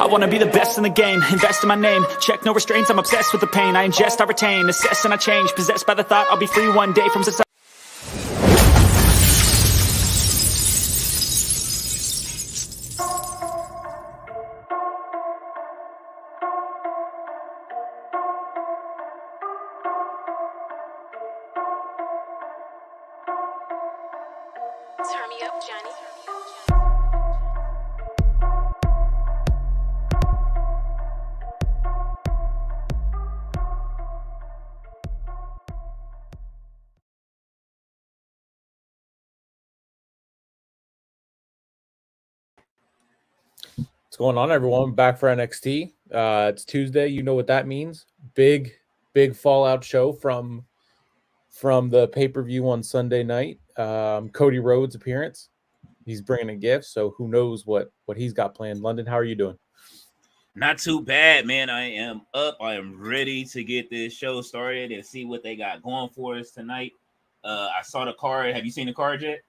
I wanna be the best in the game, invest in my name. Check no restraints, I'm obsessed with the pain. I ingest, I retain, assess and I change. Possessed by the thought I'll be free one day from society. Turn me up, Johnny. What's going on, everyone? Back for NXT. It's Tuesday. You know what that means. Big fallout show from the pay-per-view on Sunday night. Cody Rhodes appearance. He's bringing a gift, so who knows what he's got planned. London, how are you doing? Not too bad, man. I am up. I am ready to get this show started and see what they got going for us tonight. I saw the card. Have you seen the card yet?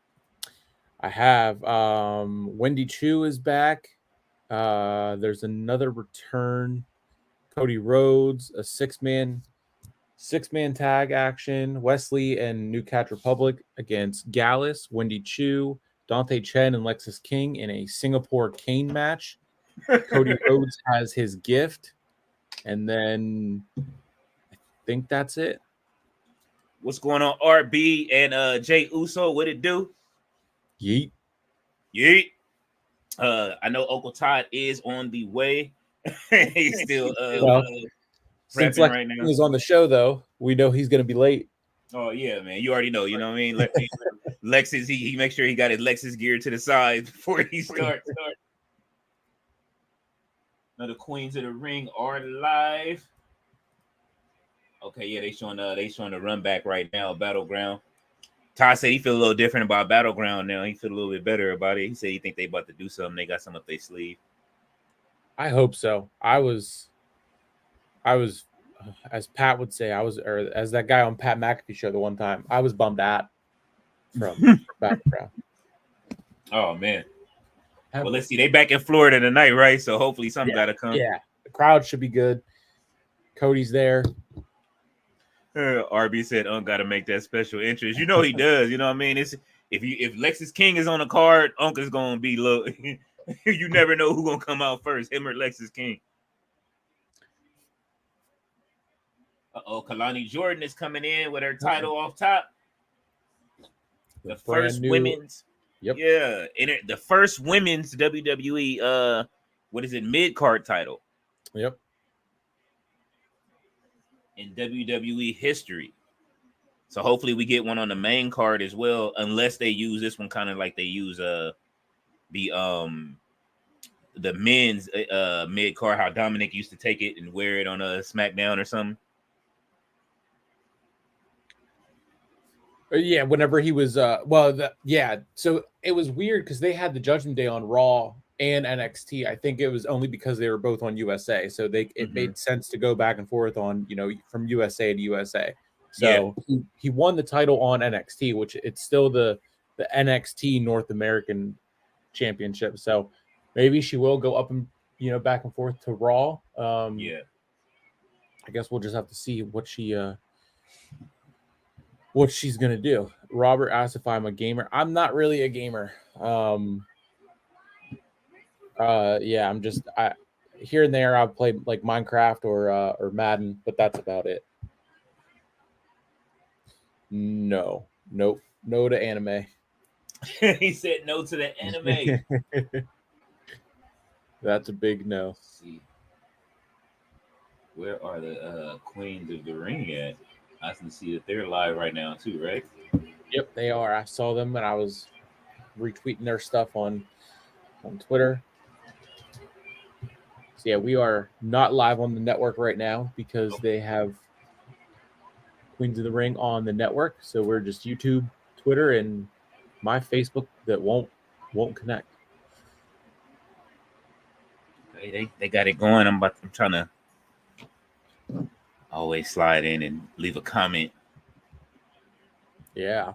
I have. Wendy Choo is back. There's another return. Cody Rhodes, a six-man tag action. Wesley and New Catch Republic against Gallus, Wendy Choo, Dante Chen, and Lexis King in a Singapore cane match. Cody Rhodes has his gift, and then I think that's it. What's going on, RB and Jay Uso? What it do? Yeet. I know Uncle Todd is on the way. He's still since prepping right now. He's on the show, though. We know he's going to be late. Oh yeah, man. You already know. You know what I mean? Lexus. He makes sure he got his Lexus gear to the side before he starts. Now the Queens of the Ring are live. Okay, yeah, they showing the run back right now, Battleground. Todd said he feel a little different about Battleground now. He feel a little bit better about it. He said he think they about to do something. They got something up their sleeve. I hope so. I was, as Pat would say, or as that guy on Pat McAfee show the one time, I was bummed out from Battleground. Oh man. Well, let's see. They back in Florida tonight, right? So hopefully something gotta come. Yeah, the crowd should be good. Cody's there. RB said, gotta make that special interest. You know he does. You know what I mean? It's if Lexis King is on the card, is gonna be low. You never know who's gonna come out first, him or Lexis King. Kalani Jordan is coming in with her title off top. The first women's. Yep. Yeah, the first women's WWE mid-card title. Yep. In WWE history. So hopefully we get one on the main card as well, unless they use this one kind of like they use the men's mid-card, how Dominic used to take it and wear it on a SmackDown or something. Yeah, whenever he was so it was weird because they had the Judgment Day on Raw and NXT. I think it was only because they were both on USA, so it made sense to go back and forth on, from USA to USA. So he won the title on NXT, which it's still the NXT North American Championship. So maybe she will go up and back and forth to Raw. I guess we'll just have to see what she's gonna do. Robert asked if I'm a gamer. I'm not really a gamer. I'm just here and there I'll play like Minecraft or Madden, but that's about it. No to anime. He said no to the anime. That's a big no. Let's see. Where are the Queens of the Ring at? I can see that they're live right now too, right? Yep, they are. I saw them and I was retweeting their stuff on Twitter. So yeah, we are not live on the network right now because they have Queens of the Ring on the network. So we're just YouTube, Twitter, and my Facebook that won't connect. They got it going. I'm trying to always slide in and leave a comment. Yeah.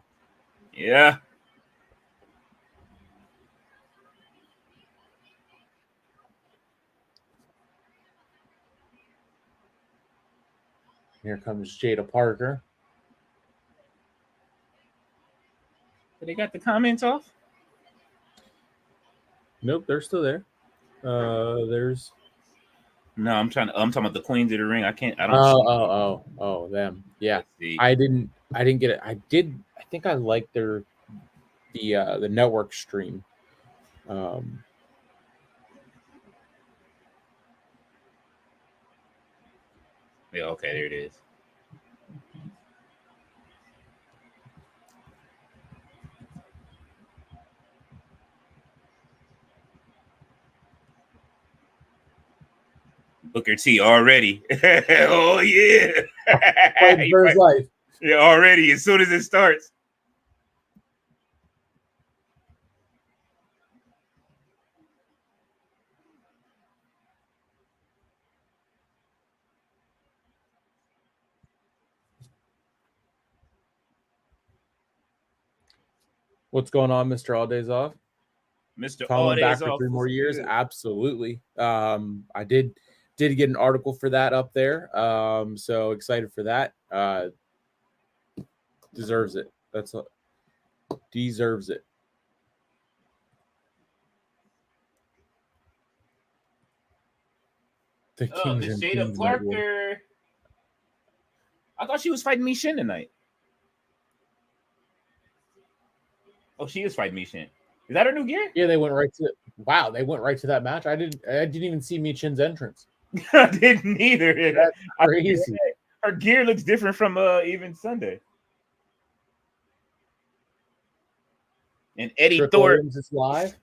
Here comes Jada Parker. They got the comments off? Nope, they're still there. There's. No, I'm talking about the Queens of the Ring. I don't Oh, them. Yeah. Let's see. I didn't get it. I think I liked the network stream. Yeah, okay, there it is. Booker T already. Oh yeah. Fighting for his life. Yeah, already. As soon as it starts. What's going on, Mr. All Days Off? Mr. Coming All back Days for Off. 3 more What's years? good? Absolutely. I did get an article for that up there. So excited for that. Deserves it. That's a, deserves it. The Oh, Kings Miss and Jada Queens Night War. Parker. I thought she was fighting Mi Shin tonight. Oh, she is fighting Mi Shin. Is that her new gear? Yeah, they went right to. Wow, they went right to that match. I didn't even see Michin's entrance. I didn't either. That's crazy. Her gear looks different from even Sunday. And Eddy Trick Thorpe. Williams is live.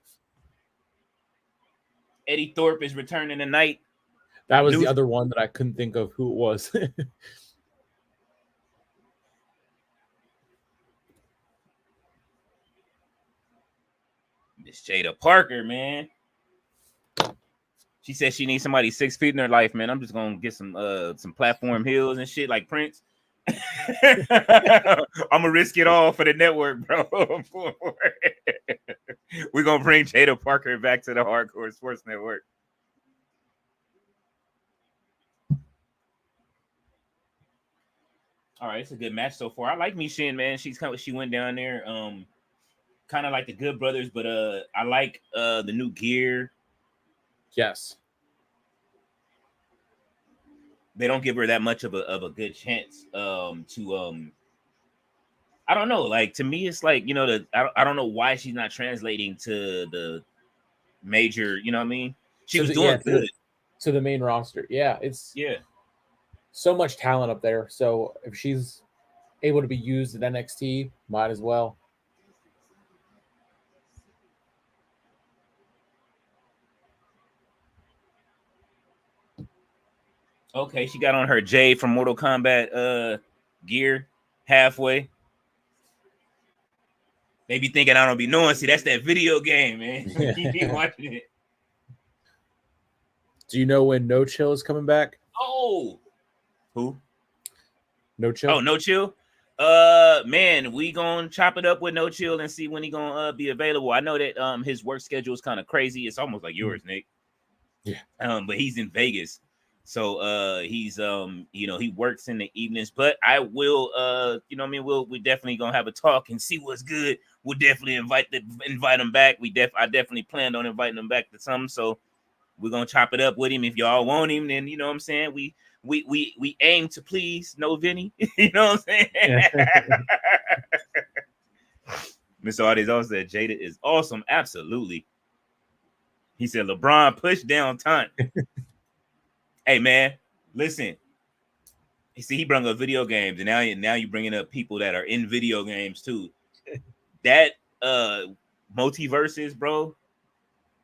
Eddy Thorpe is returning tonight. That was the other one that I couldn't think of who it was. Miss Jada Parker, man. She said she needs somebody 6 feet in her life, man. I'm just gonna get some platform heels and shit like Prince. I'm gonna risk it all for the network, bro. We're gonna bring Jada Parker back to the Hardcore Sports Network. All right, it's a good match so far. I like Mi Shin, man. She went down there, kind of like the Good Brothers, but I like the new gear. Yes. They don't give her that much of a good chance to I don't know. Like, to me, it's like, I don't know why she's not translating to the major. You know what I mean? She was doing good to the main roster. Yeah, it's so much talent up there. So if she's able to be used at NXT, might as well. Okay, she got on her Jade from Mortal Kombat gear halfway. They be thinking I don't be knowing. See, that's that video game, man. You be watching it. Do you know when No Chill is coming back? Oh, who? No Chill. Oh, No Chill. Man, we gonna chop it up with No Chill and see when he gonna be available. I know that his work schedule is kind of crazy. It's almost like yours, Nick. Yeah. But he's in Vegas, so he's he works in the evenings. But I will we definitely gonna have a talk and see what's good. We'll definitely invite him back. I definitely planned on inviting him back to something. So we're gonna chop it up with him. If y'all want him, then you know what I'm saying. We aim to please, no Vinny. You know what I'm saying? Mr. Artis also said Jada is awesome. Absolutely. He said LeBron push down taunt. Hey man, listen. You see, he brought up video games, and now you bringing up people that are in video games too. That multiverses, bro.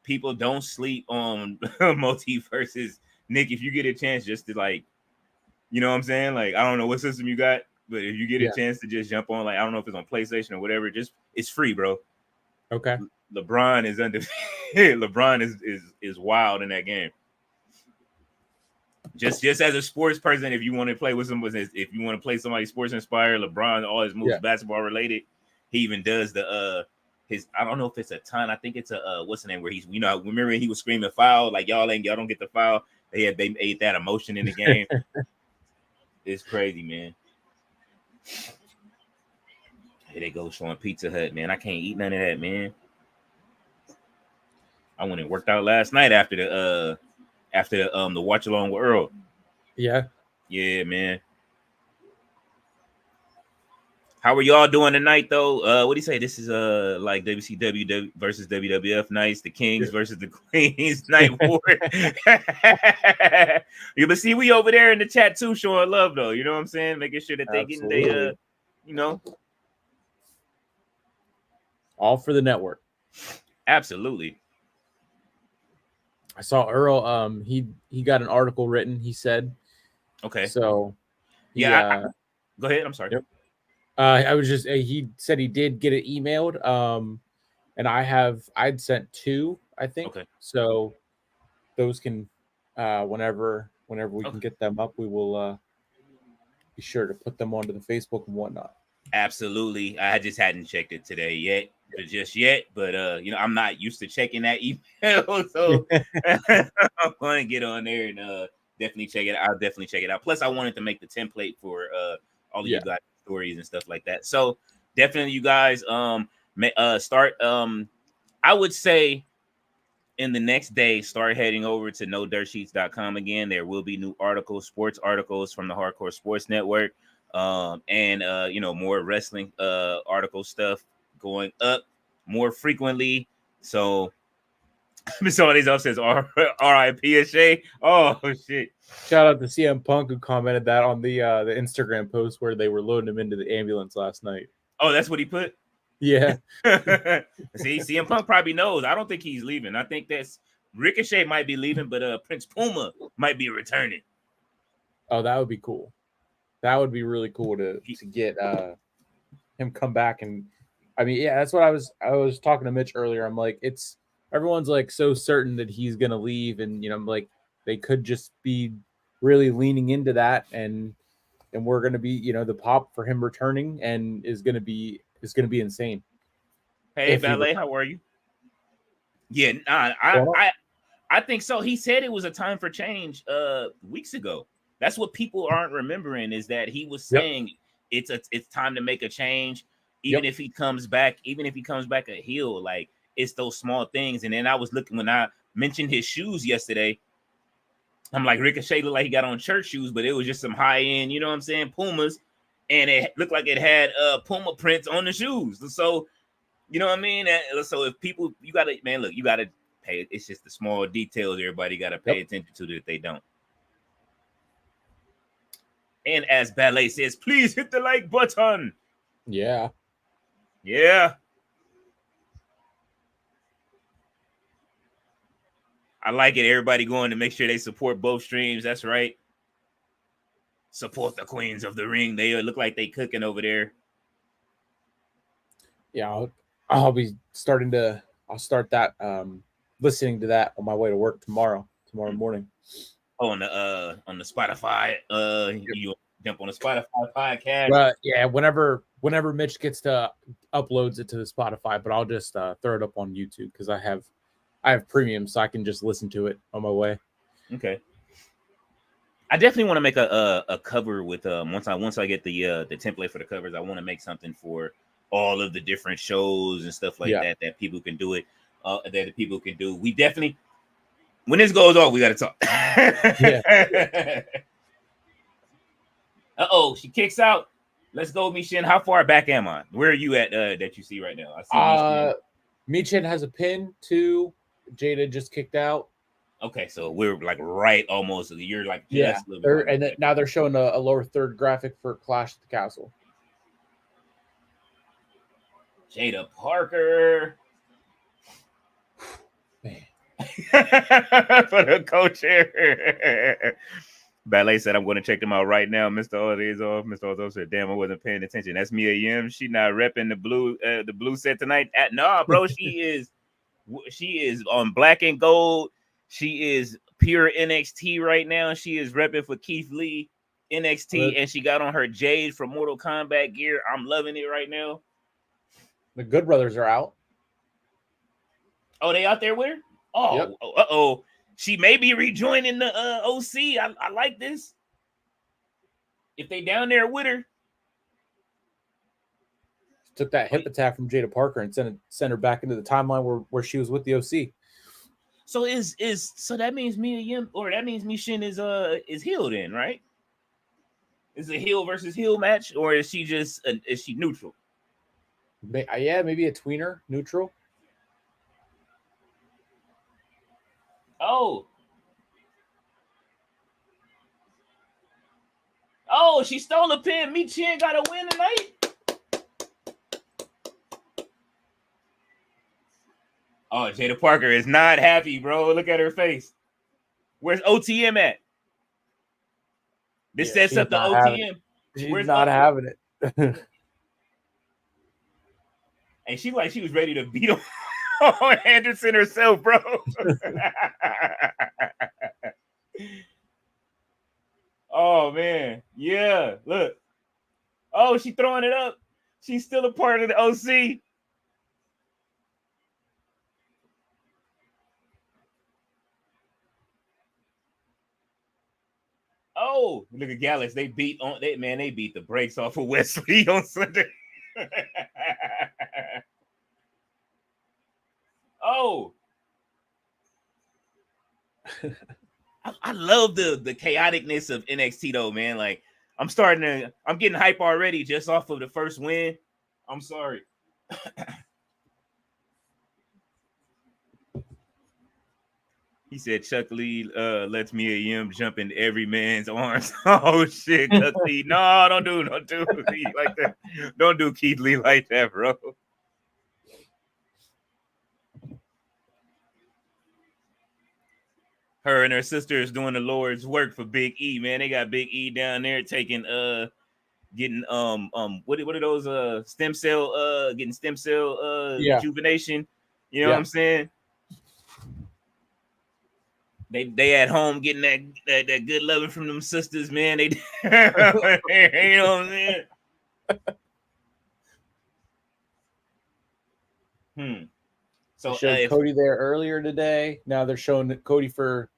People don't sleep on multiverses. Nick, if you get a chance just to like, you know what I'm saying? Like, I don't know what system you got, but if you get a chance to just jump on, like, I don't know if it's on PlayStation or whatever, just it's free, bro. Okay. LeBron is undefeated. LeBron is wild in that game. Just as a sports person, if you want to play with someone, if you want to play somebody sports inspired, LeBron, all his moves basketball related. He even does the his, I don't know if it's a ton. I think it's a what's the name where he's, remember he was screaming foul, like y'all don't get the foul. They ate that emotion in the game. It's crazy, man. Here they go showing Pizza Hut, man. I can't eat none of that, man. I went and worked out last night after the watch along with Earl. Yeah. Yeah, man. How are y'all doing tonight, though? What do you say? This is like WCW versus WWF nights, the Kings versus the Queens night war. You but see, we over there in the chat too, showing love though. You know what I'm saying? Making sure that they getting they you know, all for the network. Absolutely. I saw Earl. He got an article written. He said, okay. So yeah. Go ahead. I'm sorry. Yep. I was just he said he did get it emailed. And I'd sent 2, I think. Okay. So those can whenever we can get them up, we will be sure to put them onto the Facebook and whatnot. Absolutely. I just hadn't checked it today yet. But you know, I'm not used to checking that email, so I'm going to get on there and definitely check it out. I'll definitely check it out. Plus, I wanted to make the template for all of you guys' stories and stuff like that. So definitely, you guys start. I would say in the next day, start heading over to nodirtsheets.com again. There will be new articles, sports articles from the Hardcore Sports Network, and you know, more wrestling article stuff going up more frequently. So Miss All says R.I.P. Shay. Oh shit. Shout out to CM Punk who commented that on the Instagram post where they were loading him into the ambulance last night. Oh, that's what he put? Yeah. See, CM Punk probably knows. I don't think he's leaving. I think that's Ricochet might be leaving, but Prince Puma might be returning. Oh, that would be cool. That would be really cool to get him come back. And I mean, yeah, that's what I was talking to Mitch earlier. I'm like, everyone's like so certain that he's gonna leave, and you know, I'm like, they could just be really leaning into that, and we're gonna be, you know, the pop for him returning and is gonna be insane. Hey, Ballet, how are you? Yeah, I think so. He said it was a time for change weeks ago. That's what people aren't remembering, is that he was saying it's time to make a change. Even if he comes back, a heel, like it's those small things. And then I was looking when I mentioned his shoes yesterday. I'm like, Ricochet looked like he got on church shoes, but it was just some high end, you know what I'm saying, Pumas, and it looked like it had Puma prints on the shoes. So, you know what I mean? So if people, you gotta pay. It's just the small details everybody gotta pay attention to that they don't. And as Ballet says, please hit the like button. Yeah. I like it. Everybody going to make sure they support both streams. That's right. Support the Queens of the Ring. They look like they cooking over there. Yeah, I'll start that listening to that on my way to work tomorrow morning. Oh, on the Spotify. You jump on the Spotify podcast. Yeah, whenever Mitch gets to uploads it to the Spotify, but I'll just throw it up on YouTube because I have premium, so I can just listen to it on my way. Okay. I definitely want to make a cover with once I get the template for the covers, I want to make something for all of the different shows and stuff like that people can do it. That the people can do. We definitely, when this goes off, we got to talk. Uh-oh, she kicks out. Let's go, Michin. How far back am I? Where are you at that you see right now? I see Michin has a pin too. Jada just kicked out. Okay, so we're like right almost. You're like now they're showing a lower third graphic for Clash at the Castle. Jada Parker. Man. For the co-chair. Ballet said, I'm going to check them out right now. Mr. Oz off. Mr. Oz said, damn, I wasn't paying attention. That's Mia Yim. She not repping the blue set tonight. Nah, bro, she is on black and gold. She is pure NXT right now. She is repping for Keith Lee NXT, and she got on her Jade from Mortal Kombat gear. I'm loving it right now. The Good Brothers are out. Oh, they out there with her? Oh, yep. Uh-oh. She may be rejoining the OC. I like this. if they down there with her, Took that hip attack from Jada Parker and sent her back into the timeline where she was with the OC. so so that means Mia Yim, or that means Mishin is heel then, right? Is it a heel versus heel match, or is she just is she neutral? Yeah, maybe a tweener, neutral. Oh, she stole a pin. Mi Chin got a win tonight. Oh, Jada Parker is not happy, bro. Look at her face. Where's OTM at? This sets up the OTM. She's not having it. And she was ready to beat on Anderson herself, bro. Oh man, yeah. Look. Oh, she throwing it up. She's still a part of the OC. Oh, look at Gallus. They beat the brakes off of Wesley on Sunday. Oh. I love the chaoticness of NXT though, man. Like I'm getting hype already just off of the first win. I'm sorry. He said Chuck Lee lets Mia Yim jump in every man's arms. Oh shit, Chuck Lee. No, don't do Lee like that. Don't do Keith Lee like that, bro. Her and her sister is doing the Lord's work for Big E, man. They got Big E down there taking getting what are those stem cell getting stem cell rejuvenation. You know what I'm saying? They at home getting that good loving from them sisters, man. They you know what I'm saying? So they showed Cody there earlier today. Now they're showing Cody for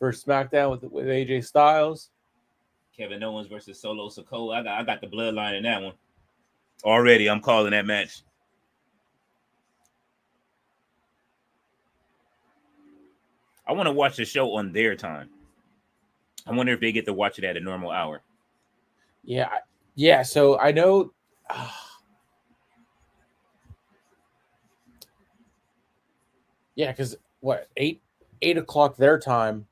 SmackDown with AJ Styles. Kevin Owens versus Solo Sikoa. I got the bloodline in that one. Already, I'm calling that match. I want to watch the show on their time. I wonder if they get to watch it at a normal hour. Yeah. So I know. Yeah, because what 8 o'clock their time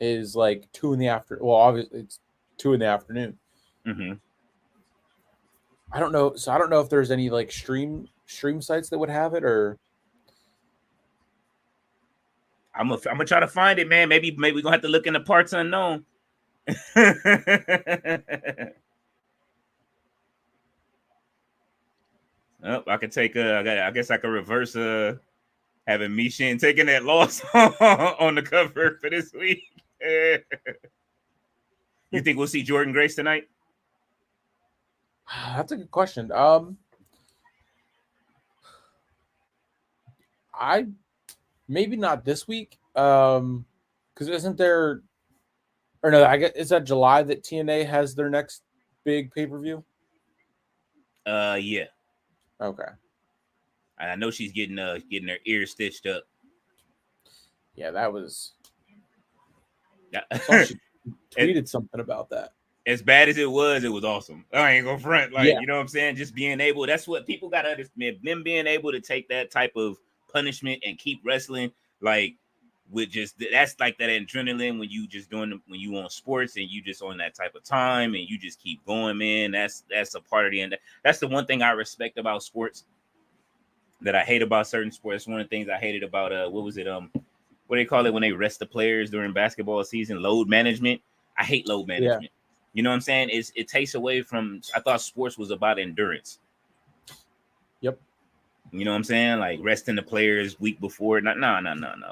is like 2 in the afternoon. Well, obviously it's 2 in the afternoon. Mm-hmm. I don't know. So I don't know if there's any like stream sites that would have it, or I'm gonna try to find it, man. Maybe we're gonna have to look in the parts unknown. Oh, I could take I guess I could reverse having Mishin taking that loss on the cover for this week. You think we'll see Jordan Grace tonight? That's a good question. I maybe not this week. Because isn't there, or no? I guess is that July that TNA has their next big pay-per-view? Yeah. Okay. I know she's getting her ear stitched up. Yeah, that was. Yeah. She tweeted something about that. As bad as it was awesome. I ain't gonna front, like Yeah. You know what I'm saying. Just being able, that's what people gotta understand. Them being able to take that type of punishment and keep wrestling, like with just that's like that adrenaline when you just when you on sports and you just on that type of time and you just keep going, man. That's a part of the end. That's the one thing I respect about sports that I hate about certain sports. One of the things I hated about what was it what do they call it when they rest the players during basketball season? Load management. I hate load management. Yeah. You know what I'm saying? It takes away from. I thought sports was about endurance. Yep. You know what I'm saying? Like resting the players week before. No.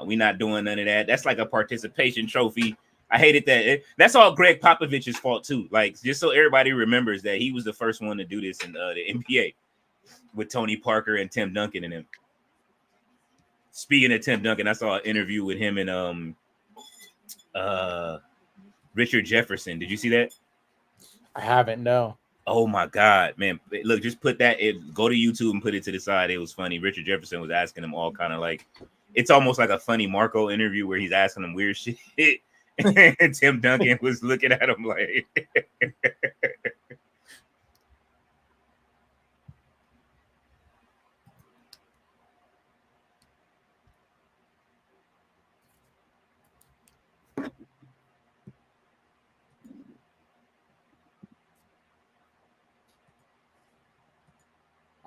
We're not doing none of that. That's like a participation trophy. I hated that. That's all Greg Popovich's fault too. Like just so everybody remembers that he was the first one to do this in the NBA with Tony Parker and Tim Duncan and him. Speaking of Tim Duncan, I saw an interview with him and Richard Jefferson. Did you see that? I haven't. No. Oh my God, man! Look, just put that. Go to YouTube and put it to the side. It was funny. Richard Jefferson was asking him all kind of like, it's almost like a funny Marco interview where he's asking him weird shit, and Tim Duncan was looking at him like.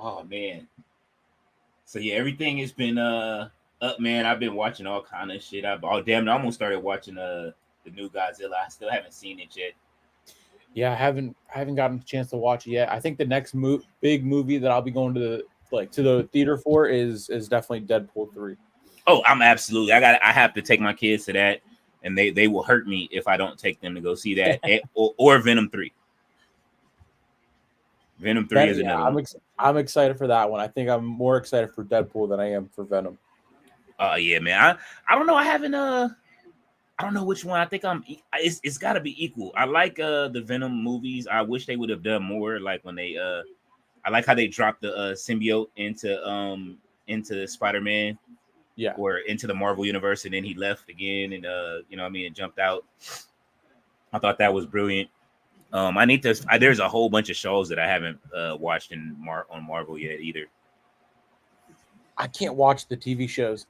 Oh man. So yeah, everything has been up, man. I've been watching all kind of shit. I almost started watching the new Godzilla. I still haven't seen it yet. Yeah, I haven't gotten a chance to watch it yet. I think the next big movie that I'll be going to the theater for is definitely Deadpool 3. Oh, I'm absolutely. I have to take my kids to that, and they will hurt me if I don't take them to go see that or Venom 3. Venom 3 is another one. I'm excited for that one. I think I'm more excited for Deadpool than I am for Venom. Yeah, man. I don't know. I haven't I don't know which one. I think it's got to be equal. I like the Venom movies. I wish they would have done more. Like when they I like how they dropped the symbiote into Spider-Man. Yeah. Or into the Marvel universe, and then he left again, and you know what I mean, and jumped out. I thought that was brilliant. I need to. There's a whole bunch of shows that I haven't watched on Marvel yet either. I can't watch the TV shows.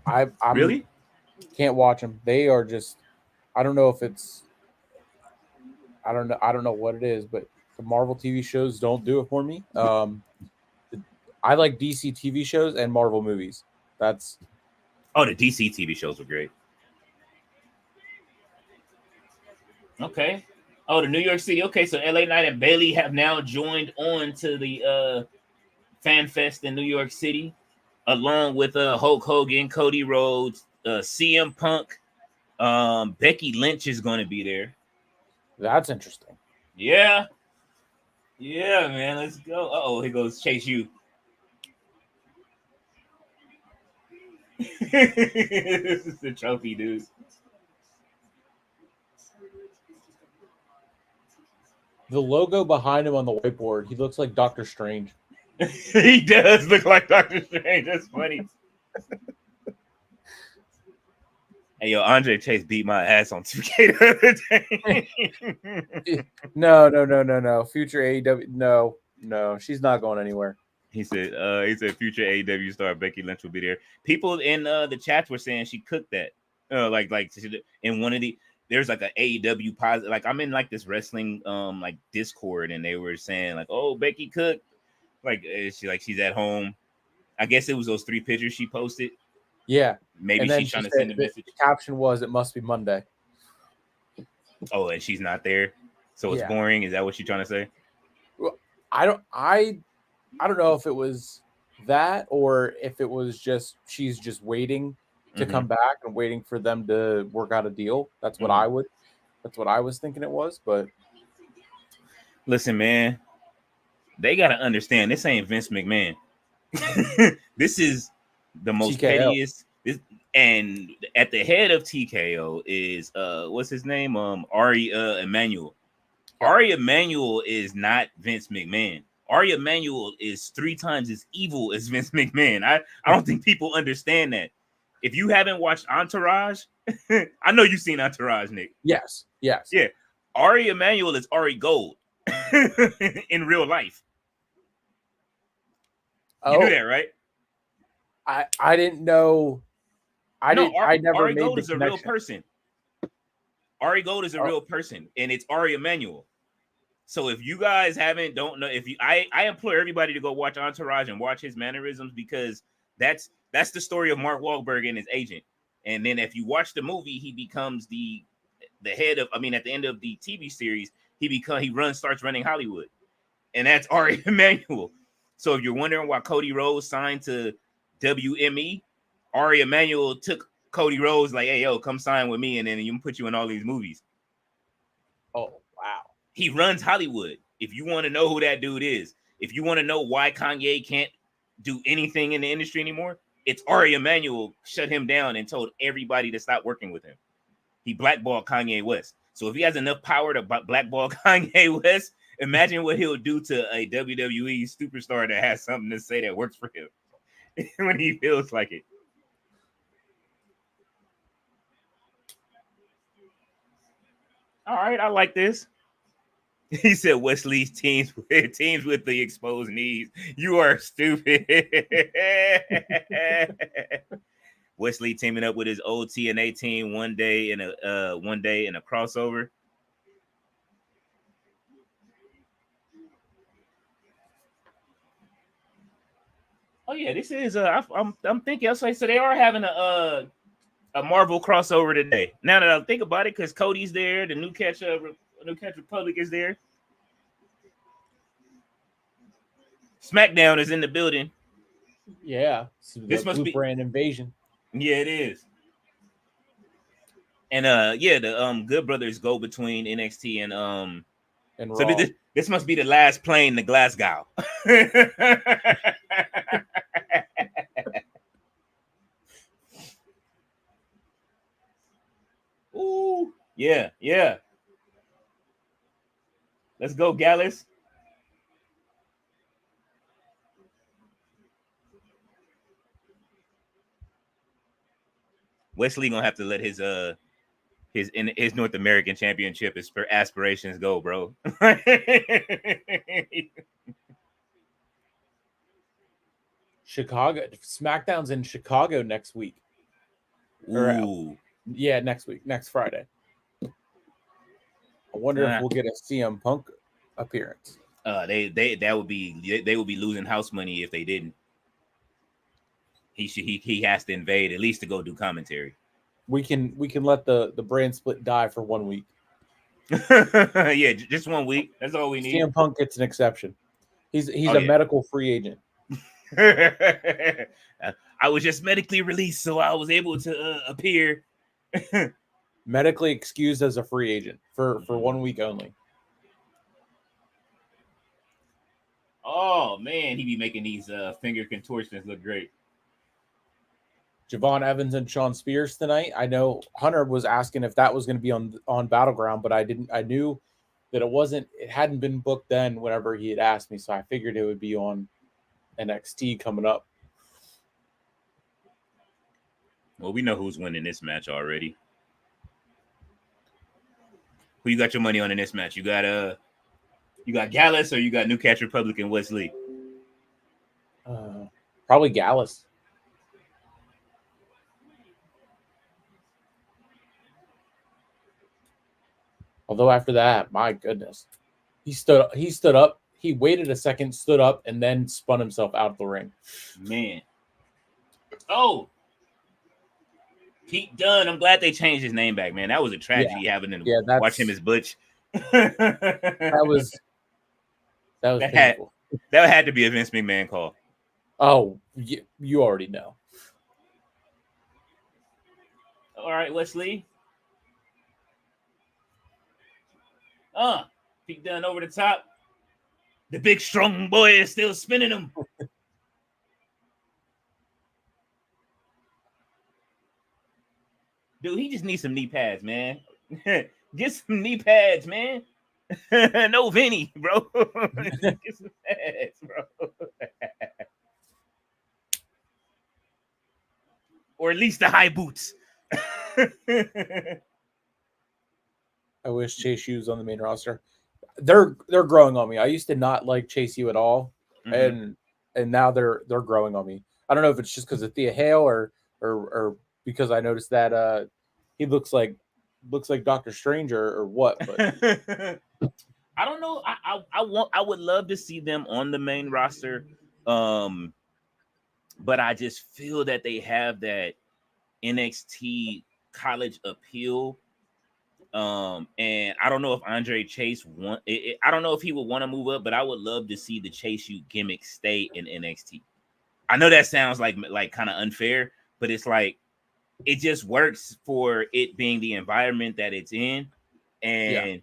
I really can't watch them. They are just. I don't know if it's. I don't know what it is, but the Marvel TV shows don't do it for me. I like DC TV shows and Marvel movies. That's. Oh, the DC TV shows were great. Okay. Oh, the New York City. Okay, so LA Knight and Bailey have now joined on to the Fan Fest in New York City, along with Hulk Hogan, Cody Rhodes, CM Punk. Becky Lynch is going to be there. That's interesting. Yeah. Yeah, man. Let's go. Uh-oh, here goes Chase U. This is the trophy, dude. The logo behind him on the whiteboard, he looks like Doctor Strange. He does look like Doctor Strange. That's funny. Hey, yo, Andre Chase beat my ass on 2K the other day. No. Future AEW, no, she's not going anywhere. He said future AEW star Becky Lynch will be there. People in the chats were saying she cooked that. Like in one of the there's like an AEW positive. Like I'm in like this wrestling like Discord, and they were saying like, oh, Becky cooked. Like she's at home. I guess it was those 3 pictures she posted. Yeah. Maybe she's trying to send a message. The caption was, "It must be Monday." Oh, and she's not there, so it's boring. Is that what she's trying to say? Well, I don't know if it was that or if it was just she's just waiting to come back and waiting for them to work out a deal. That's what that's what I was thinking it was. But listen, man, they got to understand this ain't Vince McMahon. This is the most TKO. pettiest. And at the head of TKO is what's his name? Ari Emanuel. Ari Emanuel is not Vince McMahon. Ari Emanuel is 3 times as evil as Vince McMahon. I don't think people understand that. If you haven't watched Entourage, I know you've seen Entourage, Nick. Yes. Yeah. Ari Emanuel is Ari Gold in real life. You knew that, right? I didn't know. I never Ari made Gold the is a connection. real person. Ari Gold is a real person, and it's Ari Emanuel. So if you guys don't know, I implore everybody to go watch Entourage and watch his mannerisms, because that's the story of Mark Wahlberg and his agent. And then if you watch the movie, he becomes the head of. I mean, at the end of the TV series, he starts running Hollywood, and that's Ari Emanuel. So if you're wondering why Cody Rhodes signed to WME, Ari Emanuel took Cody Rhodes like, hey, yo, come sign with me, and then you can put you in all these movies. Oh, wow. He runs Hollywood. If you want to know who that dude is, if you want to know why Kanye can't do anything in the industry anymore, it's Ari Emanuel shut him down and told everybody to stop working with him. He blackballed Kanye West. So if he has enough power to blackball Kanye West, imagine what he'll do to a WWE superstar that has something to say that works for him when he feels like it. All right, I like this. He said Wesley's teams with the exposed knees. You are stupid. Wesley teaming up with his old TNA team one day in a crossover. Oh yeah, this is I'm thinking. So they are having a Marvel crossover today. Now that I think about it, because Cody's there, the New Catch Republic is there. SmackDown is in the building. Yeah, so This must be brand invasion. Yeah, it is. And the Good Brothers go between NXT and so Raw. this must be the last plane to Glasgow. Ooh, yeah. Let's go, Gallus. Wesley gonna have to let his North American Championship aspirations go, bro. Chicago SmackDown's in Chicago next week. Ooh. Next week, next Friday. I wonder if we'll get a CM Punk appearance. They would be losing house money if they didn't. He has to invade at least to go do commentary. We can let the brand split die for 1 week. Yeah, just 1 week. That's all we need. CM Punk gets an exception. He's a medical free agent. I was just medically released, so I was able to appear. Medically excused as a free agent for 1 week only. Oh man, he be making these finger contortions look great. Javon Evans and Sean Spears tonight. I know Hunter was asking if that was going to be on Battleground, but I knew that it hadn't been booked then whenever he had asked me, so I figured it would be on NXT coming up. Well, we know who's winning this match already. Who you got your money on in this match? You got Gallus or you got New Catch Republic and Wesley? Probably Gallus. Although after that, my goodness, he stood up. He waited a second, stood up, and then spun himself out of the ring. Man. Oh. Pete Dunne. I'm glad they changed his name back, man. That was a tragedy having to watch him as Butch. That was painful. That had to be a Vince McMahon call. Oh, you already know. All right, Wesley. Pete Dunne over the top. The big strong boy is still spinning him. Dude, he just needs some knee pads, man. Get some knee pads, man. No Vinny, bro. Get some pads, bro. Or at least the high boots. I wish Chase U was on the main roster. They're growing on me. I used to not like Chase U at all, and now they're growing on me. I don't know if it's just because of Thea Hale or because I noticed that he looks like Doctor Strange or what. But I don't know. I would love to see them on the main roster, but I just feel that they have that NXT college appeal. And I don't know if Andre Chase I don't know if he would want to move up, but I would love to see the Chase U gimmick stay in NXT. I know that sounds like kind of unfair, but it's like it just works for it being the environment that it's in, and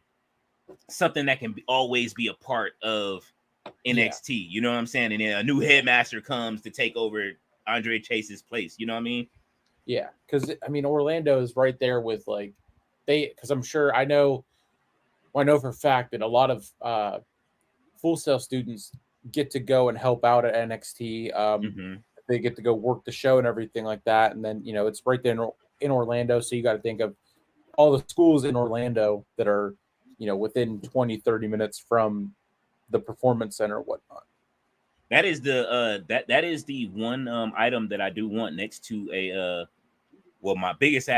something that can always be a part of NXT. Yeah. You know what I'm saying? And then a new headmaster comes to take over Andre Chase's place. You know what I mean? Yeah, because I mean Orlando is right there with like because I'm sure I know for a fact that a lot of Full Sail students get to go and help out at NXT. They get to go work the show and everything like that. And then, it's right there in Orlando. So you got to think of all the schools in Orlando that are, within 20, 30 minutes from the performance center or whatnot. That is the that is the one item that I do want next to a my biggest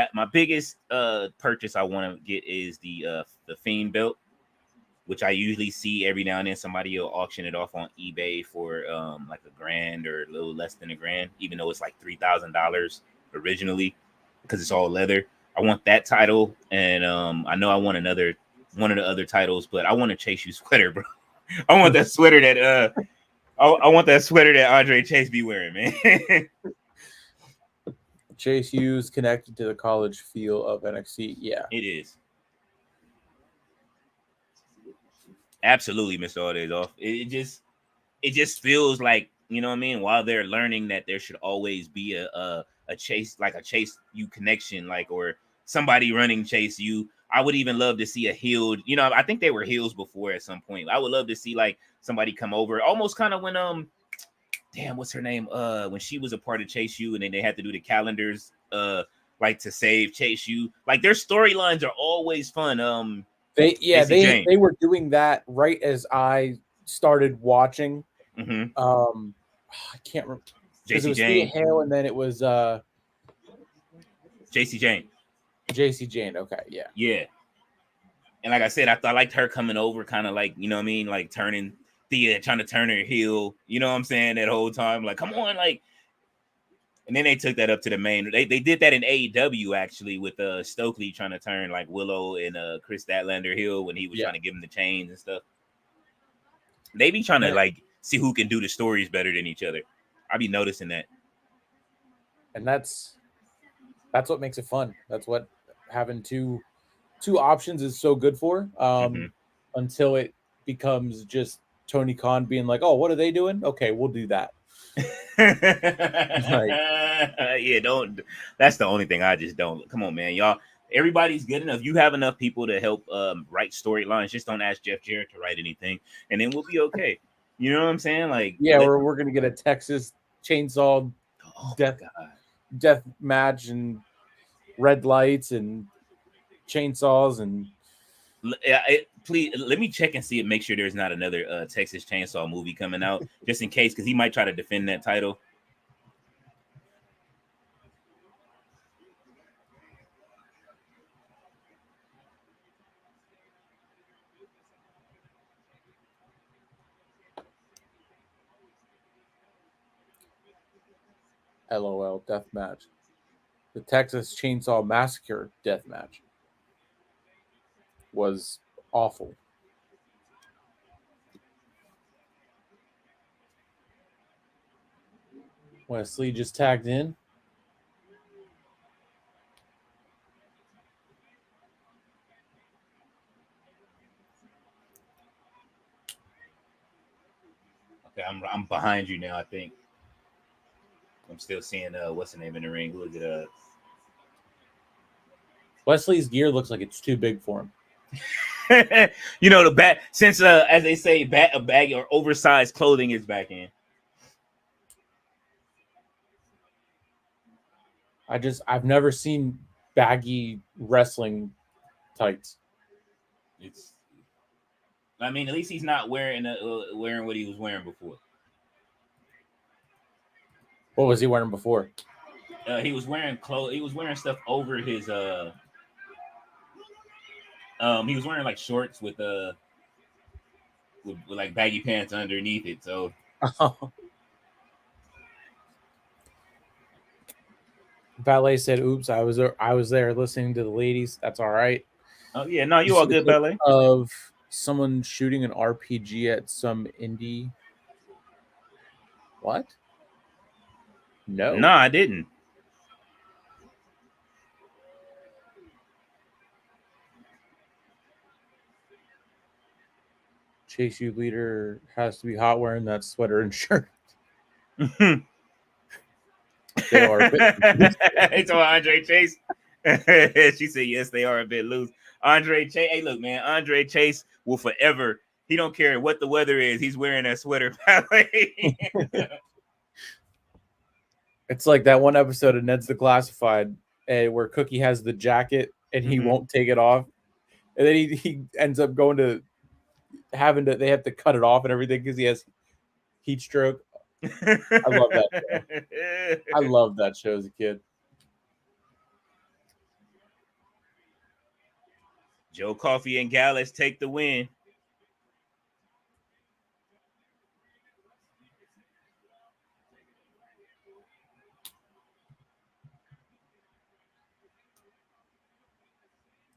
purchase I want to get is the Fiend belt, which I usually see every now and then somebody will auction it off on eBay for like $1,000 or a little less than $1,000, even though it's like $3,000 originally because it's all leather. I want that title, and I know I want one of the other titles, but I want a Chase U sweater, bro. I want that sweater that I want that sweater that Andre Chase be wearing, man. Chase U's connected to the college feel of NXT. Yeah, it is. Absolutely, Mr. All Days Off. It just feels like, you know what I mean, while they're learning that there should always be a Chase, like a Chase U connection, like, or somebody running Chase U. I would even love to see a healed, I think they were heels before at some point. I would love to see like somebody come over, almost kind of when damn, what's her name? When she was a part of Chase U, and then they had to do the calendars, like to save Chase U. Like their storylines are always fun. They were doing that right as I started watching. I can't remember because it was Thea Hale, and then it was JC Jane. JC Jane. Okay, yeah. And like I said, I liked her coming over, kind of like, you know what I mean, like turning Thea, trying to turn her heel. You know what I'm saying? That whole time, like, come on, like. And then they took that up to the main. They did that in AEW actually with Stokely trying to turn like Willow and Chris Statlander heel when he was trying to give him the chains and stuff. They be trying to like see who can do the stories better than each other. I be noticing that. And that's what makes it fun. That's what having two options is so good for. Until it becomes just Tony Khan being like, "Oh, what are they doing? Okay, we'll do that." Don't. That's the only thing I just don't. Come on, man, y'all. Everybody's good enough. You have enough people to help write storylines. Just don't ask Jeff Jarrett to write anything, and then we'll be okay. You know what I'm saying? Like, we're gonna get a Texas chainsaw death match and red lights and chainsaws and. Please let me check and see and make sure there's not another Texas Chainsaw movie coming out, just in case, because he might try to defend that title. LOL death match. The Texas Chainsaw Massacre death match was awful. Wesley just tagged in. Okay, I'm behind you now, I think. I'm still seeing what's the name in the ring? Who is it? Wesley's gear looks like it's too big for him. The bat, since as they say, a bag or oversized clothing is back in. I've never seen baggy wrestling tights. At least he's not wearing what he was wearing before. What was he wearing before? He was wearing clothes. He was wearing stuff over his. He was wearing like shorts with like baggy pants underneath it. So. Valet said, "Oops, I was there listening to the ladies. That's all right." Oh yeah, no, you all good, Valet. Of someone shooting an RPG at some indie. What? No, I didn't. Chase U leader has to be hot wearing that sweater and shirt. They are. It's all Andre Chase. She said, yes, they are a bit loose. Andre Chase. Hey, look, man. Andre Chase will forever. He don't care what the weather is. He's wearing that sweater. It's like that one episode of Ned's Declassified where Cookie has the jacket and he won't take it off. And then he ends up going to they have to cut it off and everything because he has heat stroke. I love that show. I loved that show as a kid. Joe Coffey and Gallus take the win.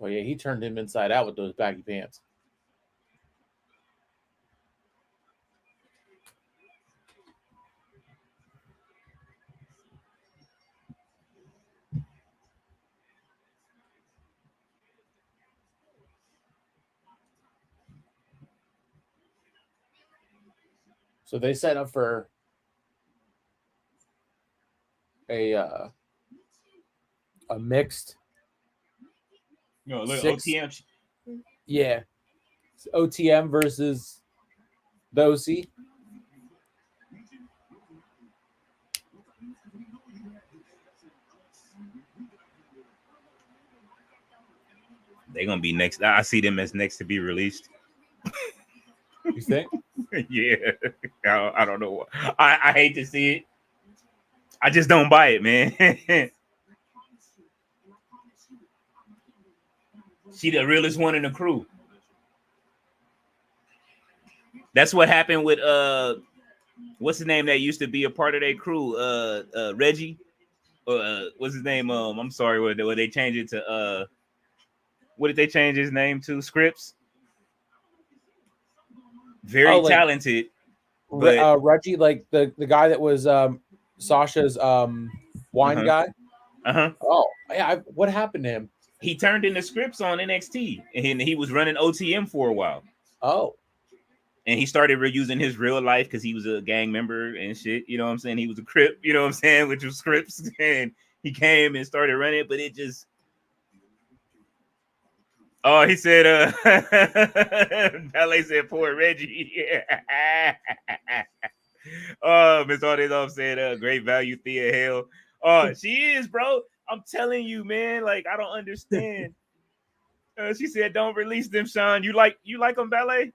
Oh yeah, he turned him inside out with those baggy pants. So they set up for a mixed. No, look, Six. OTM. Yeah. It's OTM versus the OC. They're gonna be next. I see them as next to be released. You think? Yeah. I don't know. I hate to see it. I just don't buy it, man. She the realest one in the crew. That's what happened with what's his name that used to be a part of their crew? Reggie. What's his name? I'm sorry, what they changed it to what did they change his name to? Scripps. Very talented. But Reggie, like the guy that was Sasha's wine guy. Oh, yeah. What happened to him? He turned into Scripps on NXT, and he was running OTM for a while. Oh. And he started reusing his real life because he was a gang member and shit. You know what I'm saying? He was a Crip, you know what I'm saying, which was Scripps. And he came and started running, but it just... Oh, he said, Ballet said, poor Reggie. Yeah. Oh, Miss Audis said, great value, Thea Hale. Oh, she is, bro. I'm telling you, man. Like, I don't understand. She said, don't release them, Sean. You like them, Ballet?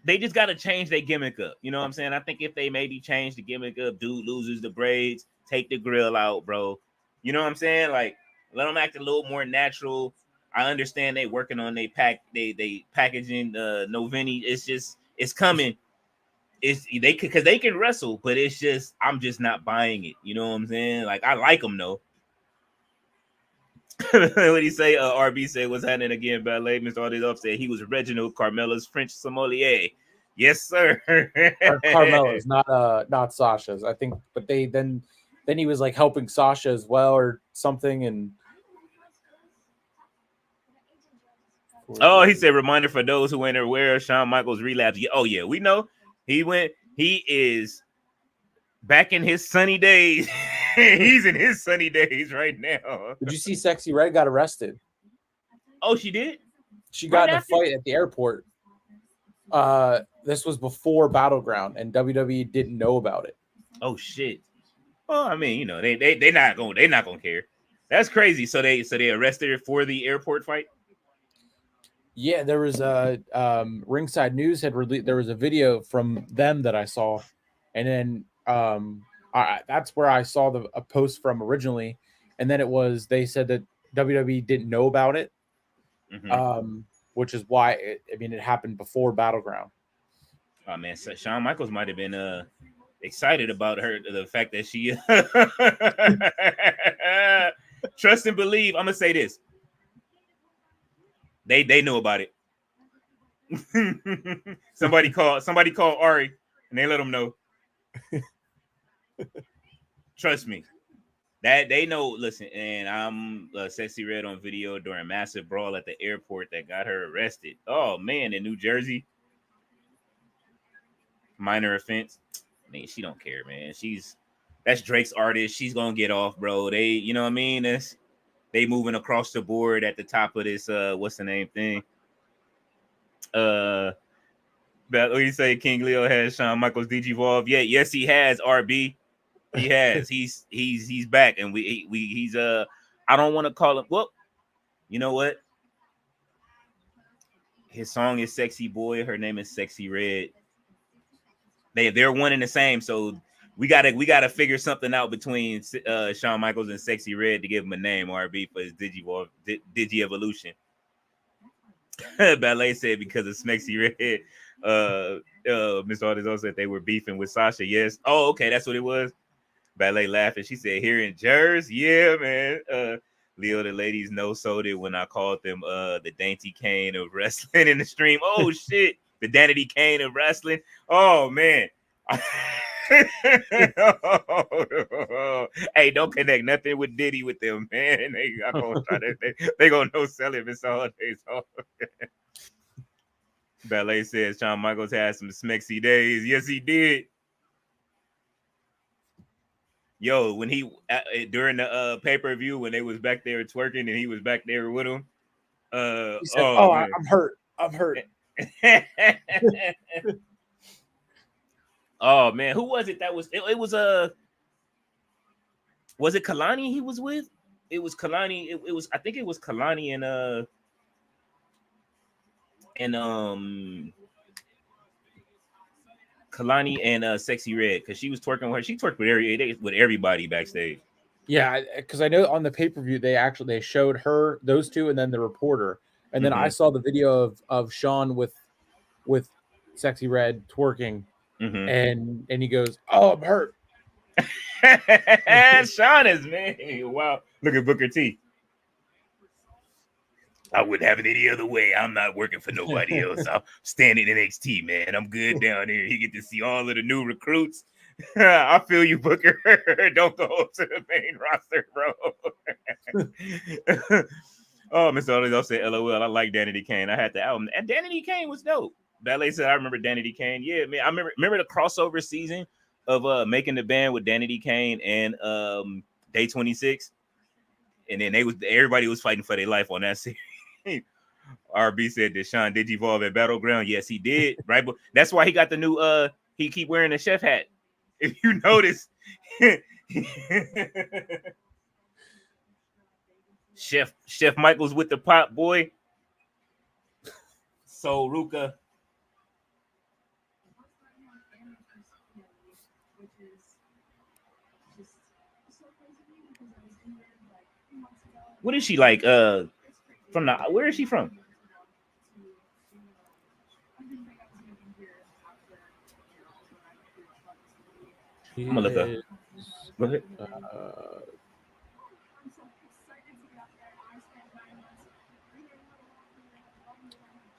They just got to change their gimmick up. You know what I'm saying? I think if they maybe change the gimmick up, dude loses the braids, take the grill out, bro. You know what I'm saying? Like, let them act a little more natural. I understand they working on they packaging Noveni. It's coming. It's because they can wrestle, but it's just I'm just not buying it. You know what I'm saying? Like I like them though. What do you say? RB said, what's happening again? Ballet, Mr. Audis said he was Reginald Carmella's French sommelier. Yes, sir. Carmella's, not Sasha's. I think, but then he was like helping Sasha as well or something. And oh, he said reminder for those who ain't aware of Shawn Michaels relapse. Oh yeah, we know he is back in his sunny days. He's in his sunny days right now. Did you see Sexy Red got arrested? Oh, she did? She got in a fight at the airport. This was before Battleground, and WWE didn't know about it. Oh shit. Well, I mean, you know, they not gonna care. That's crazy. So they arrested her for the airport fight? Yeah, there was a Ringside News had released. There was a video from them that I saw, and then that's where I saw a post from originally, and then they said that WWE didn't know about it, which is why it happened before Battleground. Oh man, so Shawn Michaels might have been excited about the fact that she trust and believe. I'm gonna say this. They knew about it. somebody called Ari and they let them know. Trust me. That they know. Listen, and I'm Sexy Red on video during a massive brawl at the airport that got her arrested. Oh man, in New Jersey. Minor offense. I mean, she don't care, man. She's That's Drake's artist. She's gonna get off, bro. They, you know what I mean? They moving across the board at the top of this what's the name thing? But what you say King Leo has Shawn Michaels Digivolve? Yeah, yes, he has RB. He has. He's back, and he's I don't want to call him. Well, you know what? His song is Sexy Boy. Her name is Sexy Red. They're one and the same. So we gotta figure something out between Shawn Michaels and Sexy Red to give him a name RB for his Digi Evolution. Ballet said because of Smexy Red. Miss Artist also said they were beefing with Sasha. Yes. Oh, okay, that's what it was. Ballet laughing. She said, here in Jersey, yeah, man. Leo, the ladies know sold it when I called them the dainty cane of wrestling in the stream. Oh shit, the danity cane of wrestling. Oh man. Hey, don't connect nothing with Diddy with them, man. They gonna no sell it. It's all days. Ballet says Shawn Michaels had some smexy days. Yes, he did. Yo, when he during the pay-per-view when they was back there twerking and he was back there with him. He said, I'm hurt. I'm hurt. Oh man, who was it that was it was was it Kalani he was with? It was Kalani, it was I think it was Kalani and Kalani and Sexy Red, because she was twerking with her. She twerked with everybody backstage. Yeah, because I know on the pay-per-view they showed her, those two, and then the reporter. And then I saw the video of Shawn with Sexy Red twerking, and he goes, "Oh, I'm hurt." Shawn is, man. Wow. Look at Booker T. I wouldn't have it any other way. I'm not working for nobody else. I'm standing in NXT, man. I'm good down here. You get to see all of the new recruits. I feel you, Booker. Don't go to the main roster, bro. Oh, Mr. Oliver said, LOL. I like Danity Kane. I had the album. And Danity Kane was dope. Ballet said, I remember Danity Kane. Yeah, man. I remember the crossover season of making the band with Danity Kane and Day 26. And then everybody was fighting for their life on that series. RB said that Shawn did evolve at Battleground. Yes, he did. Right, but that's why he got the new. He keep wearing the chef hat. If you notice, Chef Michaels with the pop boy. So Ruka. What is she like? From the where is she from? I'm gonna look up. Go ahead.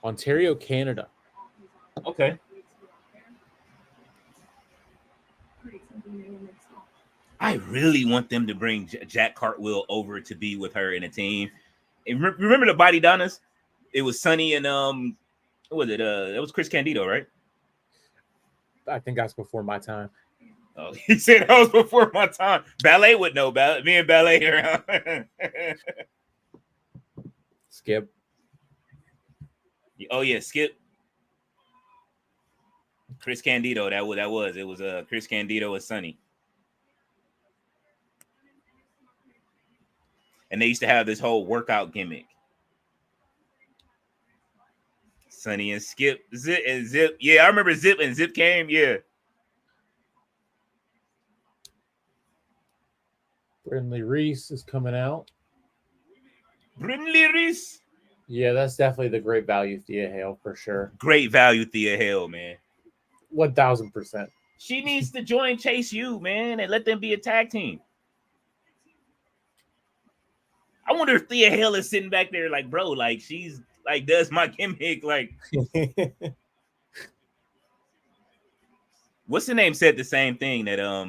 Ontario, Canada. Okay. I really want them to bring Jack Cartwheel over to be with her in a team. And remember the Body Donnas? It was Sonny and what was it? It was Chris Candido, right? I think that's before my time. Oh, he said that was before my time. Ballet would know about it. Me and Ballet around. Skip. Oh yeah, Skip. Chris Candido. That was. It was Chris Candido and Sonny. And they used to have this whole workout gimmick. Sonny and Skip, Zip. Yeah, I remember Zip and Zip came. Yeah. Brindley Reese is coming out. Brindley Reese. Yeah, that's definitely the great value Thea Hale for sure. Great value Thea Hale, man. 1000%. She needs to join Chase U, man, and let them be a tag team. I wonder if Thea Hale is sitting back there like, bro, like she's like does my gimmick like. What's the name said the same thing that oh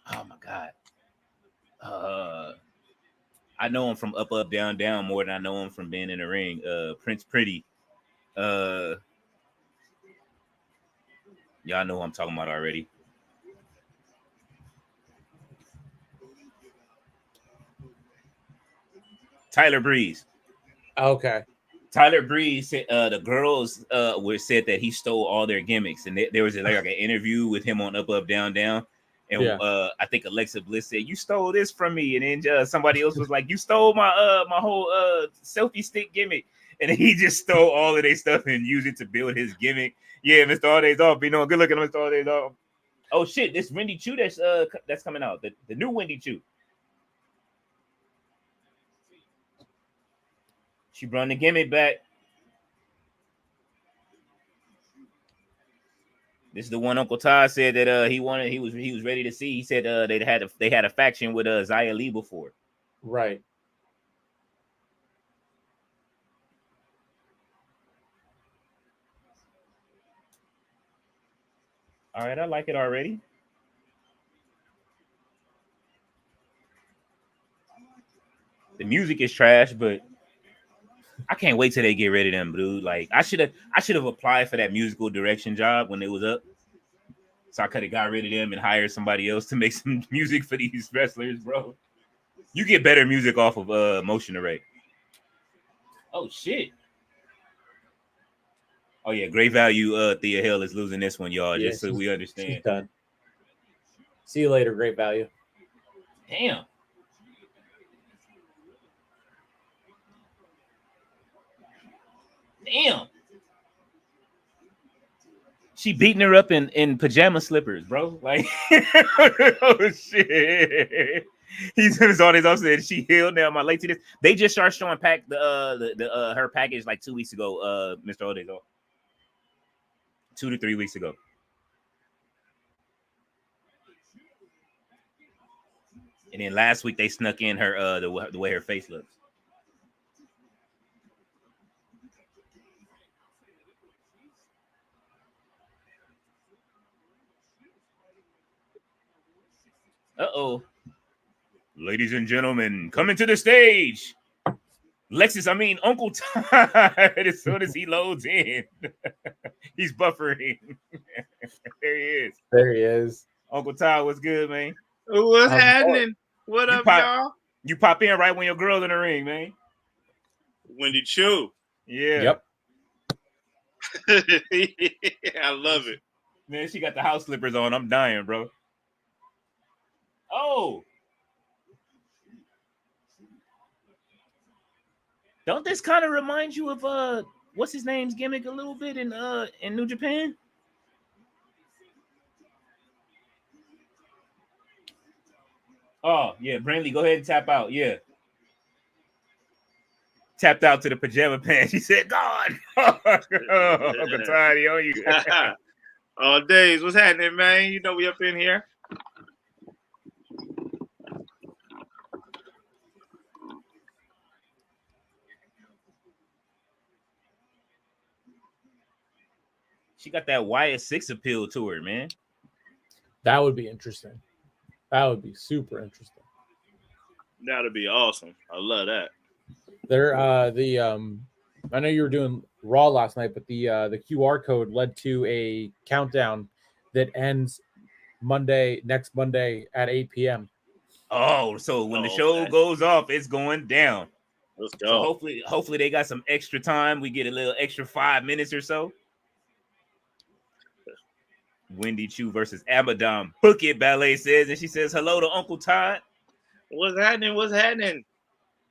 my god. I know him from Up Up Down Down more than I know him from being in the ring. Prince Pretty. Y'all know who I'm talking about already. Tyler Breeze. Okay. Tyler Breeze said the girls said that he stole all their gimmicks, and there was like an interview with him on Up Up Down Down, and I think Alexa Bliss said, "You stole this from me," and then somebody else was like, "You stole my whole selfie stick gimmick," and he just stole all of their stuff and used it to build his gimmick. Yeah, Mr. All Days Off, be good looking, Mr. All Days Off. Oh shit, this Wendy Choo that's coming out, the new Wendy Choo. She brought the gimmick back. This is the one Uncle Todd said that he was ready to see. He said they had a faction with Xia Li before. Right. All right, I like it already. The music is trash, but I can't wait till they get rid of them, dude. Like I should have applied for that musical direction job when it was up. So I could have got rid of them and hired somebody else to make some music for these wrestlers, bro. You get better music off of Motion Array. Oh shit. Oh yeah, Great Value. Thea Hill is losing this one, y'all. Just so we understand. She's done. See you later, Great Value. Damn. She beating her up in pajama slippers, bro. Like, oh shit. He's on his own. Said she healed. Now my late to this. They just started showing her package like 2 weeks ago. Mr. Odezo. 2 to 3 weeks ago. And then last week they snuck in her the way her face looks. Uh-oh. Ladies and gentlemen, coming to the stage. Uncle Todd, as soon as he loads in. He's buffering. There he is. There he is. Uncle Todd, what's good, man? What's happening? What up, y'all? You pop in right when your girl's in the ring, man. Wendy Choo. Yeah. Yep. I love it. Man, she got the house slippers on. I'm dying, bro. Oh. Don't this kind of remind you of what's his name's gimmick a little bit in New Japan? Oh, yeah, Brantley, go ahead and tap out. Yeah. Tapped out to the pajama pants. He said, God. Uncle Toddy on you. All days. What's happening, man? You know we up in here. She got that YS6 appeal to her, man. That would be interesting. That would be super interesting. That'd be awesome. I love that. I know you were doing Raw last night, but the QR code led to a countdown that ends next Monday at 8 p.m. Oh, so when the show goes off, it's going down. Let's go. So hopefully they got some extra time. We get a little extra 5 minutes or so. Wendy Choo versus Abaddon. Book it, Ballet says, and she says hello to Uncle Todd. What's happening? What's happening?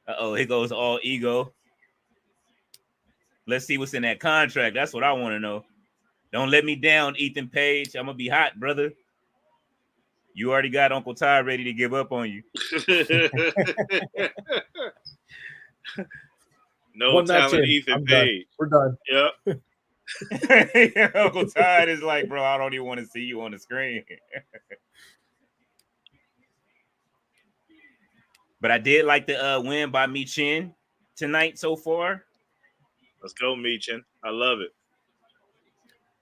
Uh-oh, here goes all ego. Let's see what's in that contract. That's what I want to know. Don't let me down, Ethan Page. I'm going to be hot, brother. You already got Uncle Todd ready to give up on you. No talent, Ethan Page. We're done. Yep. Uncle Todd is like, bro, I don't even want to see you on the screen. But I did like the win by Michin tonight so far. Let's go, Michin. I love it.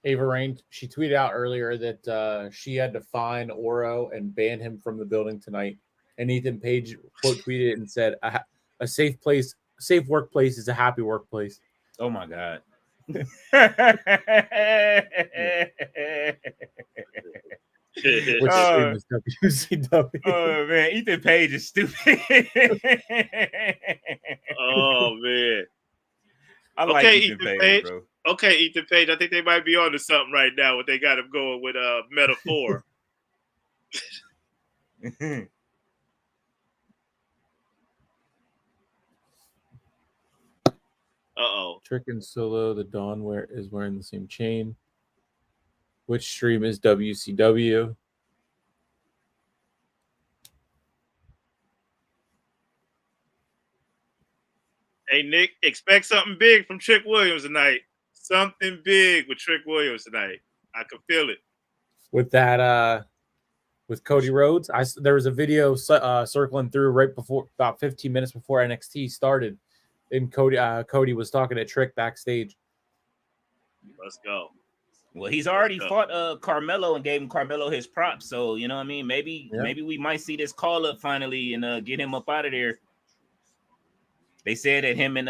Ava Rain, she tweeted out earlier that she had to fine Oro and ban him from the building tonight. And Ethan Page quote tweeted and said, "A safe workplace is a happy workplace." Oh my God. Which stream is WCW? Oh man, Ethan Page is stupid. Oh man. I like Okay, Ethan Ethan Page, Page. bro. Okay, Ethan Page. I think they might be on to something right now. What they got him going with Metaphor. Uh-oh. Trick and Solo, the Dawn is wearing the same chain. Which stream is WCW? Hey Nick, expect something big from Trick Williams tonight. Something big with Trick Williams tonight. I can feel it. With that, with Cody Rhodes, there was a video circling through right before, about 15 minutes before NXT started, and Cody was talking to Trick backstage. Let's go. Well, he's already fought Carmelo and gave him Carmelo his props. So you know what I mean. Maybe we might see this call up finally and get him up out of there. They said that him and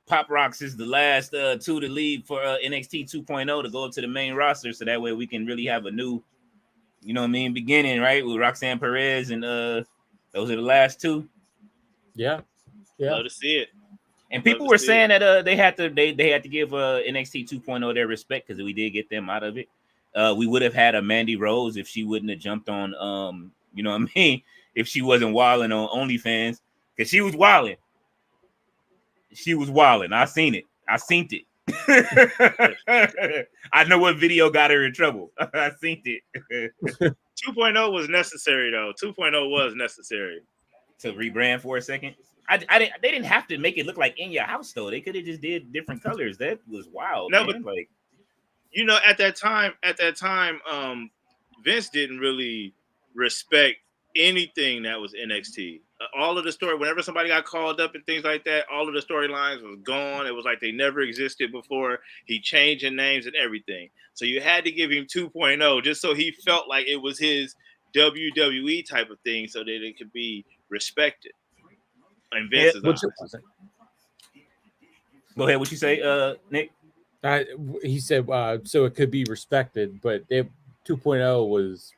Pop Rocks is the last two to leave for NXT 2.0 to go up to the main roster, so that way we can really have a new, you know what I mean, beginning, right, with Roxanne Perez and those are the last two. Yeah. Love to see it. And people were saying that they had to give NXT 2.0 their respect because we did get them out of it. We would have had a Mandy Rose if she wouldn't have jumped on you know what I mean, if she wasn't wilding on OnlyFans, because she was wilding. She was wilding. I seen it. I know what video got her in trouble. I seen it. 2.0 was necessary though. 2.0 was necessary to rebrand for a second. They didn't have to make it look like In Your House though. They could have just did different colors. That was wild. No, man. but like, you know, at that time, Vince didn't really respect anything that was NXT. All of the story, whenever somebody got called up and things like that, all of the storylines was gone. It was like they never existed before. He changed the names and everything. So you had to give him 2.0 just so he felt like it was his WWE type of thing so that it could be respected. And Vince is go ahead. What you say, Nick? He said so it could be respected, but 2.0 was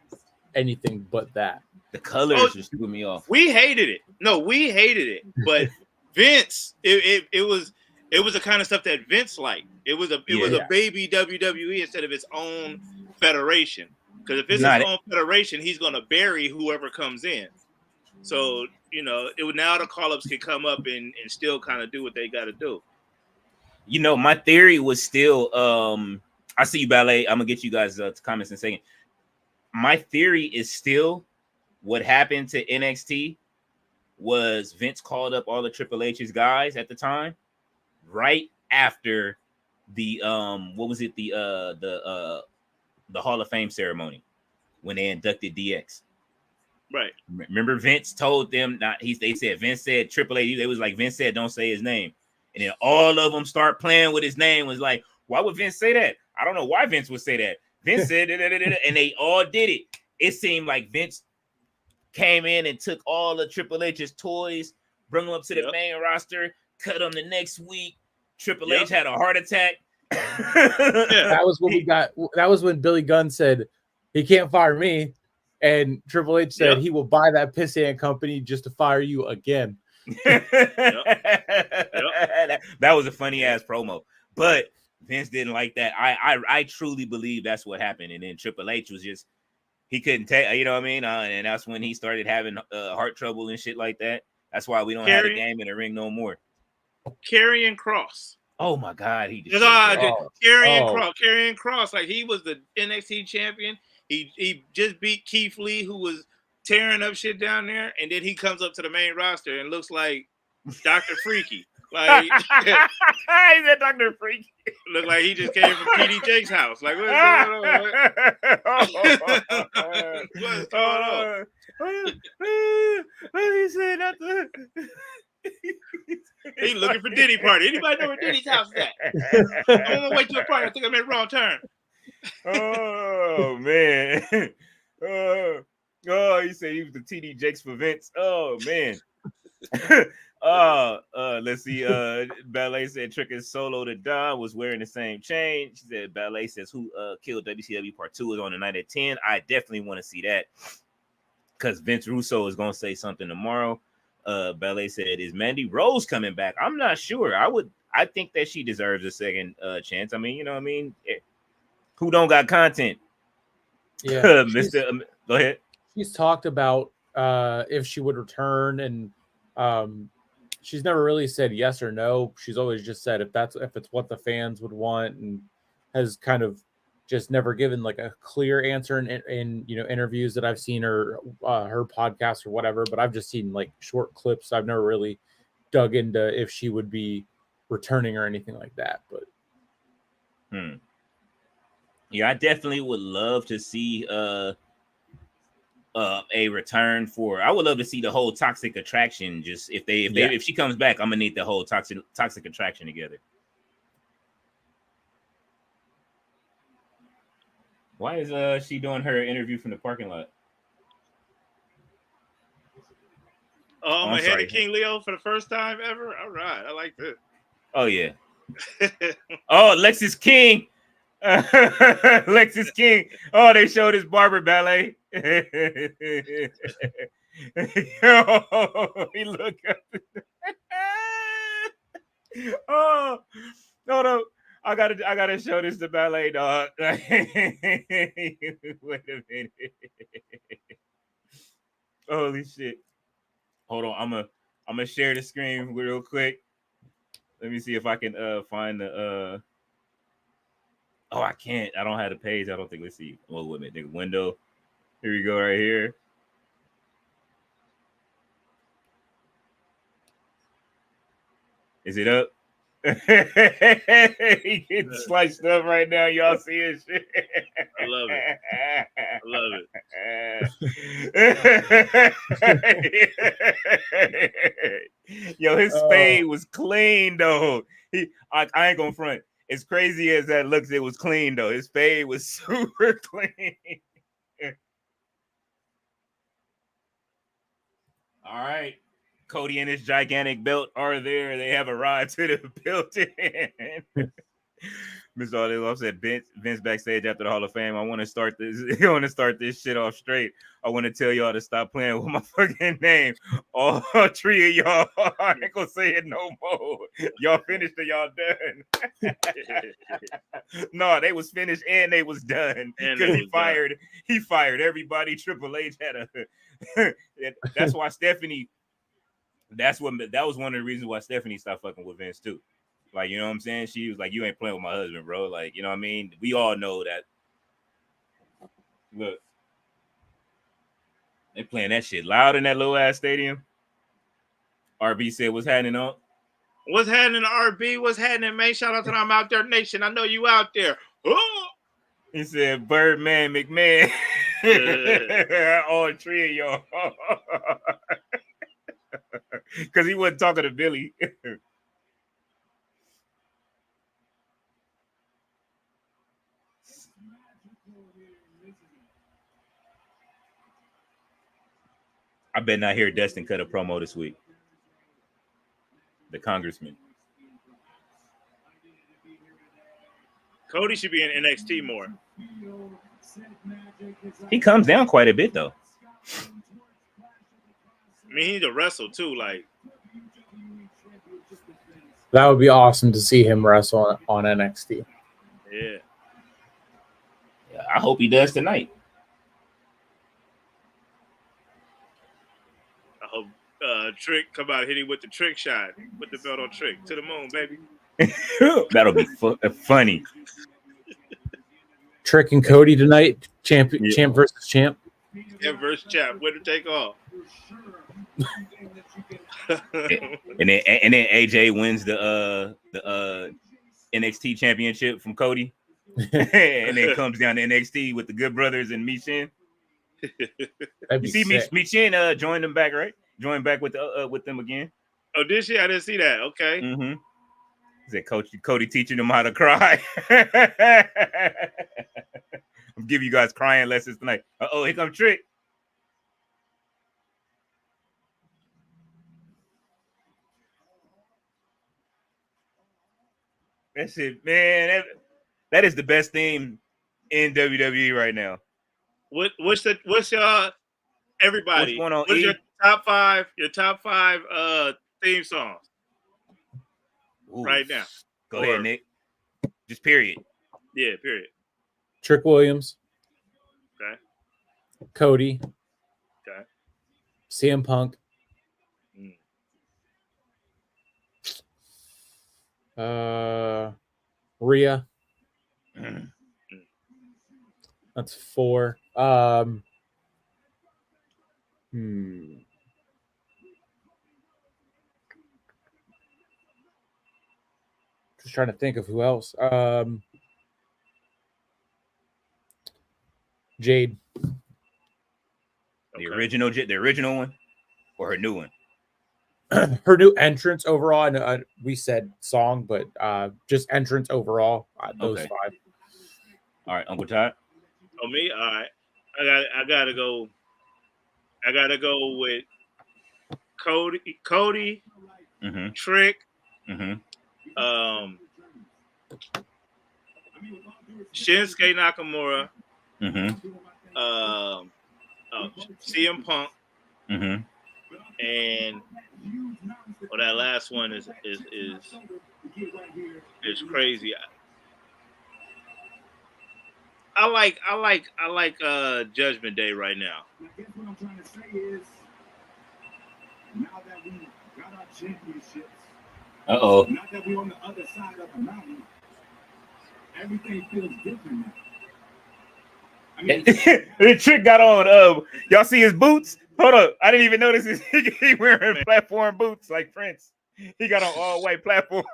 anything but that. The colors just threw me off. We hated it. No, we hated it. But Vince, it was the kind of stuff that Vince liked. It was a baby WWE instead of its own federation. Because if it's his own federation, he's gonna bury whoever comes in. So, you know, now the call-ups can come up and still kind of do what they gotta do. You know, my theory was still I see you, Ballet. I'm gonna get you guys to comments in a second. My theory is still what happened to NXT was Vince called up all the Triple H's guys at the time, right after the what was it, the Hall of Fame ceremony when they inducted DX. Right. Remember, Vince told them Vince said Triple H. It was like Vince said, don't say his name, and then all of them start playing with his name. Was like, why would Vince say that? I don't know why Vince would say that. Vince said and they all did it. It seemed like Vince came in and took all the Triple H's toys, brought them up to the main roster, cut them the next week. Triple H had a heart attack. That was when that was when Billy Gunn said he can't fire me, and Triple H said he will buy that pissant company just to fire you again. That was a funny ass promo, but Vince didn't like that. I truly believe that's what happened, and then Triple H was just, he couldn't take, you know what I mean, and that's when he started having heart trouble and shit like that. That's why we don't have a game in the ring no more. Karrion Kross. Oh my God, he just Karrion Kross, like he was the NXT champion. He just beat Keith Lee, who was tearing up shit down there, and then he comes up to the main roster and looks like Dr. Freaky. Like he said Dr. Freaky. Look like he just came from TD Jake's house. Like what's going on? What's going on? He said Dr. He looking for Diddy party. Anybody know where Diddy's house is at? I'm on my way to a party. I think I made a wrong turn. Oh man. Oh, he said he was the TD Jakes for Vince. Oh man. Let's see. Ballet said Trick is solo to Don was wearing the same chain. She said Ballet says who killed WCW Part 2 is on the night at 10. I definitely want to see that because Vince Russo is gonna say something tomorrow. Ballet said, is Mandy Rose coming back? I'm not sure. I think that she deserves a second chance. I mean, you know what I mean? Who don't got content? Yeah, Mr. Go ahead. She's talked about if she would return, and she's never really said yes or no. She's always just said if it's what the fans would want, and has kind of just never given like a clear answer in interviews that I've seen, or her podcast or whatever. But I've just seen like short clips. I've never really dug into if she would be returning or anything like that. But yeah, I definitely would love to see a return for. I would love to see the whole Toxic Attraction. Just if she comes back, I'm gonna need the whole Toxic Attraction together. Why is she doing her interview from the parking lot? Oh, I'm ahead of King Leo for the first time ever. All right, I like this. Oh yeah. Oh, Lexis King. Lexis King. Oh, they showed his barber ballet. Oh, he looked up. Oh, no. I gotta show this to ballet, dog. Wait a minute. Holy shit. Hold on. I'm gonna share the screen real quick. Let me see if I can find the Oh, I can't. I don't have the page. I don't think. Let's see. Well, wait a minute. The window. Here we go. Right here. Is it up? He getting sliced up right now. Y'all see his shit. I love it. I love it. Yo, his spade was clean though. I ain't gonna front. As crazy as that looks, it was clean though. His fade was super clean. All right. Cody and his gigantic belt are there. They have arrived to the building. Mr. Audio said Vince backstage after the Hall of Fame. I want to start this shit off straight. I want to tell y'all to stop playing with my fucking name. All three of y'all. I ain't gonna say it no more. Y'all finished or y'all done. No, they was finished and they was done. Because he fired everybody. Triple H had a that's why Stephanie. That was one of the reasons why Stephanie stopped fucking with Vince too. Like, you know what I'm saying? She was like, you ain't playing with my husband, bro. Like, you know what I mean? We all know that. Look. They playing that shit loud in that little ass stadium. RB said, what's happening on? What's happening, RB? What's happening, man? Shout out to I'm Out There Nation. I know you out there. Oh! He said, Birdman, McMahon. All three of y'all. Because he wasn't talking to Billy. I bet not hear Destin cut a promo this week. The congressman. Cody should be in NXT more. He comes down quite a bit, though. I mean, he need to wrestle, too. Like, that would be awesome to see him wrestle on NXT. Yeah. I hope he does tonight. I hope Trick come out, hit him with the trick shot. Put the belt on Trick. To the moon, baby. That'll be funny. Trick and Cody tonight. Champ versus champ. Champ versus champ. Winner take all. and then AJ wins the NXT championship from Cody. And then comes down to NXT with the Good Brothers and Michin. You see, Michin joined them back, right? Joined back with them again. Oh, did she? I didn't see that. Okay. Mm-hmm. He said, Cody teaching them how to cry. I'm giving you guys crying lessons tonight. Here comes Trick. That shit, man. That is the best theme in WWE right now. What's your everybody? What's going on, What's E? your top five? Your top five theme songs Ooh. right now? Go ahead, Nick. Just period. Yeah, period. Trick Williams. Okay. Cody. Okay. CM Punk. Rhea. That's 4. Just trying to think of who else. Jade. The original one, or her new one? Her new entrance overall. I know we said song, but just entrance overall. Those 5. All right, Uncle Todd. Oh, me? All right. I gotta go. I gotta go with Cody, Trick, Shinsuke Nakamura, CM Punk, and that last one is crazy. I like Judgment Day right now. I guess what I'm trying to say is, now that we got our championships, now that we're on the other side of the mountain, everything feels different now. I mean, the Trick got on. Y'all see his boots? Hold up, I didn't even notice he wearing platform boots like Prince. He got on all white platforms.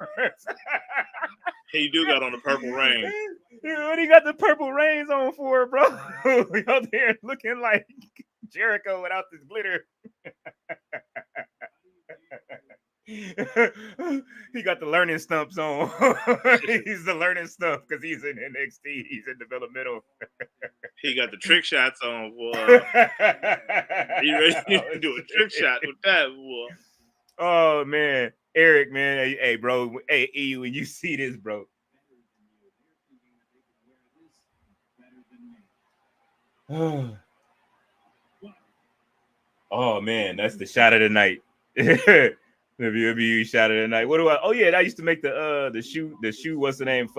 He do got on the purple rain. What he got the purple reins on for, bro? Out there looking like Jericho without this glitter. He got the learning stumps on. He's the learning stuff because he's in NXT. He's in developmental. He got the trick shots on, boy. He ready to do a trick shot with that, boy. Oh man, Eric, man, hey, bro, hey, EU, when you see this, bro. Oh man, that's the shot of the night. The WWE shot of the night. What do I? Oh yeah, I used to make the shoe. What's the name?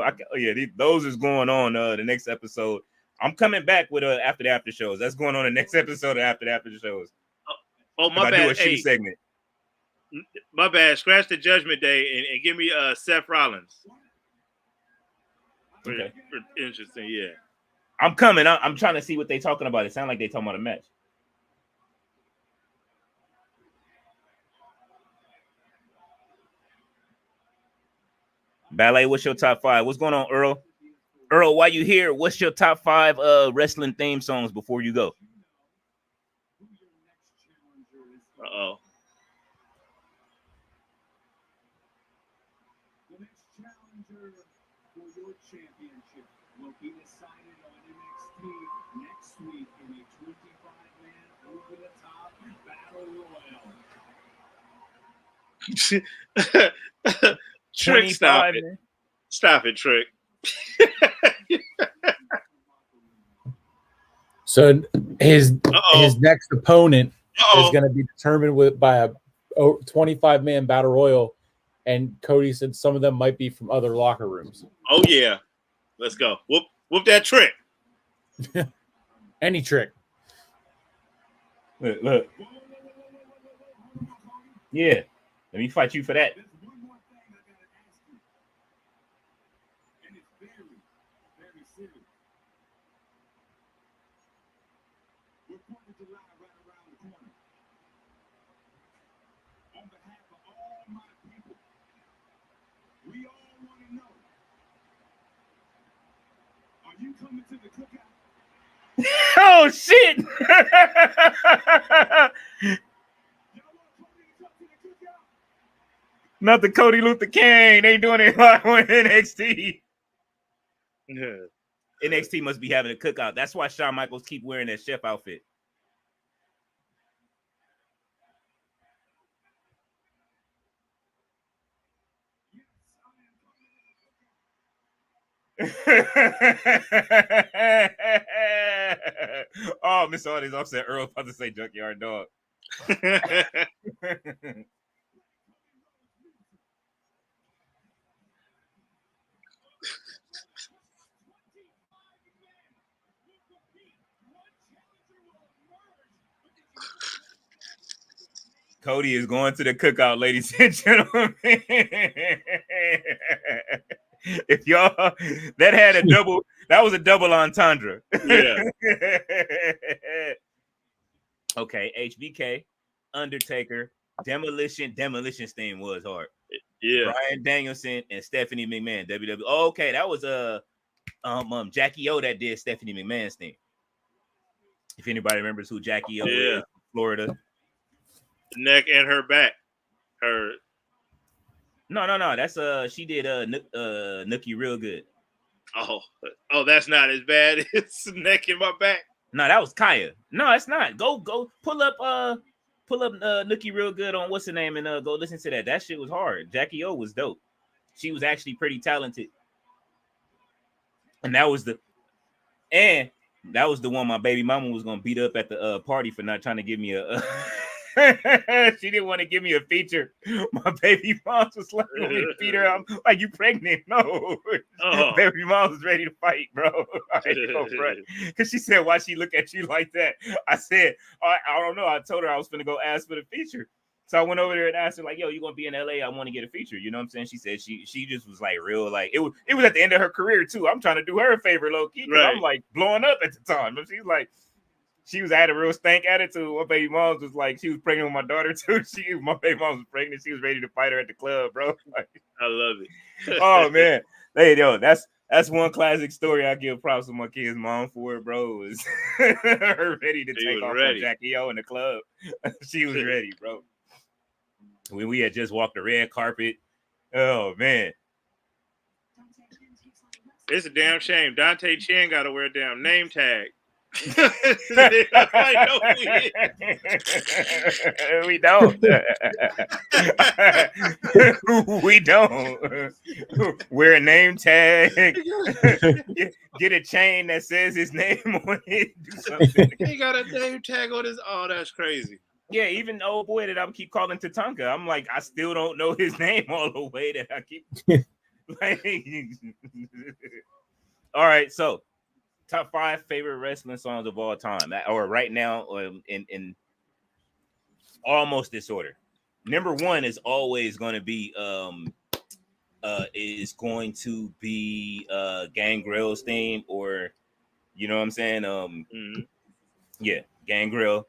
Those is going on the next episode. I'm coming back with after the after shows. That's going on the next episode of after the after shows. Oh my bad. I do a shoe segment. My bad. Scratch the Judgment Day and give me Seth Rollins. Okay. Interesting, yeah. I'm coming. I'm trying to see what they talking about. It sounds like they talking about a match. Ballet, what's your top 5? What's going on, Earl? Earl, while you here, what's your top 5 wrestling theme songs before you go? Uh-oh. the next challenger for your championship will be decided on NXT next week in a 25-man over-the-top battle royal. Trick, stop it. Man. Stop it, Trick. So his next opponent is going to be determined by a 25-man battle royal, and Cody said some of them might be from other locker rooms. Oh yeah, let's go. Whoop that Trick. Any Trick. Look. Yeah, let me fight you for that. You coming to the cookout? Oh shit! Not the Cody Luther King. They doing it live on NXT. Yeah. NXT must be having a cookout. That's why Shawn Michaels keep wearing that chef outfit. Oh, Miss Audie's upset. Earl about to say Junkyard Dog. Cody is going to the cookout, ladies and gentlemen. If y'all that was a double entendre. Yeah. Okay, HBK, Undertaker, Demolition's theme was hard. Yeah. Bryan Danielson and Stephanie McMahon, WWE. Oh, okay, that was Jackie O that did Stephanie McMahon's theme. If anybody remembers who Jackie O is, Florida. Neck and her back. Her. No. That's she did Nookie real good. Oh, that's not as bad as neck in my back. No, that was Kaya. No, it's not. Go pull up Nookie real good on what's her name and go listen to that. That shit was hard. Jackie O was dope. She was actually pretty talented. And that was the one my baby mama was gonna beat up at the party for not trying to give me a she didn't want to give me a feature. My baby mom was like, beat her. I'm like, you pregnant? No. Baby mom was ready to fight, bro. Because she said, why she look at you like that? I said, I don't know. I told her I was going to go ask for the feature. So I went over there and asked her, like, yo, you going to be in LA? I want to get a feature. You know what I'm saying? She said she just was like real, like, it was at the end of her career, too. I'm trying to do her a favor, low key. Right. I'm like blowing up at the time. But she's like, she had a real stank attitude. My baby mom was like, she was pregnant with my daughter too. My baby mom was pregnant. She was ready to fight her at the club, bro. Like, I love it. Oh man, hey yo, that's one classic story. I give props to my kid's mom for it, bro. Was her ready to take off on Jackie O in the club. She was ready, bro. When we had just walked the red carpet. Oh man. It's a damn shame. Dante Chen got to wear a damn name tag. We don't. We don't. Wear a name tag. Get a chain that says his name on it. Do something. He got a name tag on his. Oh, that's crazy. Yeah, even the old boy that I keep calling Tatanka, I'm like, I still don't know his name all the way that I keep. Like, all right, so. Top 5 favorite wrestling songs of all time, or right now, in almost this order. Number 1 is always going to be Gangrel's theme, or you know what I'm saying? Yeah, Gangrel.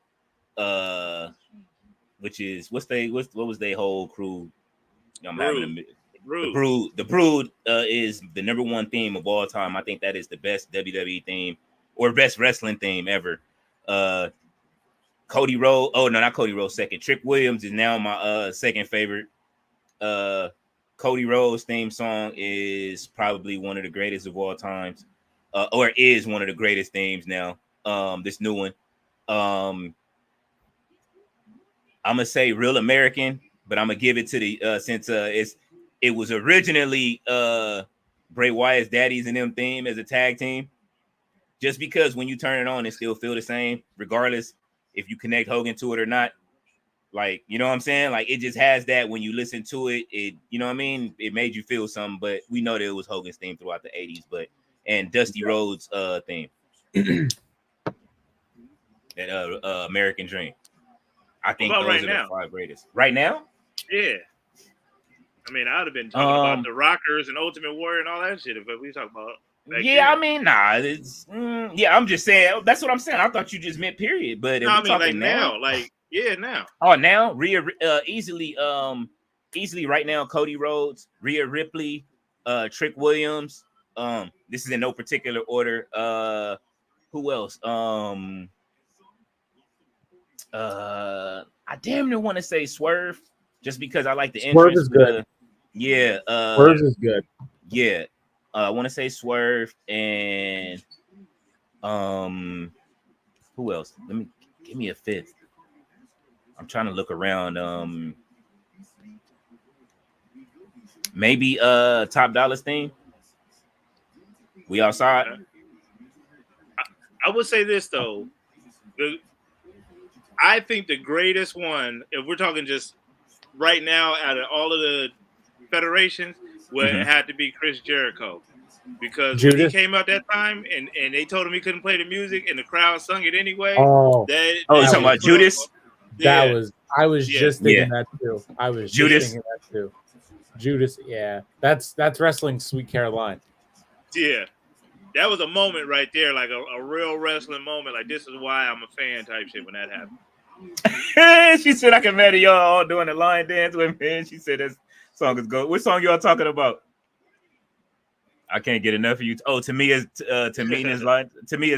Which is what was their whole crew? The Brood is the number 1 theme of all time. I think that is the best WWE theme or best wrestling theme ever. Cody Rhodes. Oh no, not Cody Rhodes. Second. Trick Williams is now my second favorite. Cody Rhodes theme song is probably one of the greatest of all times, or is one of the greatest themes now. This new one. I'm gonna say Real American, but I'm gonna give it to the since it was originally Bray Wyatt's Daddies and Them theme as a tag team. Just because when you turn it on, it still feel the same, regardless if you connect Hogan to it or not. Like, you know what I'm saying? Like, it just has that when you listen to it, you know what I mean? It made you feel something, but we know that it was Hogan's theme throughout the 80s, and Dusty Rhodes' theme. That American Dream. I think those are the 5 greatest. Right now? Yeah. I mean, I would have been talking about the Rockers and Ultimate Warrior and all that shit if we talk about. Yeah, I mean, nah. It's I'm just saying. That's what I'm saying. I thought you just meant period, but no, I mean, like now, like now. Oh, now easily right now. Cody Rhodes, Rhea Ripley, Trick Williams. This is in no particular order. Who else? I damn near want to say Swerve, just because I like the Swerve entrance. Is good. Yeah, Swerve is good. Yeah, I want to say Swerve and who else? Give me a 5th. I'm trying to look around. Maybe Top Dollar's theme. We outside. I would say this though. I think the greatest one, if we're talking just right now, out of all of the federations, would have to be Chris Jericho. Because when he came out that time and they told him he couldn't play the music and the crowd sung it anyway. Oh, you talking about Judas? That was I was just thinking that too. I was Judas. just thinking that too. Judas, yeah. That's wrestling Sweet Caroline. Yeah. That was a moment right there, like a real wrestling moment. Like, this is why I'm a fan type shit when that happened. She said, I can imagine y'all all doing the line dance with me. And she said, this song is good. What song y'all talking about? I can't get enough of you. Oh, to me is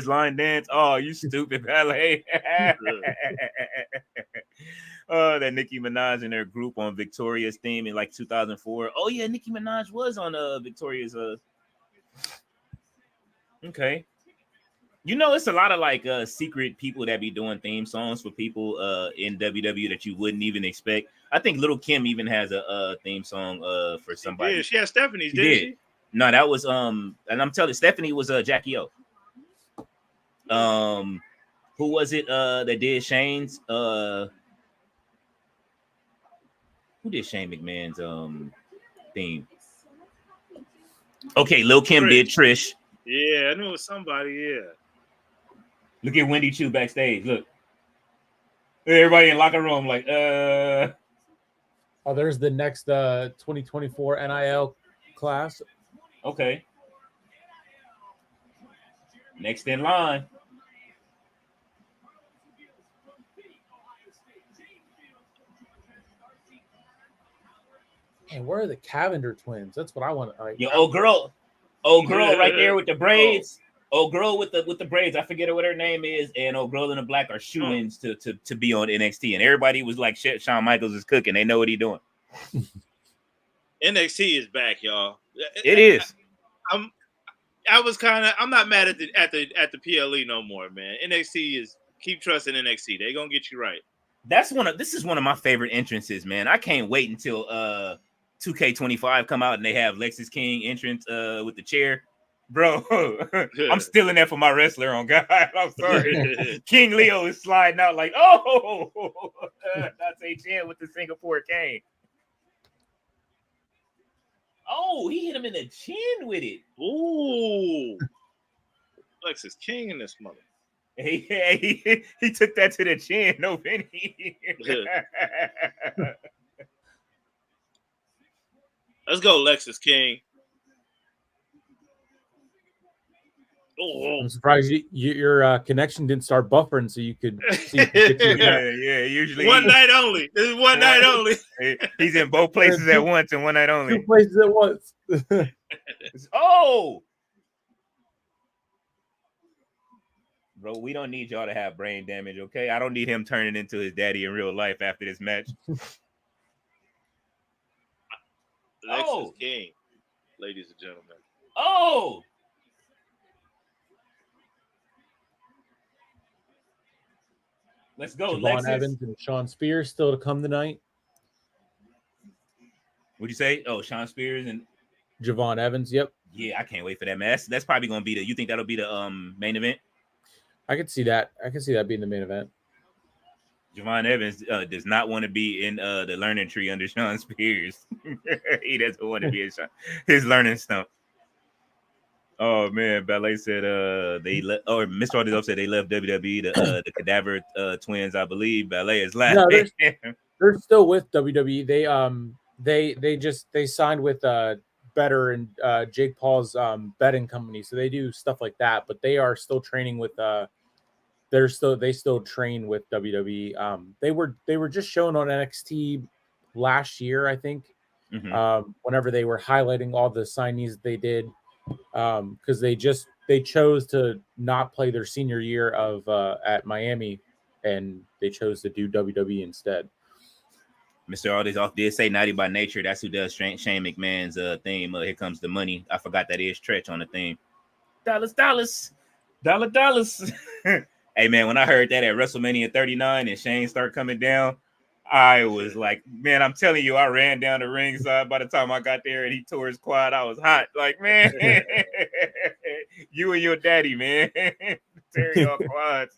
line dance. Oh, you stupid ballet. Oh, that Nicki Minaj and their group on Victoria's theme in like 2004. Oh yeah, Nicki Minaj was on Victoria's. Okay. You know, it's a lot of like secret people that be doing theme songs for people in WWE that you wouldn't even expect. I think Lil' Kim even has a theme song for somebody. Yeah, she had Stephanie's, didn't she? No, that was and I'm telling you, Stephanie was Jackie O. Who was it that did Shane's who did Shane McMahon's theme? Okay, Lil' Kim did Trish. Yeah, I knew it was somebody, yeah. Look at Wendy Choo backstage. Look. Everybody in locker room like Oh, there's the next 2024 NIL class. Okay. Next in line. And where are the Cavender twins? That's what I want. Your old girl right there with the braids. Old girl with the braids. I forget what her name is. And old girl in the black are shoo-ins to be on NXT. And everybody was like, shit, Shawn Michaels is cooking. They know what he's doing. NXT is back, y'all. It is. I'm not mad at the PLE no more, man. NXT is, keep trusting NXT. They're gonna get you right. This is one of my favorite entrances, man. I can't wait until 2K25 come out and they have Lexis King entrance with the chair. Bro, I'm stealing that for my wrestler on God. I'm sorry. King Leo is sliding out like, oh, Dante Chen with the Singapore cane. Oh, he hit him in the chin with it. Ooh. Lexis King in this mother. He took that to the chin. No, Vinny. Let's go, Lexis King. Oh, I'm surprised your connection didn't start buffering so you could see. Yeah. Usually one night only. This is one night only. He's in both places at once and one night only. 2 places at once. Oh, bro, we don't need y'all to have brain damage, okay? I don't need him turning into his daddy in real life after this match. Lexis King, ladies and gentlemen. Oh. Let's go, Javon Lexis. Evans and Sean Spears still to come tonight. What'd you say? Oh, Sean Spears and Javon Evans. Yep. Yeah, I can't wait for that, man. That's probably gonna be you think that'll be the main event? I could see that. I could see that being the main event. Javon Evans does not want to be in the learning tree under Sean Spears. He doesn't want to be in his learning stump. Oh man, Ballet said Mr. RHODES said they left WWE. The Cadaver twins, I believe. Ballet is last. No, they're still with WWE. They signed with Better and Jake Paul's betting company, so they do stuff like that. But they are still training with they still train with WWE. They were just shown on NXT last year, I think. Mm-hmm. Whenever they were highlighting all the signees they did. Because they chose to not play their senior year of at Miami, and they chose to do WWE instead. Mr. RHODES did say Naughty by Nature. That's who does Shane McMahon's theme. Here Comes the Money. I forgot that is Tretch on the theme. Dollars. Hey man, when I heard that at WrestleMania 39 and Shane started coming down, I was like, man, I'm telling you, I ran down the ringside. By the time I got there and he tore his quad, I was hot. Like, man, You and your daddy, man. Tearing off quads.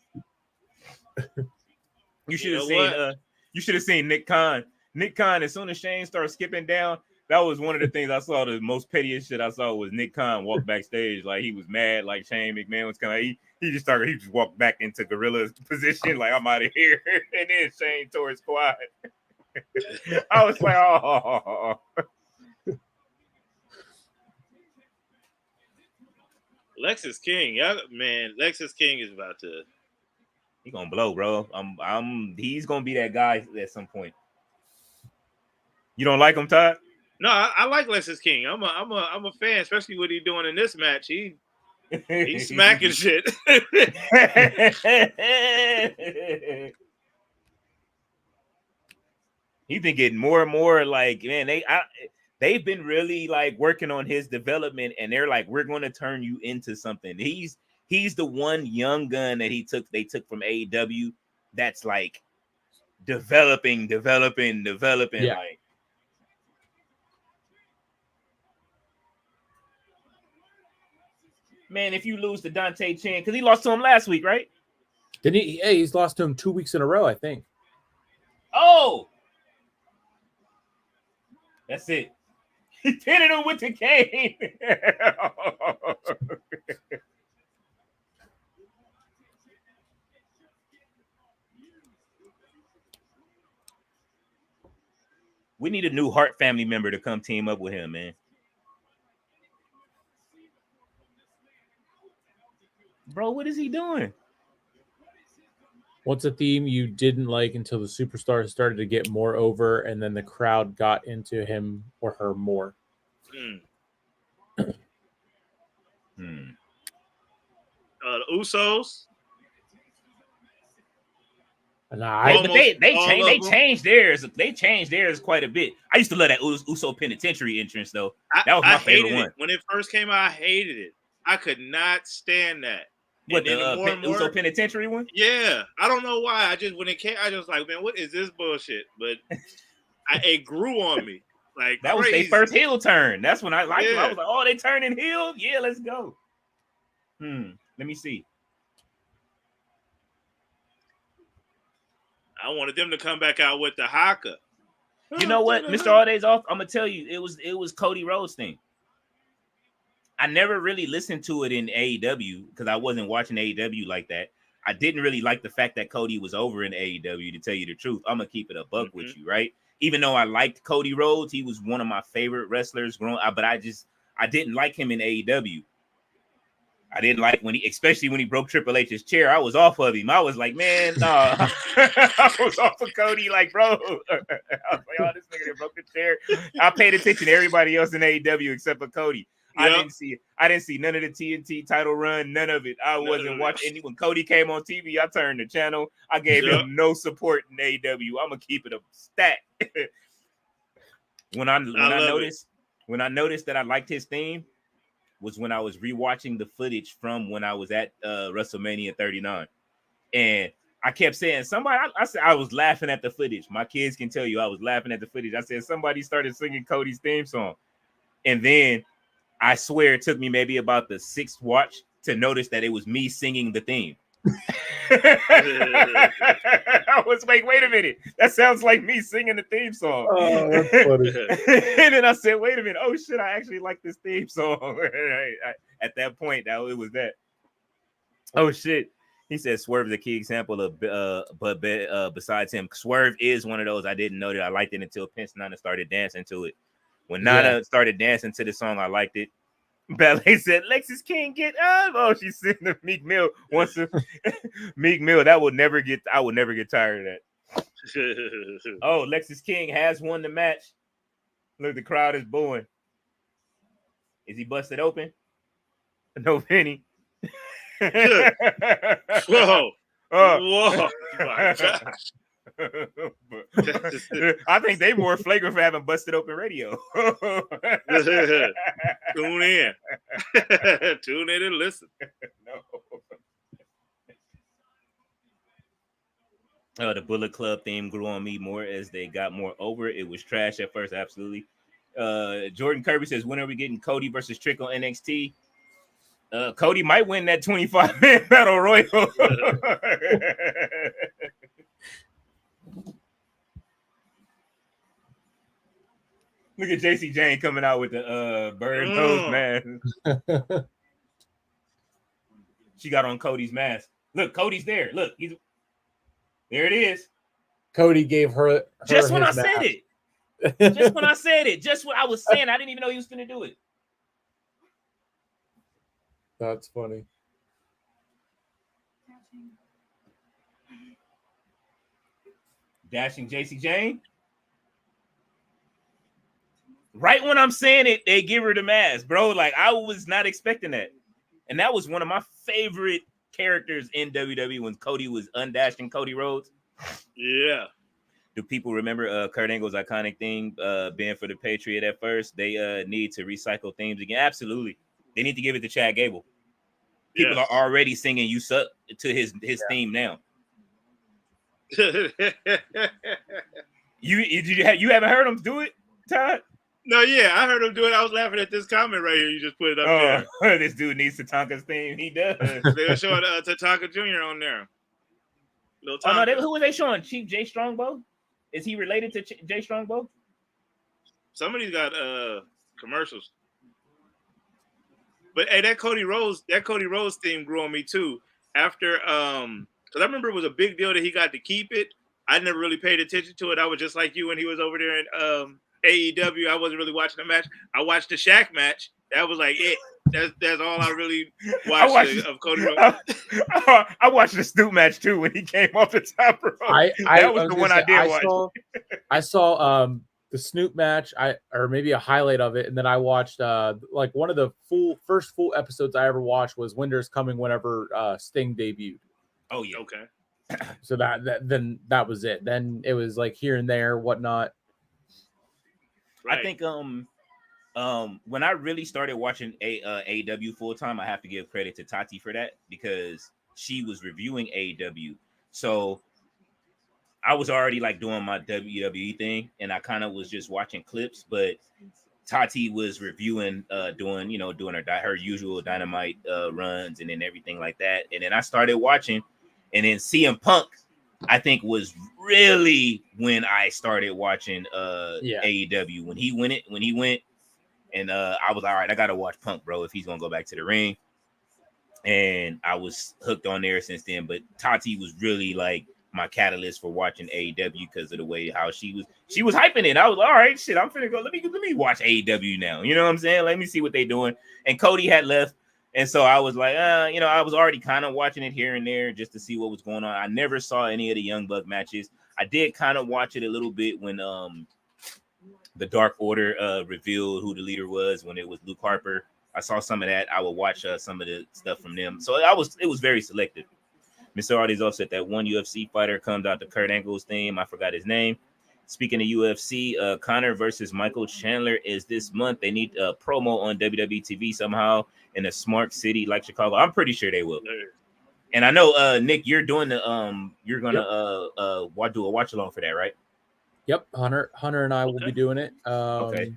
You should have seen. You should have seen Nick Khan. Nick Khan. As soon as Shane started skipping down, that was one of the things I saw. The most pettiest shit I saw was Nick Khan walk backstage like he was mad, like Shane McMahon was kind of. He just started. He just walked back into Gorilla's position, like I'm out of here. And then Shane tore his quad. I was like, oh. Lexis King, yeah, man. Lexis King is about to. He gonna blow, bro. He's gonna be that guy at some point. You don't like him, Todd? No, I like Lexis King. I'm a fan, especially what he's doing in this match. He's smacking shit. He's been getting more and more like, man, they've been really like working on his development, and they're like, we're going to turn you into something. He's the one young gun that they took from AEW that's like developing. Yeah. Like, man, if you lose to Dante Chen, because he lost to him last week, right? Didn't he? Yeah, he's lost to him 2 weeks in a row, I think. Oh, that's it. He pinning him with the cane. We need a new Hart family member to come team up with him, man. Bro, what is he doing? What's a theme you didn't like until the superstars started to get more over, and then the crowd got into him or her more? The Usos. Nah, but they changed theirs. They changed theirs quite a bit. I used to love that Uso Penitentiary entrance, though. That was my favorite one. When it first came out, I hated it. I could not stand that. What, the Uso Penitentiary one? Yeah. I don't know why. When it came, I just like, man, what is this bullshit? But it grew on me. Like, that was their first heel turn. That's when I liked it. I was like, oh, they turning heel? Yeah, let's go. Let me see. I wanted them to come back out with the Haka. You know what? Mr. All Day's off. I'm gonna tell you, it was Cody Rhodes thing. I never really listened to it in AEW because I wasn't watching AEW like that. I didn't really like the fact that Cody was over in AEW, to tell you the truth. I'm gonna keep it a buck with you, right? Even though I liked Cody Rhodes, he was one of my favorite wrestlers growing up, but I didn't like him in AEW. I didn't like especially when he broke Triple H's chair. I was off of him. I was like, man, nah. I was off of Cody, like, bro. I was like, oh, this nigga that broke the chair. I paid attention to everybody else in AEW except for Cody. Yep. I didn't see none of the TNT title run, none of it. I wasn't watching. When Cody came on TV, I turned the channel. I gave him no support in AEW. I'm gonna keep it a stat. When I noticed that I liked his theme was when I was rewatching the footage from when I was at WrestleMania 39, and I kept saying I said I was laughing at the footage. My kids can tell you I was laughing at the footage. I said somebody started singing Cody's theme song, and then I swear it took me maybe about the 6th watch to notice that it was me singing the theme. I was like, wait a minute, that sounds like me singing the theme song. Oh, that's funny. And then I said, wait a minute, oh shit, I actually like this theme song. At that point, it was that. Oh shit. He said Swerve is a key example of but besides him, Swerve is one of those. I didn't know that I liked it until Pence Nana started dancing to it. When Nana started dancing to the song, I liked it. Ballet said, Lexis King, get up. Oh, she's sitting to Meek Mill. Meek Mill, I would never get tired of that. Oh, Lexis King has won the match. Look, the crowd is booing. Is he busted open? No penny. Whoa. Whoa. My gosh. I think they more flagrant for having busted open radio. Tune in. Tune in and listen. No. The Bullet Club theme grew on me more as they got more over it. It was trash at first, absolutely. Jordan Kirby says, when are we getting Cody versus Trick on NXT? Cody might win that 25-man battle royal. Look at JC Jane coming out with the bird nose mask. She got on Cody's mask. Look, Cody's there. Look, there it is. Cody gave her just when I his mask. said it. Just when I said it. Just what I was saying. I didn't even know he was going to do it. That's funny. Dashing JC Jane. Right when I'm saying it, they give her the mask, bro. Like, I was not expecting that. And that was one of my favorite characters in WWE when Cody was undashing Cody Rhodes. Yeah. Do people remember Kurt Angle's iconic theme, being for the Patriot at first? They need to recycle themes again. Absolutely. They need to give it to Chad Gable. People are already singing "You Suck" to his theme now. You haven't heard him do it, Todd? No, yeah, I heard him do it. I was laughing at this comment right here. You just put it up there. This dude needs Tatanka's theme. He does. They're showing Tatanka Jr. on there. Oh no, who are they showing? Chief Jay Strongbow? Is he related to Jay Strongbow? Somebody's got commercials. But hey, that Cody Rhodes theme grew on me too. After because I remember it was a big deal that he got to keep it. I never really paid attention to it. I was just like you when he was over there in AEW. I wasn't really watching the match. I watched the Shaq match. That was like it. That's all I really watched of Cody Rhodes. I watched the Snoop match too when he came off the top rope. That was the one I did watch. I saw the Snoop match, or maybe a highlight of it, and then I watched like one of the first full episodes I ever watched was Winter's Coming whenever Sting debuted. Oh yeah, okay. So then that was it. Then it was like here and there, whatnot. Right. I think when I really started watching AEW full time, I have to give credit to Tati for that because she was reviewing AEW. So I was already like doing my WWE thing, and I kind of was just watching clips. But Tati was reviewing, doing her usual Dynamite runs and then everything like that. And then I started watching, and then CM Punk, I think, was really when I started watching AEW when he went, and I was all right. I gotta watch Punk, bro, if he's gonna go back to the ring. And I was hooked on there since then. But Tati was really like my catalyst for watching AEW because of the way how she was hyping it. I was like, all right, shit, I'm finna go. Let me watch AEW now. You know what I'm saying? Let me see what they doing. And Cody had left, and so I was like, I was already kind of watching it here and there just to see what was going on. I never saw any of the Young Buck matches. I did kind of watch it a little bit when the Dark Order revealed who the leader was when it was Luke Harper. I saw some of that. I would watch some of the stuff from them. So it was very selective. Mr. Artie's offset that one UFC fighter comes out to Kurt Angle's theme. I forgot his name. Speaking of UFC, Conor versus Michael Chandler is this month. They need a promo on WWE TV somehow in a smart city like Chicago. I'm pretty sure they will. And I know, Nick, you're doing you're gonna do a watch along for that, right? Yep, Hunter and I will be doing it. Okay.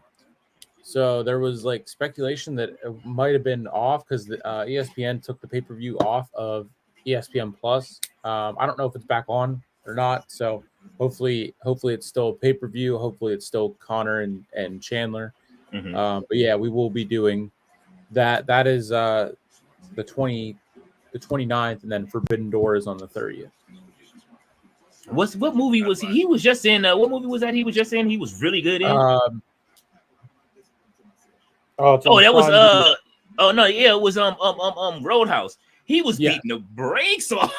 So there was like speculation that it might have been off because the ESPN took the pay-per-view off of ESPN Plus. I don't know if it's back on or not. So hopefully it's still pay-per-view. Hopefully it's still Conor and Chandler. Mm-hmm. But yeah, we will be doing that. That is the 29th, and then Forbidden Door is on the 30th. What movie was he? He was just in. What movie was that? He was just in. He was really good in. It was Roadhouse. He was beating the brakes off.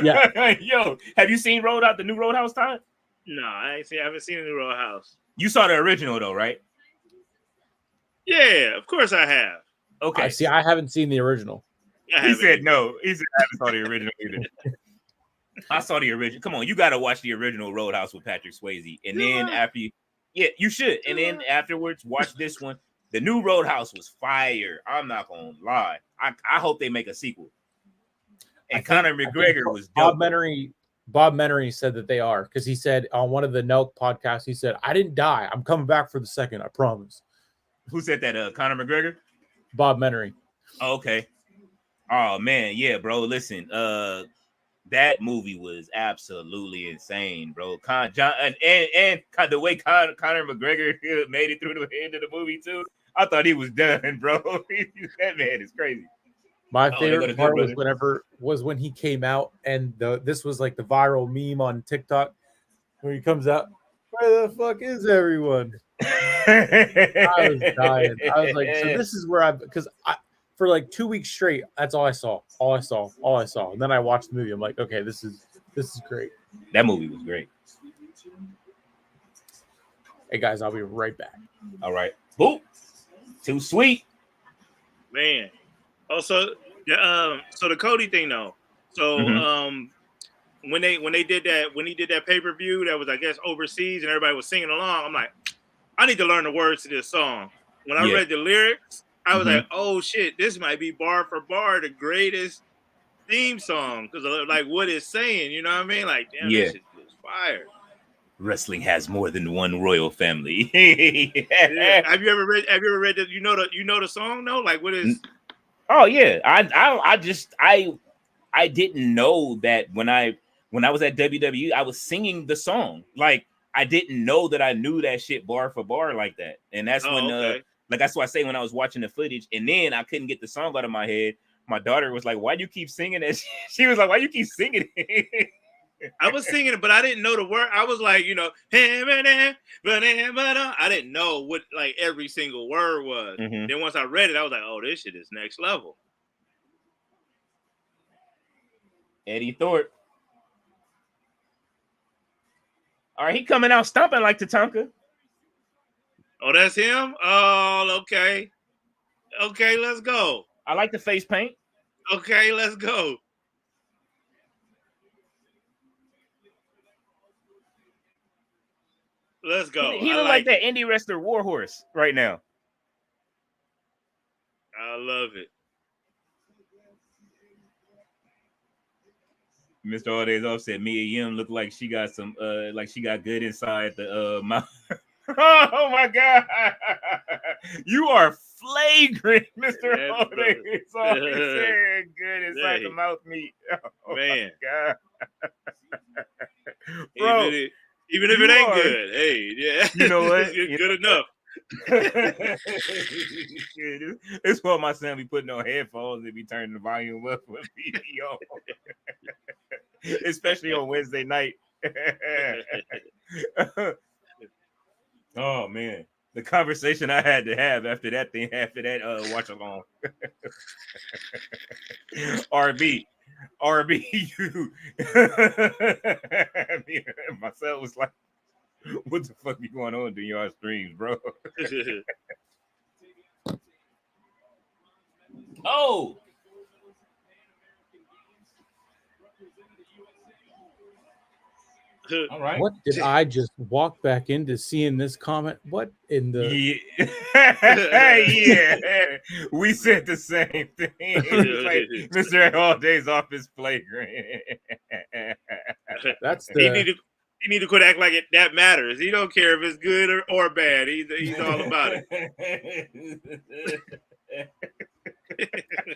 Yeah. Yo, have you seen Roadhouse? The new Roadhouse, Todd? No, I haven't seen the new Roadhouse. You saw the original though, right? Yeah, of course I have. Okay. I haven't seen the original. He said no. He said I haven't saw the original either. I saw the original. Come on, you got to watch the original Roadhouse with Patrick Swayze, and then after you should, and then afterwards watch this one. The new Roadhouse was fire. I'm not gonna lie. I hope they make a sequel. And Conor McGregor was dope. Bob Menery said that they are, because he said on one of the Nelk podcasts, he said, "I didn't die. I'm coming back for the second. I promise." Who said that? Conor McGregor? Bob Menery. Okay. Oh man, yeah, bro. Listen, that movie was absolutely insane, bro. John and the way Conor McGregor made it through the end of the movie too. I thought he was done, bro. That man is crazy. My Oh, they got a favorite good part brother. was when he came out and this was like the viral meme on TikTok where he comes out. Where the fuck is everyone? I was dying. I was like, so this is where because for like 2 weeks straight, that's all I saw. And then I watched the movie. I'm like, okay, this is great. That movie was great. Hey guys, I'll be right back. All right. Boop. Too sweet. Man. Also, so the CODY thing though. So when he did that pay-per-view that was, I guess, overseas and everybody was singing along, I'm like, I need to learn the words to this song. When I read the lyrics, I was like, oh shit, this might be bar for bar the greatest theme song because of like what it's saying, you know what I mean? Like, damn, this shit was fire. Wrestling has more than one royal family. Yeah. Have you ever read that? You know the song though? Like, what is? Oh yeah, I didn't know that when I was at WWE, I was singing the song. Like, I didn't know that I knew that shit bar for bar like that. And that's when like that's why I say when I was watching the footage and then I couldn't get the song out of my head. My daughter was like, "Why do you keep singing that?" She was like, "Why you keep singing it?" I was singing it, but I didn't know the word. I was like, you know, I didn't know what like every single word was. Then once I read it, I was like, oh, this shit is next level. Eddy Thorpe. All right, he coming out stomping like Tatanka. Oh, that's him? Oh, okay. Okay, let's go. I like the face paint. Okay, let's go. Let's go. He look like that indie wrestler Warhorse right now. I love it. Mr. Alldays off said Mia Yim looked like she got some like she got good inside the mouth. Oh my god. You are flagrant, Mr. Alldays off. He said good inside the mouth meat. Oh, man. God. Bro, even if it ain't good, hey, yeah. You know what? It's good enough. It's what my son be putting on headphones and be turning the volume up with video. Especially on Wednesday night. Oh man, the conversation I had to have after that watch along. RB, you. Myself was like, what the fuck be going on during your streams, bro? Oh. All right. What did I just walk back into seeing this comment? What in the yeah. We said the same thing. Like, Mr. Alldays off his flagrant. That's the he need to quit acting like that matters. He don't care if it's good or bad. He's all about it.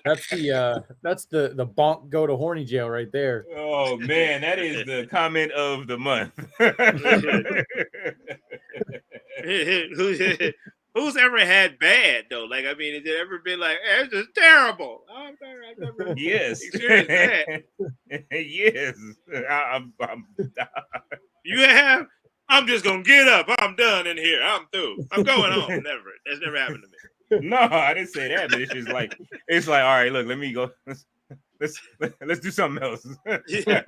That's the bonk go to horny jail right there. Oh man, that is the comment of the month. Who's ever had bad though? Like, I mean, has it ever been like, it's just terrible? I've never yes, experienced that. Yes, You have. I'm just gonna get up. I'm done in here. I'm through. I'm going home. Never. That's never happened to me. No, I didn't say that, but it's just like all right. Look, let me go. Let's do something else. Yeah.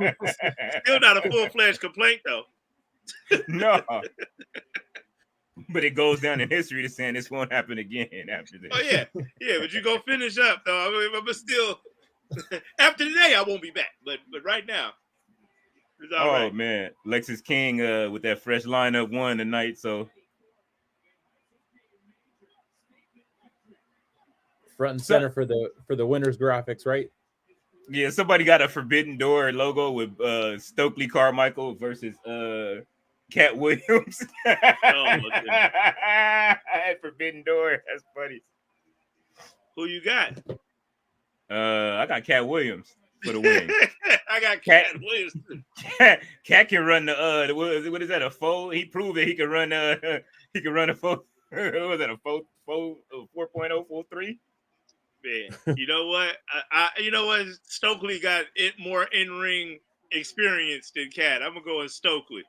Still not a full-fledged complaint though. No, but it goes down in history to saying this won't happen again after this. Oh yeah, but you go finish up though. I mean, but still, after today, I won't be back. But right now, it's all right. Man, Lexis King with that fresh lineup won tonight, so. Front and center for the winners graphics, right? Yeah, somebody got a Forbidden Door logo with Stokely Carmichael versus Cat Williams. Forbidden Door, that's funny. Who you got? I got Cat Williams for the win. I got Cat Williams. Cat can run the what is that, a foe? He proved that he can run he can run a foe. What was that, a 4.043? Man, you know what? You know what? Stokely got more in-ring experience than Cat. I'm gonna go with Stokely.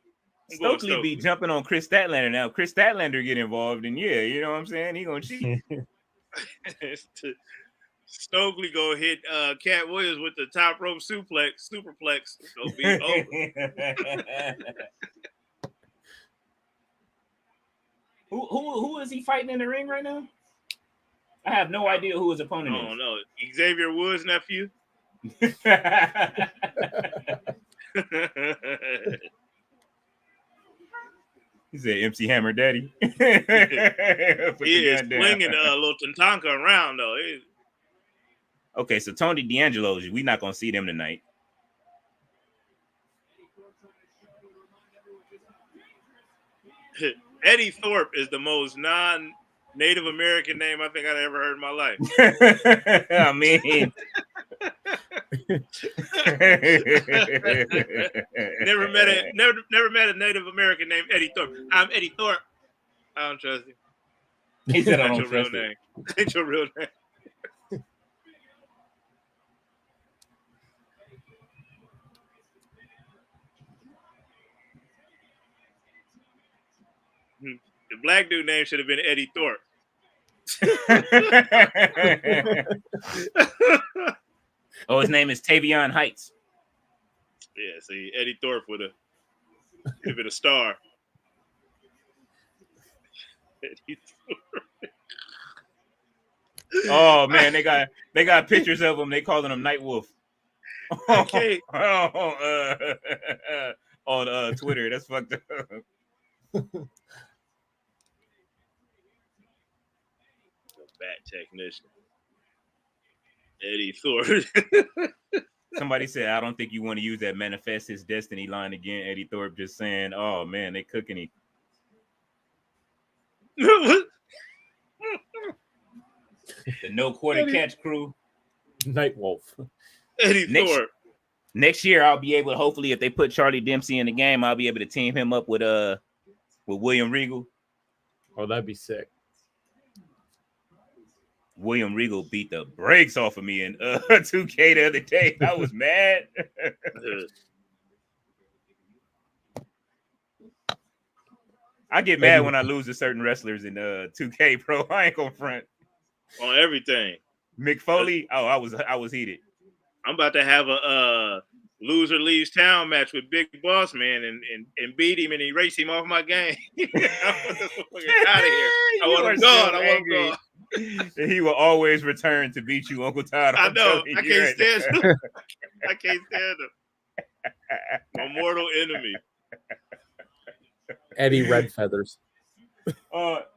Stokely be jumping on Chris Statlander now. Chris Statlander get involved, and yeah, you know what I'm saying? He gonna cheat. Stokely go hit Cat Williams with the top rope superplex. It's gonna be over. Who is he fighting in the ring right now? I have no idea who his opponent is. I don't know. Xavier Woods' nephew. He said MC Hammer Daddy. He is flinging a little Tatanka around though. Okay, so Tony D'Angelo, we're not gonna see them tonight. Eddy Thorpe is the most non-Native American name I think I've ever heard in my life. I mean, never met a Native American named Eddy Thorpe. I'm Eddy Thorpe. I don't trust him. He said I That's don't your real trust name. That's your real name. The black dude name should have been Eddy Thorpe. Oh, his name is Tavion Heights. Yeah, see, Eddy Thorpe would have been a star. Eddy Thorpe. Oh man, they got pictures of him. They calling him Night Wolf. Okay. On Twitter. That's fucked up. Bat technician. Eddy Thorpe. Somebody said, I don't think you want to use that manifest his destiny line again. Eddy Thorpe just saying, oh man, they cooking him. The no quarter catch crew. Night Wolf. Eddy Thorpe. Next year, I'll be able to, hopefully, if they put Charlie Dempsey in the game, I'll be able to team him up with William Regal. Oh, that'd be sick. William Regal beat the brakes off of me in 2K the other day. I was mad. I get mad when I lose to certain wrestlers in 2K, bro. I ain't gonna front. On everything. Mick Foley, I was heated. I'm about to have a loser leaves town match with Big Boss Man and beat him and erase him off my game. I want this motherfucker out of here. I want him gone. I want him gone. He will always return to beat you, Uncle Todd. I know. I can't stand him. I can't stand him. My mortal enemy. Eddie Red Feathers.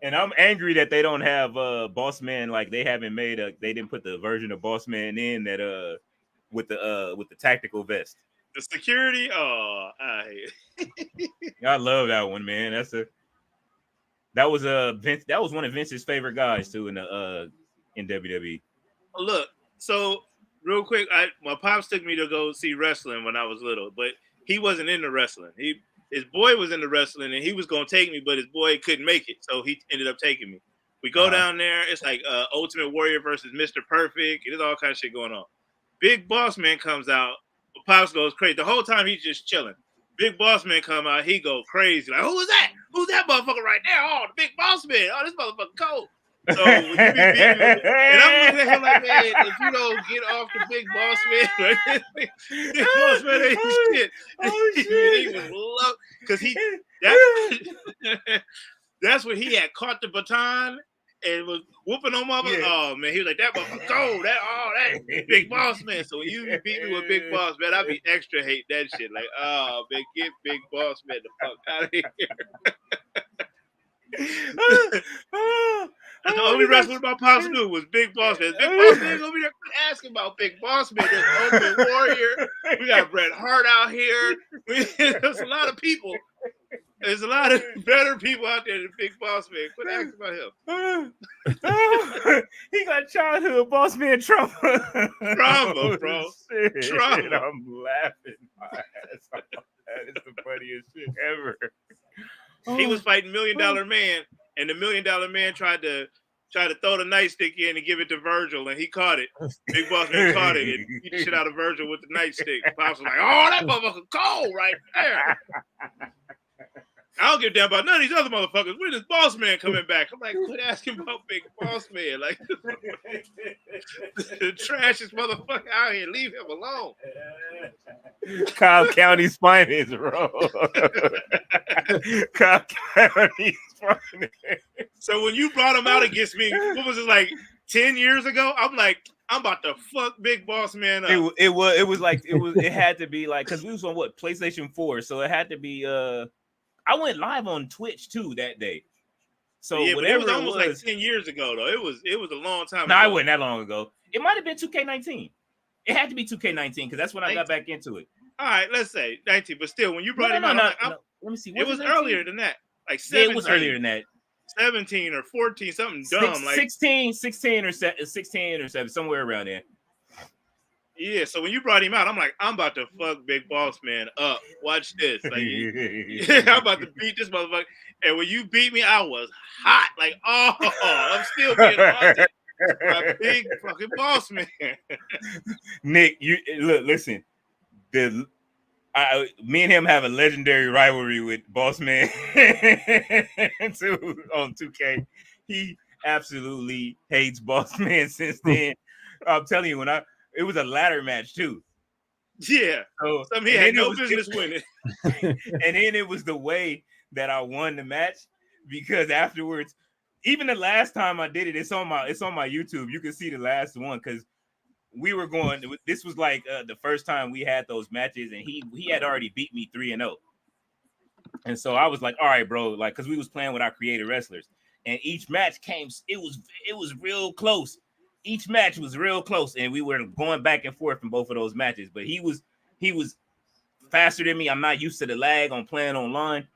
And I'm angry that they don't have Boss Man, like they haven't made they didn't put the version of Boss Man in that with the tactical vest. The security, I hate it. I love that one, man. That was Vince. That was one of Vince's favorite guys too in WWE. Look, so real quick, my pops took me to go see wrestling when I was little, but he wasn't into wrestling. His boy was into wrestling and he was gonna take me, but his boy couldn't make it, so he ended up taking me. We go down there. It's like Ultimate Warrior versus Mr. Perfect. There's all kinds of shit going on. Big Boss Man comes out. Pops goes crazy. The whole time he's just chilling. Big Boss Man come out. He go crazy. Like, who is that? Who's that motherfucker right there? Oh, the Big Boss Man. Oh, this motherfucker cold. So when you be beating him, and I'm looking at him like, man, if you don't get off the Big Boss Man, Big Boss Man ain't shit. Oh, He was low because that's when he had caught the baton and was whooping on mother. Yeah. Oh man, he was like, that motherfucker cold. That Big Boss Man. So when you beat me with Big Boss Man, I be extra hate that shit. Like, oh man, get Big Boss Man the fuck out of here. The only wrestler my pops knew was Big Boss Man. Big Boss Man gonna be there asking about Big Boss Man. There's Ultimate Warrior. We got Bret Hart out here. There's a lot of people. There's a lot of better people out there than Big Boss Man. Quit asking about him. He got childhood boss man trauma. Trauma, bro. Shit. Trauma. I'm laughing my ass off. That is the funniest shit ever. He was fighting $1 Million Man, and the $1 Million Man tried to throw the nightstick in and give it to Virgil, and he caught it. Big Boss Man caught it and beat the shit out of Virgil with the nightstick. Pops was like, "Oh, that motherfucker cold right there." I don't give a damn about none of these other motherfuckers. When is Boss Man coming back? I'm like, quit asking about Big Boss Man. Like, the trashiest motherfucker out here. Leave him alone. Cobb County's finest, bro. Cobb County's finest. So when you brought him out against me, what was it, like 10 years ago? I'm like, I'm about to fuck Big Boss Man up. It had to be like, because we was on what, PlayStation 4, so it had to be I went live on Twitch too that day. So yeah, but it whatever was almost like 10 years ago though. It was a long time ago. No, it wasn't that long ago. It might have been 2K19. It had to be 2K19 because that's when I got back into it. All right, let's say 19, but still, when you brought him out, let me see. It was 19? earlier than that. Like 17. Yeah, it was earlier than that. 17 or 14, something dumb. Like 16 or 7, somewhere around there. Yeah, so when you brought him out, I'm like, I'm about to fuck Big Boss Man up. Watch this. Like, I'm about to beat this motherfucker. And when you beat me, I was hot. Like, oh, I'm still being haunted by Big fucking Boss Man. Nick, you look, listen. Me and him have a legendary rivalry with Boss Man on 2K. He absolutely hates Boss Man since then. I'm telling you, it was a ladder match too. Yeah. So he had no business winning. And then it was the way that I won the match, because afterwards, even the last time I did it, it's on my YouTube. You can see the last one because we were going. This was like the first time we had those matches, and he had already beat me 3-0. And so I was like, all right, bro, like, because we was playing with our creative wrestlers, and each match came. It was real close. Each match was real close, and we were going back and forth in both of those matches. But he was faster than me. I'm not used to the lag on playing online.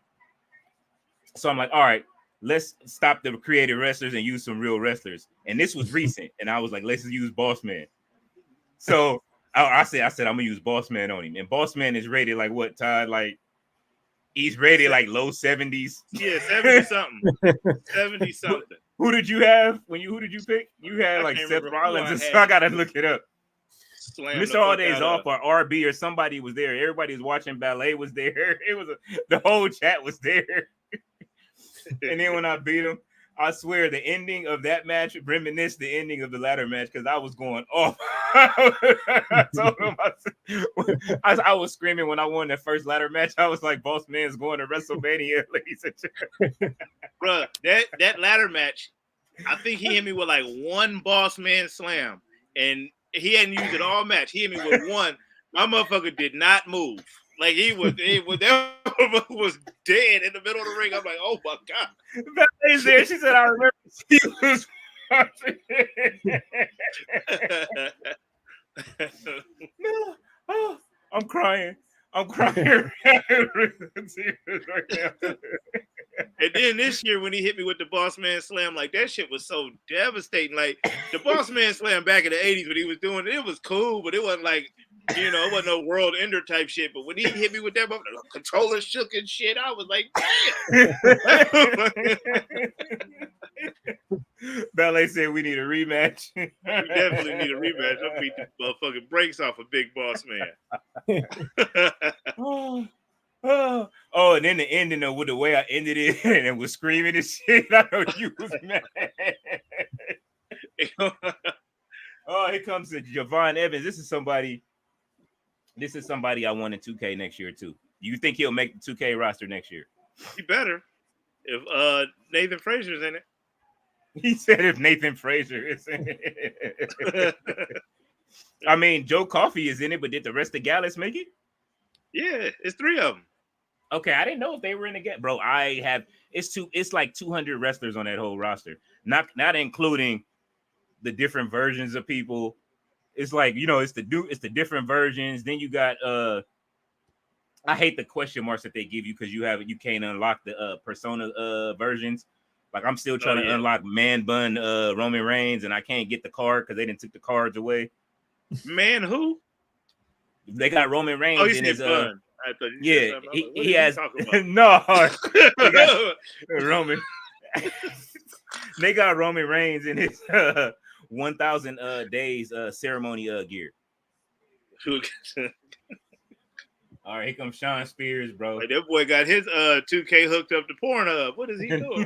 So I'm like, all right, let's stop the creative wrestlers and use some real wrestlers. And this was recent. And I was like, let's use Boss Man. So I said, I'm going to use Boss Man on him. And Boss Man is rated like what, Todd? Like, he's rated like low 70s. Yeah, 70-something. 70-something. Who did you have who did you pick? You had like Seth Rollins, so I gotta look it up. Mr. All Days Off or RB or somebody was there. Everybody was watching. Ballet was there. It was the whole chat was there. And then when I beat him, I swear the ending of that match reminisced the ending of the ladder match because I was going off. I told him, I was screaming when I won that first ladder match. I was like, Boss Man's going to WrestleMania, ladies and gentlemen. Bro, that ladder match, I think he hit me with like one Boss Man slam, and he hadn't used it all match. He hit me with one. My motherfucker did not move. Like that motherfucker was dead in the middle of the ring. I'm like, oh my God. Valet's there. She said, I remember she was no. Oh, I'm crying. Right now. And then this year when he hit me with the Boss Man Slam, like that shit was so devastating. Like the Boss Man Slam back in the 80s when he was doing it, it was cool, but it wasn't like, it wasn't no world ender type shit. But when he hit me with that, the controller shook and shit, I was like, damn. Ballet said we need a rematch. We definitely need a rematch. I'll beat the motherfucking brakes off a Big Boss Man. Oh, and then the ending of with the way I ended it and was screaming and shit. I know you was mad. Oh, here comes Javon Evans. This is somebody I want in 2K next year too. Do you think he'll make the 2K roster next year? He better. If Nathan Frazier's in it. He said if Nathan Frazier is in it. I mean, Joe Coffey is in it, but did the rest of Gallus make it? Yeah, it's 3 of them. Okay, I didn't know if they were in the game. Bro, it's like 200 wrestlers on that whole roster. Not including the different versions of people. It's like, it's the different versions. Then you got I hate the question marks that they give you because you can't unlock the persona versions. Like I'm still trying to unlock Man Bun Roman Reigns, and I can't get the card because they didn't took the cards away. Man, who? They got Roman Reigns in his Bun. he has no. They got Roman. They got Roman Reigns in his 1,000 days ceremony gear. All right, here comes Sean Spears, bro. Like, that boy got his 2K hooked up to Pornhub. What is he doing?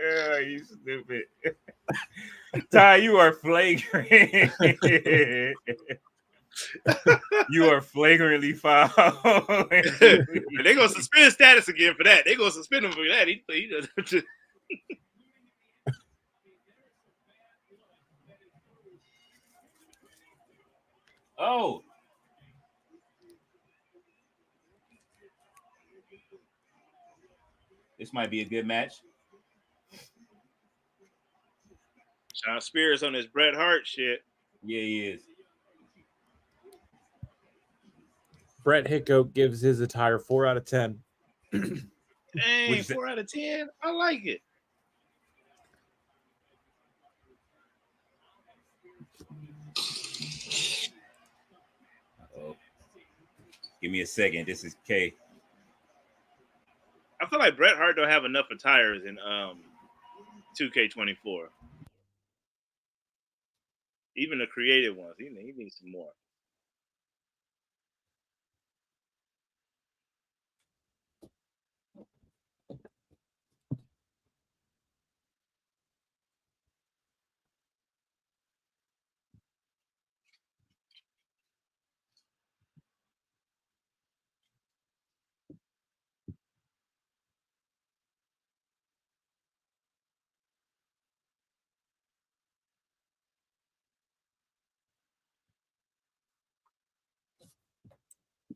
Oh, you stupid. Ty, you are flagrant. You are flagrantly foul. They're gonna suspend his status again for that. They're gonna suspend him for that. He Oh. This might be a good match. Sean Spears on his Bret Hart shit. Yeah, he is. Bret Hicko gives his attire 4 out of 10. Dang, 4 out of 10. I like it. Uh-oh. Give me a second. This is K. I feel like Bret Hart don't have enough attires in 2K24. Even the creative ones. He needs some more.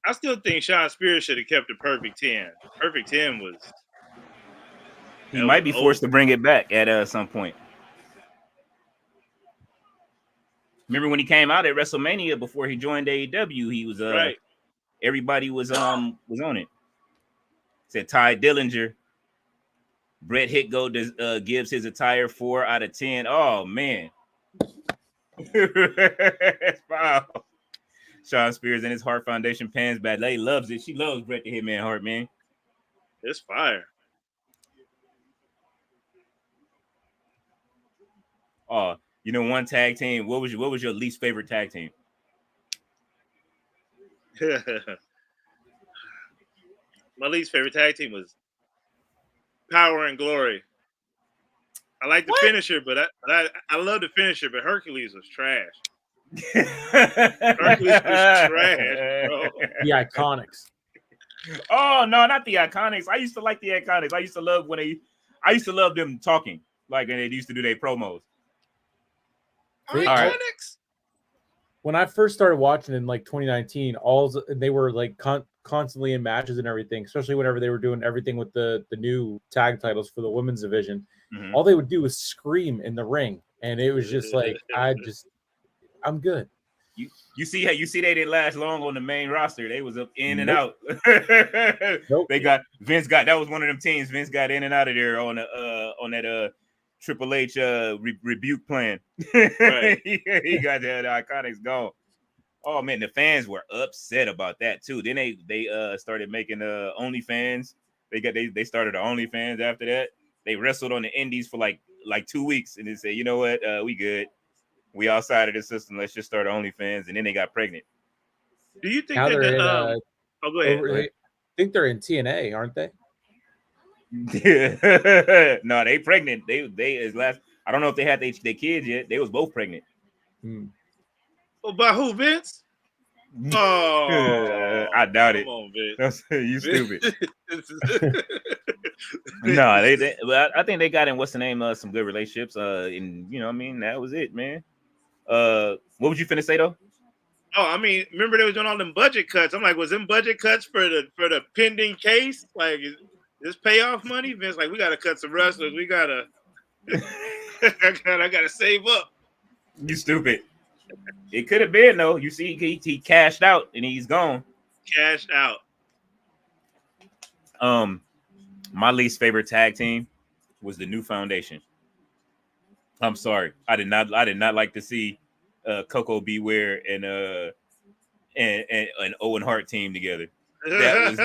I still think Sean Spears should have kept the perfect 10. Perfect 10 was. He might be forced to bring it back at some point. Remember when he came out at WrestleMania before he joined AEW? He was right. Everybody was on it. Said Ty Dillinger. Bret Hicko gives his attire 4 out of 10. Oh man. Wow. Sean Spears and his Hart Foundation pans ballet loves it. She loves Bret the Hitman Hart, man. It's fire. Oh, you know, one tag team. What was your least favorite tag team? My least favorite tag team was Power and Glory. I like the finisher, but I love the finisher, but Hercules was trash. Hercules was trash, bro. The Iconics. Oh no, not the Iconics. I used to like the Iconics. I used to love them talking, like, and they used to do their promos. Iconics. When I first started watching in like 2019, they were like constantly in matches and everything, especially whenever they were doing everything with the new tag titles for the women's division. Mm-hmm. All they would do was scream in the ring, and it was just like I'm good. You see they didn't last long on the main roster. They was up in and out. Nope. Vince got that was one of them teams. Vince got in and out of there on that Triple H rebuke plan. Right. he got the Iconics gone. Oh man, the fans were upset about that too. Then they started making OnlyFans. They started the OnlyFans after that. They wrestled on the indies for like 2 weeks and then said, you know what, we good. We outside of the system. Let's just start OnlyFans. And then they got pregnant. Do you think Now that? go ahead. I think they're in TNA, aren't they? No, they pregnant. They is last. I don't know if they had their kids yet. They was both pregnant. Well, by who, Vince? Oh, I doubt it. Come on, Vince. You stupid. No, they. Well, I think they got in what's the name? Some good relationships. And you know, I mean, that was it, man. What was you finna say though? Oh, I mean, remember they was doing all them budget cuts. I'm like, was them budget cuts for the pending case? Like, is this payoff money? Vince, like, we gotta cut some wrestlers. We gotta. I gotta save up. You stupid. It could have been though. You see, he cashed out and he's gone. Cashed out. My least favorite tag team was the New Foundation. I'm sorry, I did not like to see Coco Beware and Owen Hart team together. That was,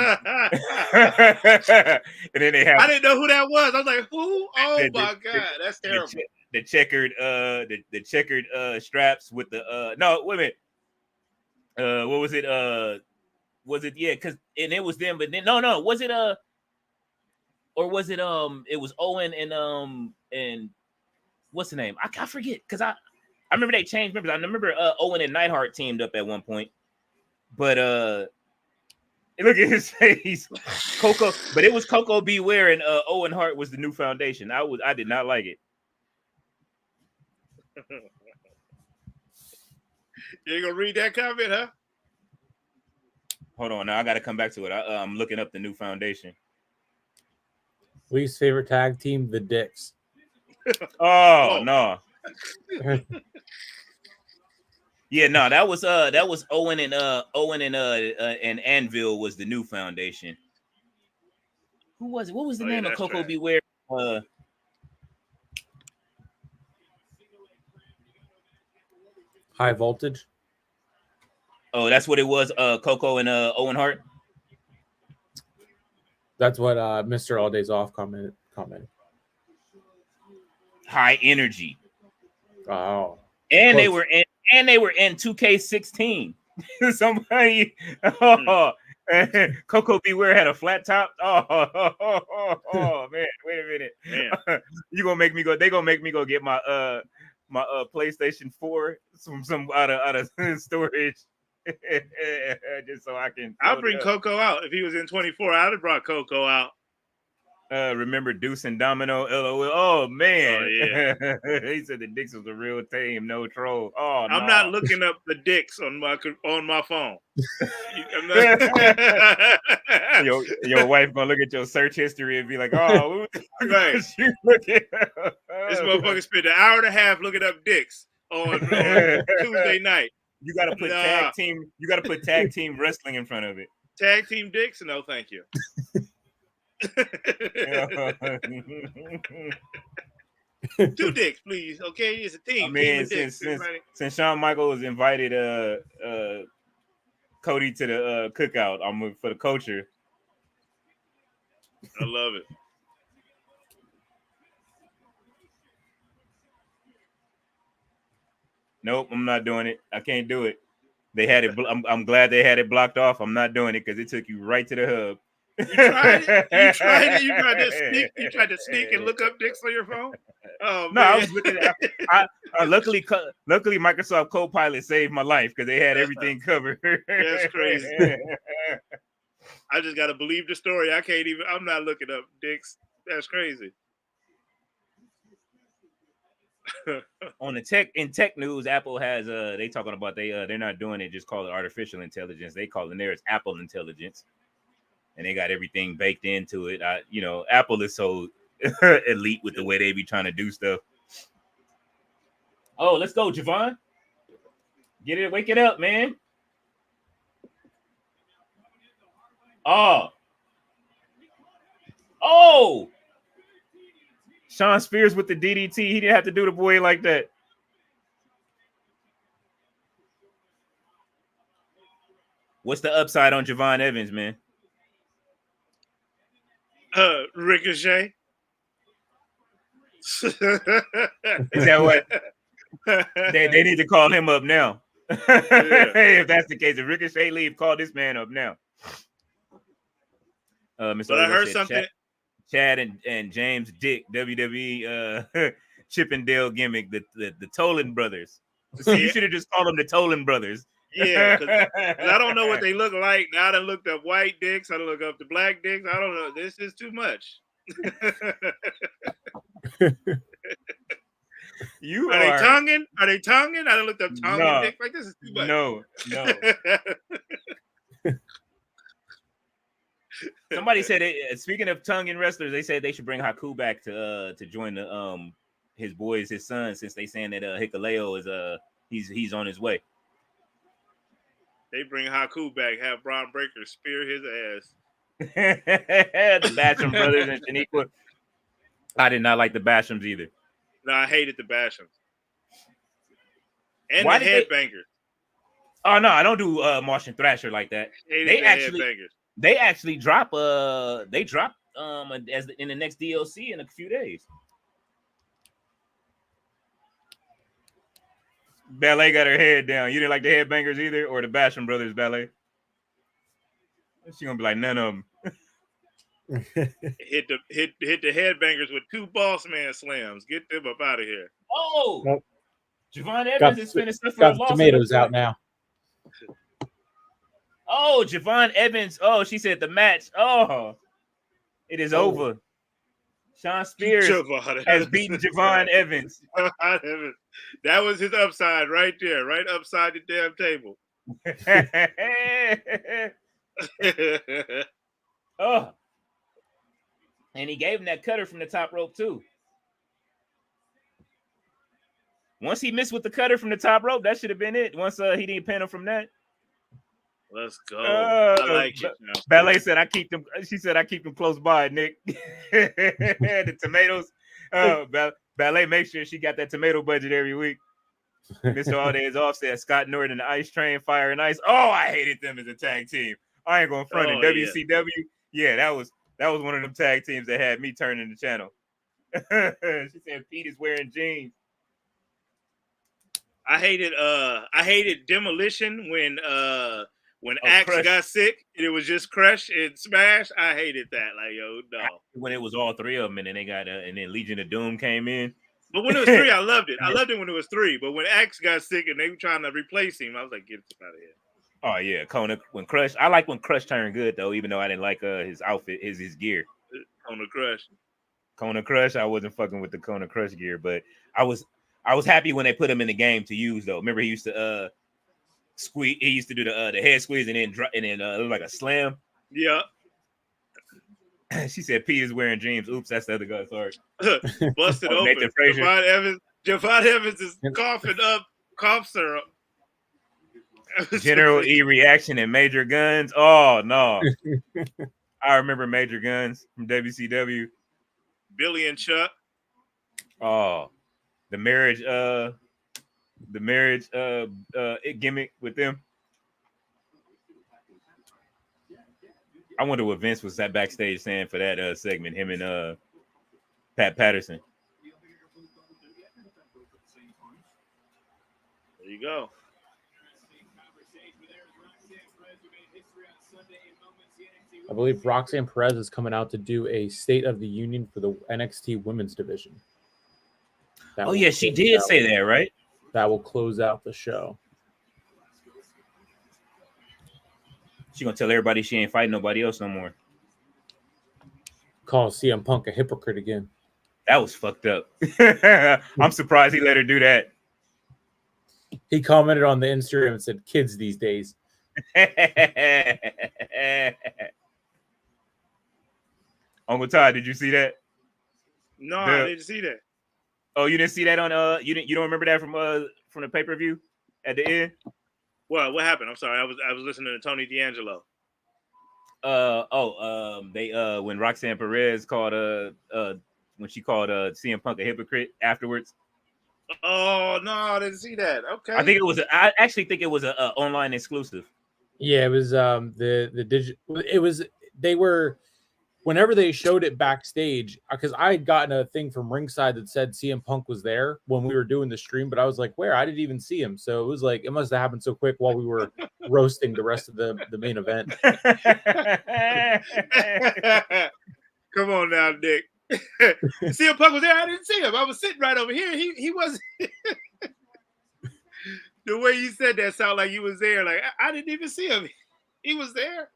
and then they have. I didn't know who that was. I was like, who? Oh my god, that's terrible. The checkered straps with the no, wait a minute. What was it? Was it because and it was them, but then no, was it or was it it was Owen and what's the name? I forget because I remember they changed members. I remember Owen and Neidhart teamed up at one point, but look at his face, Coco. But it was Coco Beware and Owen Hart was the New Foundation. I did not like it. You ain't gonna read that comment, huh? Hold on, now I got to come back to it. I'm looking up the New Foundation. Least favorite tag team, the Dicks. Oh no. Yeah, no, that was Owen and Anvil was the New Foundation. Who was it? What was the name of Coco right. Beware? High Voltage. Oh, that's what it was. Coco and Owen Hart. That's what Mr. All Days Off commented. High Energy. Oh. And Close. they were in 2K16. Somebody Coco Beware had a flat top. Oh man, wait a minute. You gonna make me go, they gonna make me go get my my PlayStation 4 some out of storage. Just so I can. I'll bring Coco out. If he was in 24, I'd have brought Coco out. Remember Deuce and Domino? LOL. Oh man. Oh, yeah. He said the Dicks was a real team, no troll. Oh, I'm not looking up the Dicks on my phone. Your wife gonna look at your search history and be like, "Oh, right." You looking This motherfucker spent an hour and a half looking up Dicks on Tuesday night. You gotta put tag team. You gotta put tag team wrestling in front of it. Tag team Dicks? No, thank you. 2 dicks, please. Okay, it's a team. I mean, team since Shawn Michaels invited CODY to the cookout, I'm for the culture. I love it. Nope, I'm not doing it. I can't do it. They had it. I'm glad they had it blocked off. I'm not doing it because it took you right to the hub. You tried it. You tried to sneak and look up dicks on your phone. Oh no, man. I was looking at. Luckily, Microsoft Copilot saved my life because they had everything covered. That's crazy. I just gotta believe the story. I'm not looking up dicks. That's crazy. On the tech news, Apple has they talking about they're not doing it, just call it artificial intelligence. They call it theirs Apple intelligence. And they got everything baked into it. Apple is so elite with the way they be trying to do stuff. Oh, let's go, Javon. Get it, wake it up, man. Oh. Sean Spears with the DDT. He didn't have to do the boy like that. What's the upside on Javon Evans, man? Ricochet. Is that what? They need to call him up now. If that's the case, if Ricochet leave, call this man up now. Mr. But I heard something. Chad and James Dick, WWE Chippendale gimmick, the Tolan brothers. See, you should have just called them the Tolan brothers. Yeah, because I don't know what they look like. Now I done looked up white dicks. I done looked up the black dicks. I don't know. This is too much. Are they tonguing? Are they tonguing? I done looked up tonguing dicks. Like, this is too much. No. Somebody said, speaking of tonguing wrestlers, they said they should bring Haku back to join the his son, since they saying that Hikuleo he's on his way. They bring Haku back, have Braun Breaker spear his ass. The Basham brothers and Shaniqua. I did not like the Bashams either. No, I hated the Bashams. And Why the did Headbangers. Oh no, I don't do Martian Thrasher like that. They actually drop as in the next DLC in a few days. Ballet got her head down. You didn't like the Headbangers either, or the Basham brothers Ballet? She gonna be like none of them. hit the Headbangers with 2 boss man slams. Get them up out of here. Oh, nope. Javon Evans is finished up for got a loss. Tomatoes out now. Oh, Javon Evans. Oh, she said the match. Oh, it is over. Sean Spears has beaten Javon Evans. That was his upside right there, right upside the damn table. Oh, and he gave him that cutter from the top rope too. Once he missed with the cutter from the top rope, that should have been it. Once he didn't pin him from that. Let's go. I like it. Ballet said I keep them. She said I keep them close by, Nick. The tomatoes. Ballet makes sure she got that tomato budget every week. Mr. All Day is off. Said Scott Norton and the Ice Train, Fire and Ice. Oh, I hated them as a tag team. I ain't going front in WCW. Yeah, that was one of them tag teams that had me turning the channel. She said Pete is wearing jeans. I hated Demolition when Axe Crush got sick and it was just Crush and Smash. I hated that. Like, yo, no. When it was all 3 of them, and then they got and then Legion of Doom came in. But when it was 3, I loved it. I loved it when it was 3. But when Axe got sick and they were trying to replace him, I was like, get him out of here. Oh yeah, Kona when Crush. I like when Crush turned good though, even though I didn't like his outfit, his gear. Kona Crush. I wasn't fucking with the Kona Crush gear, but I was happy when they put him in the game to use though. Remember he used to squeeze. He used to do the head squeeze and then it was like a slam. Yeah. She said P is wearing jeans. Oops, that's the other guy. Sorry. Busted open. Nathan Frazier. Javon Evans is coughing up cough syrup. General E reaction and Major Guns. Oh no. I remember Major Guns from WCW. Billy and Chuck. Oh, the marriage gimmick with them. I wonder what Vince was at backstage saying for that segment, him and Pat Patterson. There you go. I believe Roxanne Perez is coming out to do a State of the Union for the NXT women's division. Oh, yeah, she did say that, right? That will close out the show. She gonna tell everybody she ain't fighting nobody else no more. Call CM Punk a hypocrite again. That was fucked up. I'm surprised he let her do that. He commented on the Instagram and said, "Kids these days." Uncle Todd, did you see that? No, I didn't see that. Oh, you didn't see that on you don't remember that from the pay-per-view at the end? What happened? I'm sorry. I was listening to Tony D'Angelo. When Roxanne Perez called when she called CM Punk a hypocrite afterwards. Oh no, I didn't see that. Okay. I actually think it was a online exclusive. Yeah, it was the digital. It was they were whenever they showed it backstage, because I had gotten a thing from ringside that said CM Punk was there when we were doing the stream, but I was like, where? I didn't even see him. So it was like it must have happened so quick while we were roasting the rest of the main event. Come on now, Nick. CM Punk was there. I didn't see him. I was sitting right over here. He wasn't. The way you said that sounded like you was there. Like I didn't even see him. He was there.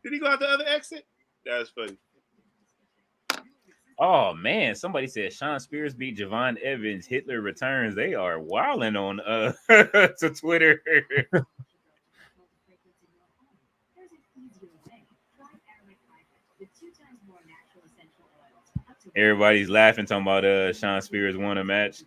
Did he go out the other exit? That's funny. Oh man, somebody said Sean Spears beat Javon Evans. Hitler returns. They are wilding on to Twitter. Everybody's laughing, talking about Sean Spears won a match.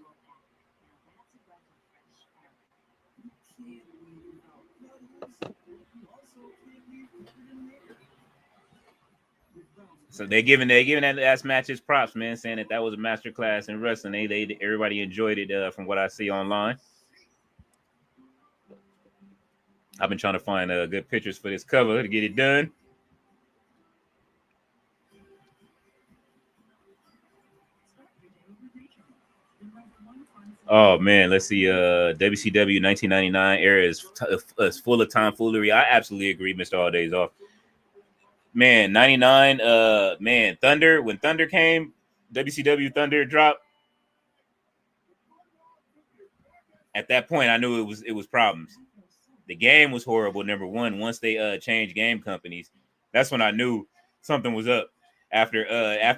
So they're giving that last match his props, man, saying that was a masterclass in wrestling. They everybody enjoyed it from what I see online. I've been trying to find good pictures for this cover to get it done. Oh man, let's see. WCW 1999 era is full of tomfoolery. I absolutely agree, Mr. All Days Off. Man, 99. Man, Thunder. When Thunder came, WCW Thunder dropped. At that point, I knew it was problems. The game was horrible. Number one, once they changed game companies, that's when I knew something was up. After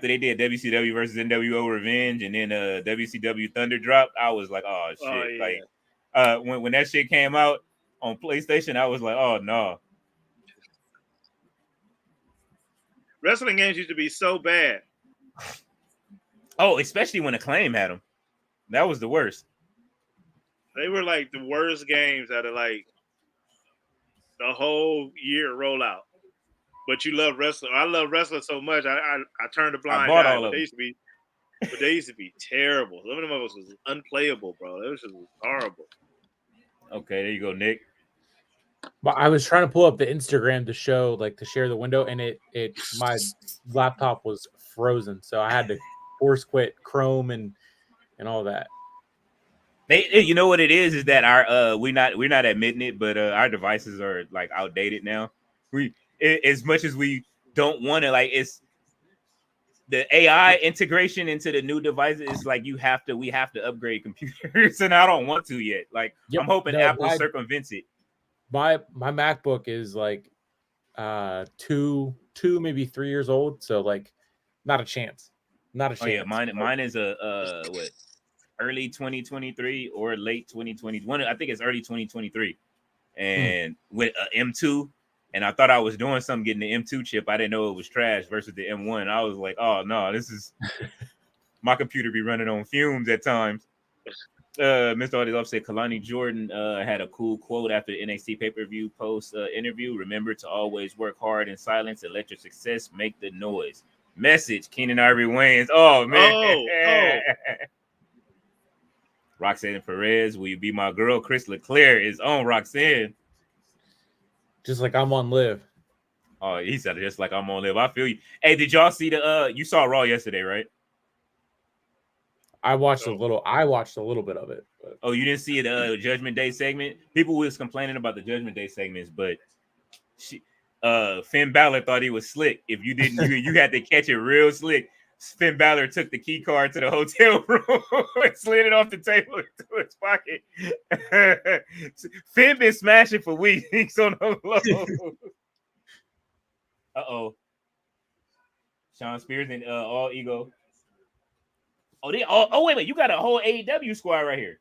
they did WCW versus NWO Revenge, and then WCW Thunder dropped, I was like, oh shit! Oh, yeah. Like when that shit came out on PlayStation, I was like, oh no. Wrestling games used to be so bad. Oh, especially when Acclaim had them. That was the worst. They were like the worst games out of like the whole year rollout. But you love wrestling. I love wrestling so much. I turned a blind eye. All but of they used to be terrible. Some of them was unplayable, bro. It was just horrible. Okay, there you go, Nick. But I was trying to pull up the Instagram to show, like, to share the window, and my laptop was frozen, so I had to force quit Chrome and all that. You know what it is that our we're not admitting it, but our devices are like outdated now. As much as we don't want to, like, it's the AI integration into the new devices. It's like we have to upgrade computers, and I don't want to yet. Like, I'm hoping Apple circumvents it. My MacBook is like 2 maybe 3 years old, so like not a chance. Not a chance. Oh yeah, mine is a what? Early 2023 or late 2021. I think it's early 2023. And with an M2, and I thought I was doing something getting the M2 chip. I didn't know it was trash versus the M1. I was like, oh no, this is my computer be running on fumes at times. Mr. Audie said Kalani Jordan had a cool quote after the NXT pay-per-view post interview. Remember to always work hard in silence and let your success make the noise. Message, Keenan Ivory Wayans. Oh man. Oh. Roxanne Perez, will you be my girl? Chris Leclerc is on Roxanne. Just like I'm on Live. Oh, he said it just like I'm on Live. I feel you. Hey, did y'all see you saw Raw yesterday, right? I watched a little bit of it. But. Oh, you didn't see it Judgment Day segment? People was complaining about the Judgment Day segments, but Finn Balor thought he was slick. If you didn't, you had to catch it real slick. Finn Balor took the key card to the hotel room and slid it off the table into his pocket. Finn been smashing for weeks on the low. Uh-oh. Sean Spears and All Ego. Oh, wait, you got a whole AEW squad right here.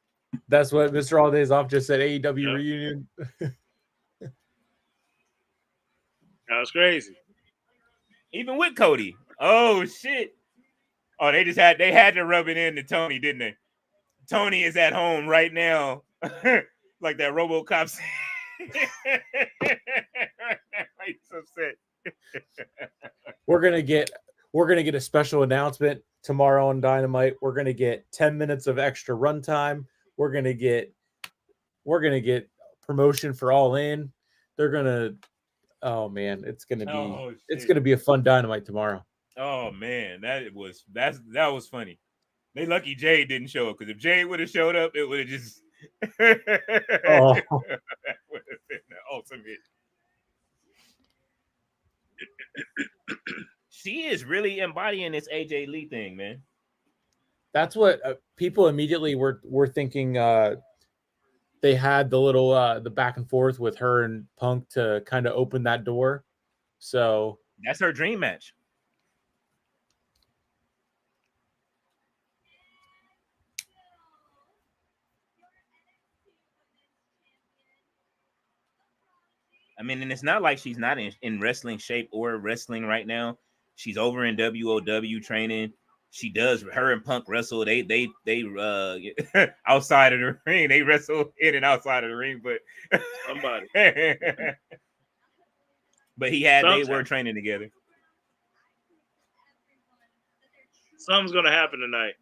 That's what Mr. All Days Off just said, AEW reunion. That was crazy. Even with Cody. Oh, shit. Oh, they had to rub it in to Tony, didn't they? Tony is at home right now, like that RoboCop. He's upset. We're gonna get a special announcement tomorrow on Dynamite. We're gonna get 10 minutes of extra runtime. We're gonna get promotion for All In. They're gonna. Oh man, it's gonna be a fun Dynamite tomorrow. Oh man, that was funny. They lucky Jade didn't show up, because if Jade would have showed up, it would have just that would have been the ultimate. She is really embodying this AJ Lee thing, man. That's what people immediately were thinking. They had the little the back and forth with her and Punk to kind of open that door. So that's her dream match. I mean, and it's not like she's not in wrestling shape or wrestling right now. She's over in WOW training. She does. Her and Punk wrestle. They outside of the ring. They wrestle in and outside of the ring. But somebody. But they were training together. Something's gonna happen tonight.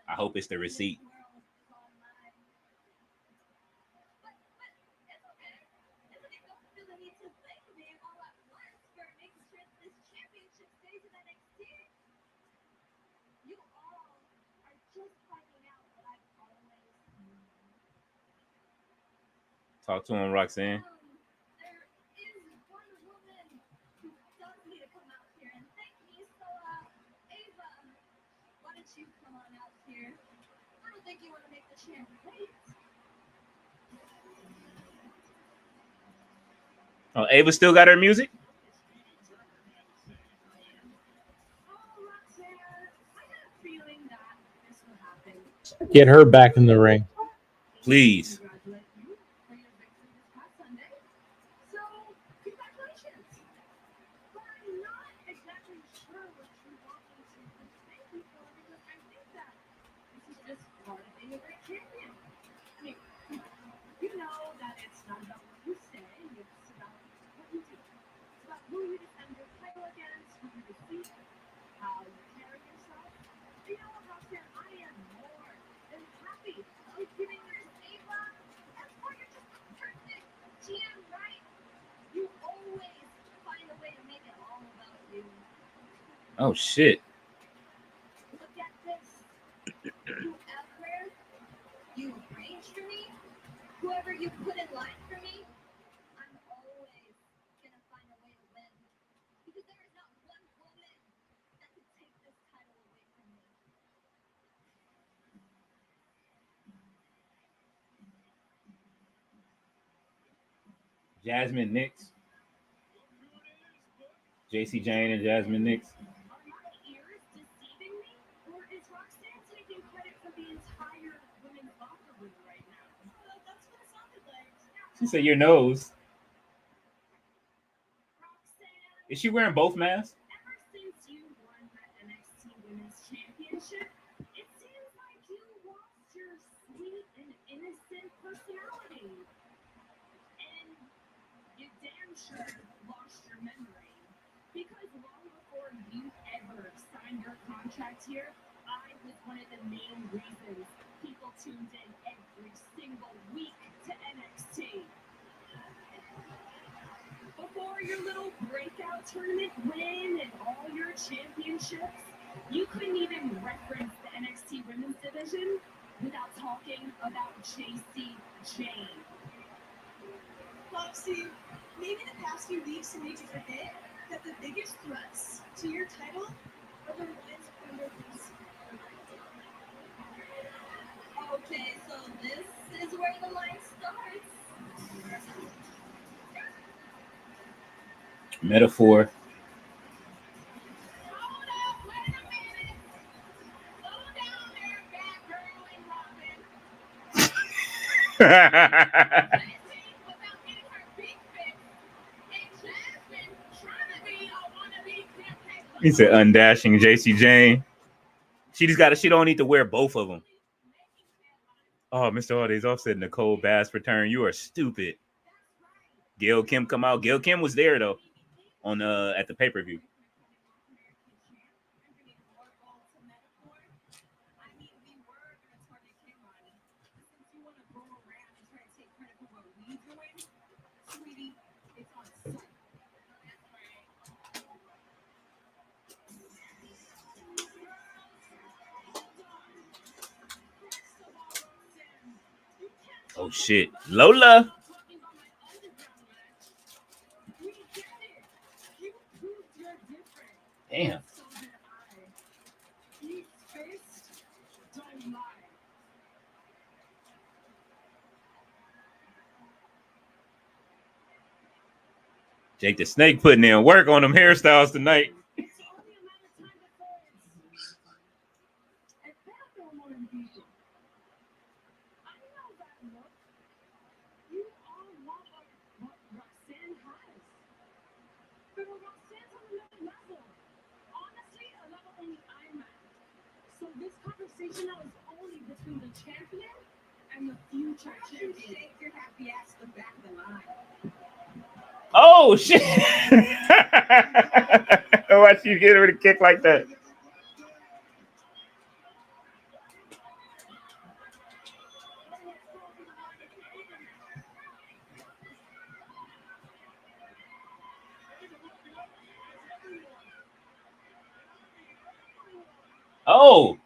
I hope it's the receipt. Talk to him, Roxanne. Oh, Ava still got her music? Get her back in the ring. Please. Oh shit. Look at this. Whoever you arrange for me, whoever you put in line for me, I'm always gonna find a way to win. Because there is not one woman that can take this title away from me. Jasmine Nix. JC Jane and Jasmine Nix. Are my ears deceiving me? Or is Roxanne taking credit for the entire women's locker room right now? That's what it sounded like. She said your nose. Roxanne, Is she wearing both masks? ever since you won that NXT Women's Championship, it seems like you lost your sweet and innocent personality. And you damn sure lost your memory. Because long before you ever signed your contract here, I was one of the main reasons people tuned in every single week to NXT. Before your little breakout tournament win and all your championships, you couldn't even reference the NXT Women's Division without talking about JC Jane. Foxy, maybe the past few weeks have made you forget that the biggest threats to your title are the ones under this. Okay, so this is where the line starts. Metaphor. Hold up, wait a minute. Slow down there, Batgirl and Robin. Without getting her big fix. And Jasmine trying to be a wannabe campaign. He said undashing JC Jane. She don't need to wear both of them. Oh, Mr. Hardy's offset Nicole Bass return. You are stupid. Gail Kim come out. Gail Kim was there though on at the pay-per-view. Oh shit. Lola. Damn. Jake the Snake putting in work on them hairstyles tonight. Conversation that was only between the champion and the future champion. Shake your happy ass to the back of the line. Oh shit! Watch you get her to kick like that. Oh.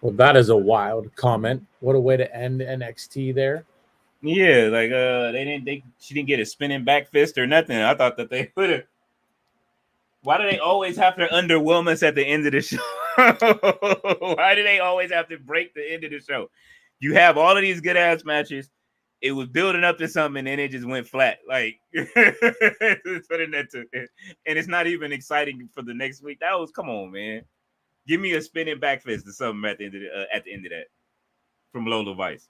Well, that is a wild comment. What a way to end NXT there. Yeah, like she didn't get a spinning back fist or nothing. I thought that they would have. Why do they always have to underwhelm us at the end of the show? Why do they always have to break the end of the show? You have all of these good ass matches. It was building up to something, and then it just went flat. Like, and it's not even exciting for the next week. That was, come on, man. Give me a spinning back fist or something at the end of that from Lola Vice.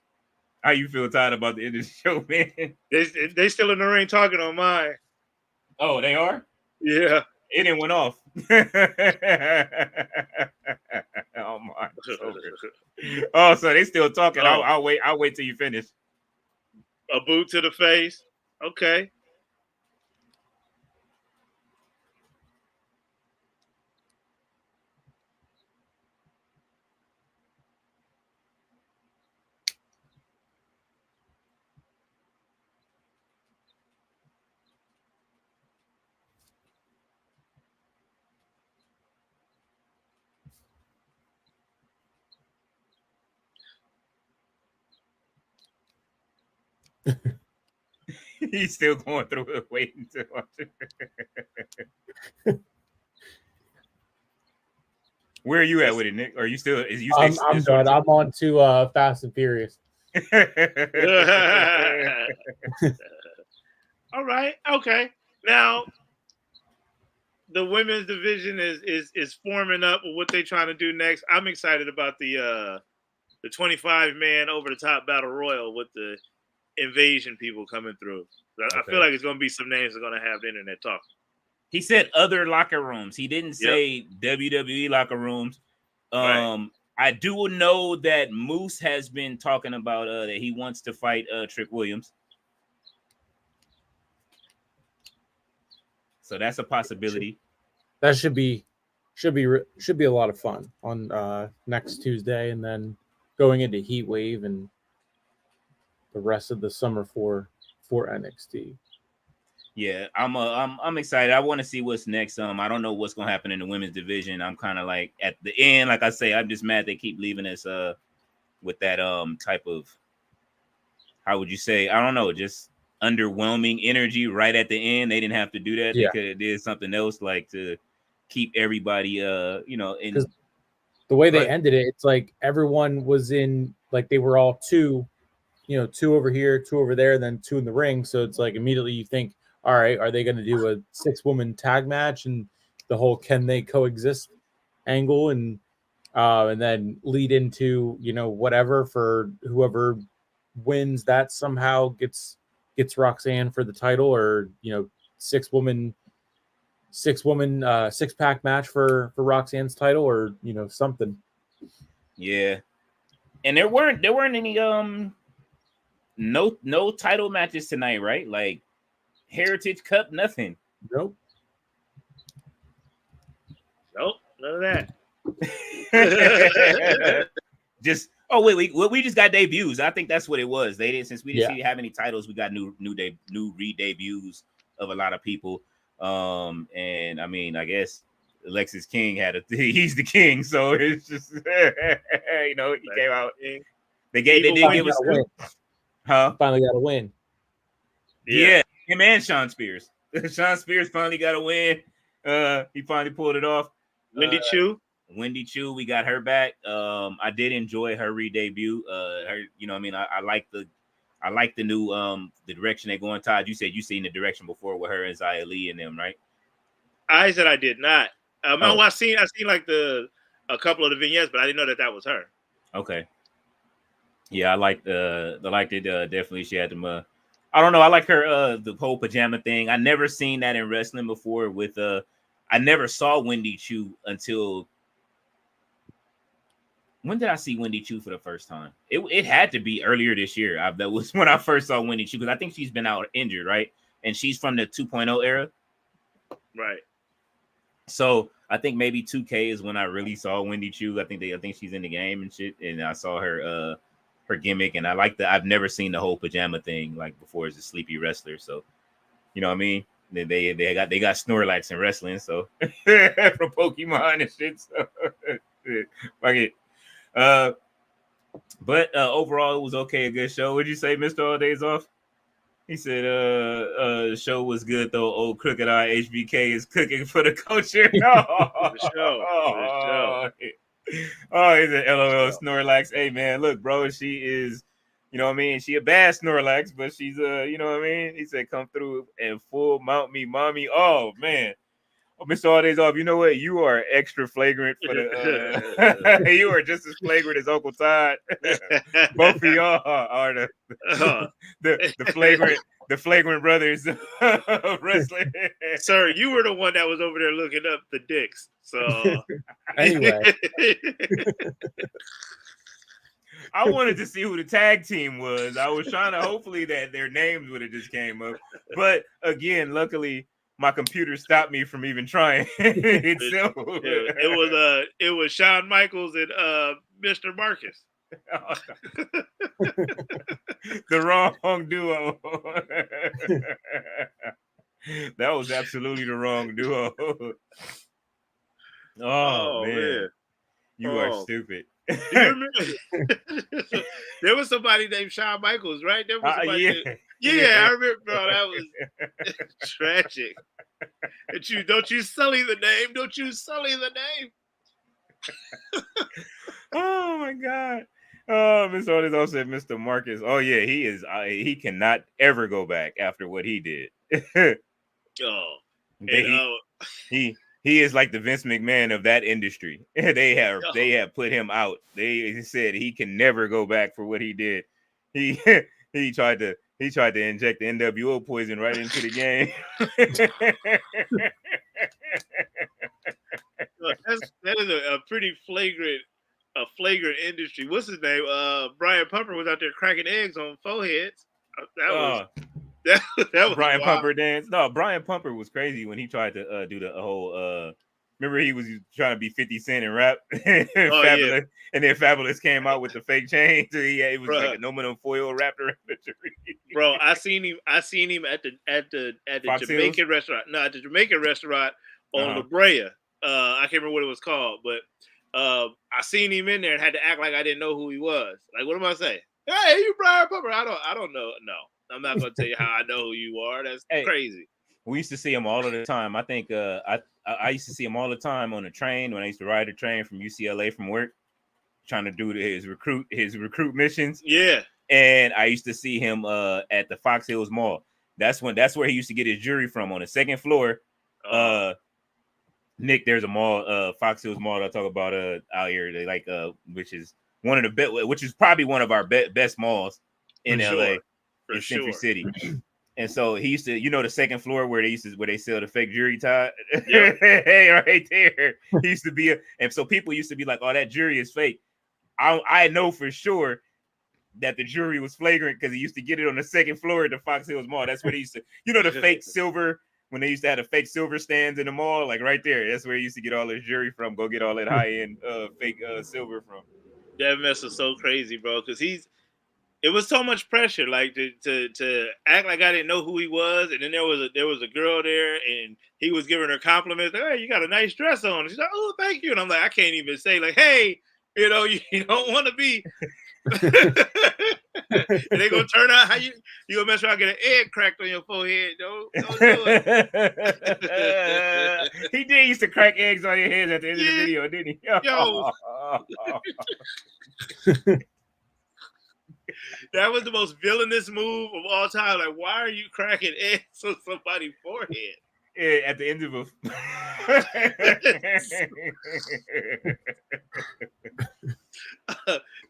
How you feel tired about the end of the show, man? They still in the ring talking on mine. Oh, they are? Yeah. It didn't went off. Oh my! Oh, so they still talking. Oh. I'll wait till you finish. A boot to the face. Okay. He's still going through it, waiting to watch it. Where are you at with it, Nick? Are you still? Is you? I'm done. I'm on to Fast and Furious. All right. Okay. Now, the women's division is forming up with what they're trying to do next. I'm excited about the 25-man over the top battle royal with the invasion people coming through. I feel like it's going to be some names that are going to have the internet talking. He said other locker rooms. He didn't say WWE locker rooms. Right. I do know that Moose has been talking about that he wants to fight Trick Williams. So that's a possibility. That should be a lot of fun on next Tuesday, and then going into Heat Wave and the rest of the summer for NXT. Yeah, I'm excited. I want to see what's next. I don't know what's gonna happen in the women's division. I'm kind of like at the end, like I say, I'm just mad they keep leaving us with that type of, how would you say? I don't know, just underwhelming energy right at the end. They didn't have to do that. They could have did something else, like to keep everybody in the way they ended it. It's like everyone was in, like they were all two over here, two over there, then two in the ring. So it's like immediately you think, all right, are they going to do a 6-woman tag match and the whole can they coexist angle, and then lead into whatever for whoever wins that somehow gets Roxanne for the title, or 6-woman 6-pack match for Roxanne's title, or something. Yeah, and there weren't any no title matches tonight, right? Like Heritage Cup, nothing. Nope, none of that. Just we just got debuts. I think that's what it was. They didn't, since we didn't have any titles, we got new re-debuts of a lot of people. And I mean, I guess Lexis King he's the king, so it's just he came out. They did give us win. Finally got a win. Yeah, him and Sean Spears. Sean Spears finally got a win. He finally pulled it off. Wendy Choo, we got her back. I did enjoy her re-debut. I like the new the direction they're going. Todd, you said you seen the direction before with her and Xia Li and them, right? I said I did not. I seen like a couple of the vignettes, but I didn't know that was her. Okay. Yeah, I liked it. Definitely, she had them I don't know. I like her the whole pajama thing. I never seen that in wrestling before. With I never saw Wendy Choo until when did I see Wendy Choo for the first time? It had to be earlier this year. That was when I first saw Wendy Choo because I think she's been out injured, right? And she's from the 2.0 era, Right. so I think maybe 2K is when I really saw Wendy Choo. I think she's in the game and shit, and I saw her gimmick, and I like that. I've never seen the whole pajama thing like before as a sleepy wrestler, so you know what I mean. They got Snorlax in wrestling, so from Pokemon and shit. So fuck it. But overall, it was okay. A good show. What'd you say, Mr. All Days Off? He said, the show was good though. Old Crooked Eye HBK is cooking for the culture. For sure. Oh, he's an LOL Snorlax. Hey man, look, bro, she is, you know what I mean? She a bad Snorlax, but she's you know what I mean? He said, come through and full mount me, mommy. Oh man. Oh, Mr. All Days Off, you know what? You are extra flagrant for the you are just as flagrant as Uncle Todd. Both of y'all are the flagrant brothers of wrestling. Sir, you were the one that was over there looking up the dicks. So Anyway. I wanted to see who the tag team was. I was trying to hopefully that their names would have just came up. But again, luckily my computer stopped me from even trying itself. It was Shawn Michaels and Mr. Marcus. The wrong duo. That was absolutely the wrong duo. Oh man. You are stupid. Do you remember? There was somebody named Shawn Michaels, right? There was somebody. Yeah, I remember, bro. That was tragic. And don't you sully the name? Don't you sully the name? Oh my god. Oh, Mr. Otis also said Mr. Marcus. Oh yeah, he is. He cannot ever go back after what he did. He is like the Vince McMahon of that industry. They have put him out. They said he can never go back for what he did. He tried to inject the NWO poison right into the game. That is a pretty flagrant industry. What's his name? Brian Pumper was out there cracking eggs on foreheads. That was Brian wild. Pumper dance. No, Brian Pumper was crazy when he tried to do the whole. Remember, he was trying to be 50 Cent and rap. Fabulous, and then Fabulous came out with the fake chain. So it was like an aluminum foil wrapped around the tree. Bro, I seen him at the Jamaican restaurant. No, at the Jamaican restaurant on La Brea. I can't remember what it was called, but I seen him in there and had to act like I didn't know who he was. Like, what am I saying? Hey, you Brian Pumper? I don't know. No, I'm not gonna tell you how I know who you are. That's crazy. We used to see him all of the time. I think I used to see him all the time on the train when I used to ride the train from UCLA from work, trying to do his recruit missions. Yeah. And I used to see him at the Fox Hills Mall. That's where he used to get his jewelry from, on the second floor. Nick, there's a mall, Fox Hills Mall that I talk about out here. They like which is one of the best, which is probably one of our best malls in LA, in Century City. And so he used to, the second floor where they sell the fake jewelry tie. Yep. Hey, right there. He used to be and so people used to be like, "Oh, that jewelry is fake." I know for sure that the jewelry was flagrant because he used to get it on the second floor at the Fox Hills Mall. That's where they used to, the fake silver, when they used to have the fake silver stands in the mall, like right there. That's where he used to get all his jewelry from. Go get all that high-end fake silver from. That mess was so crazy, bro, because it was so much pressure, like to act like I didn't know who he was, and then there was a girl there, and he was giving her compliments. Like, "Hey, you got a nice dress on." And she's like, "Oh, thank you." And I'm like, I can't even say like, "Hey, you don't want to be." And they gonna turn out how you gonna mess around and get an egg cracked on your forehead. Don't do it. He did used to crack eggs on your head at the end of the video, didn't he? Yo. That was the most villainous move of all time. Like, why are you cracking eggs on somebody's forehead? Yeah, at the end of a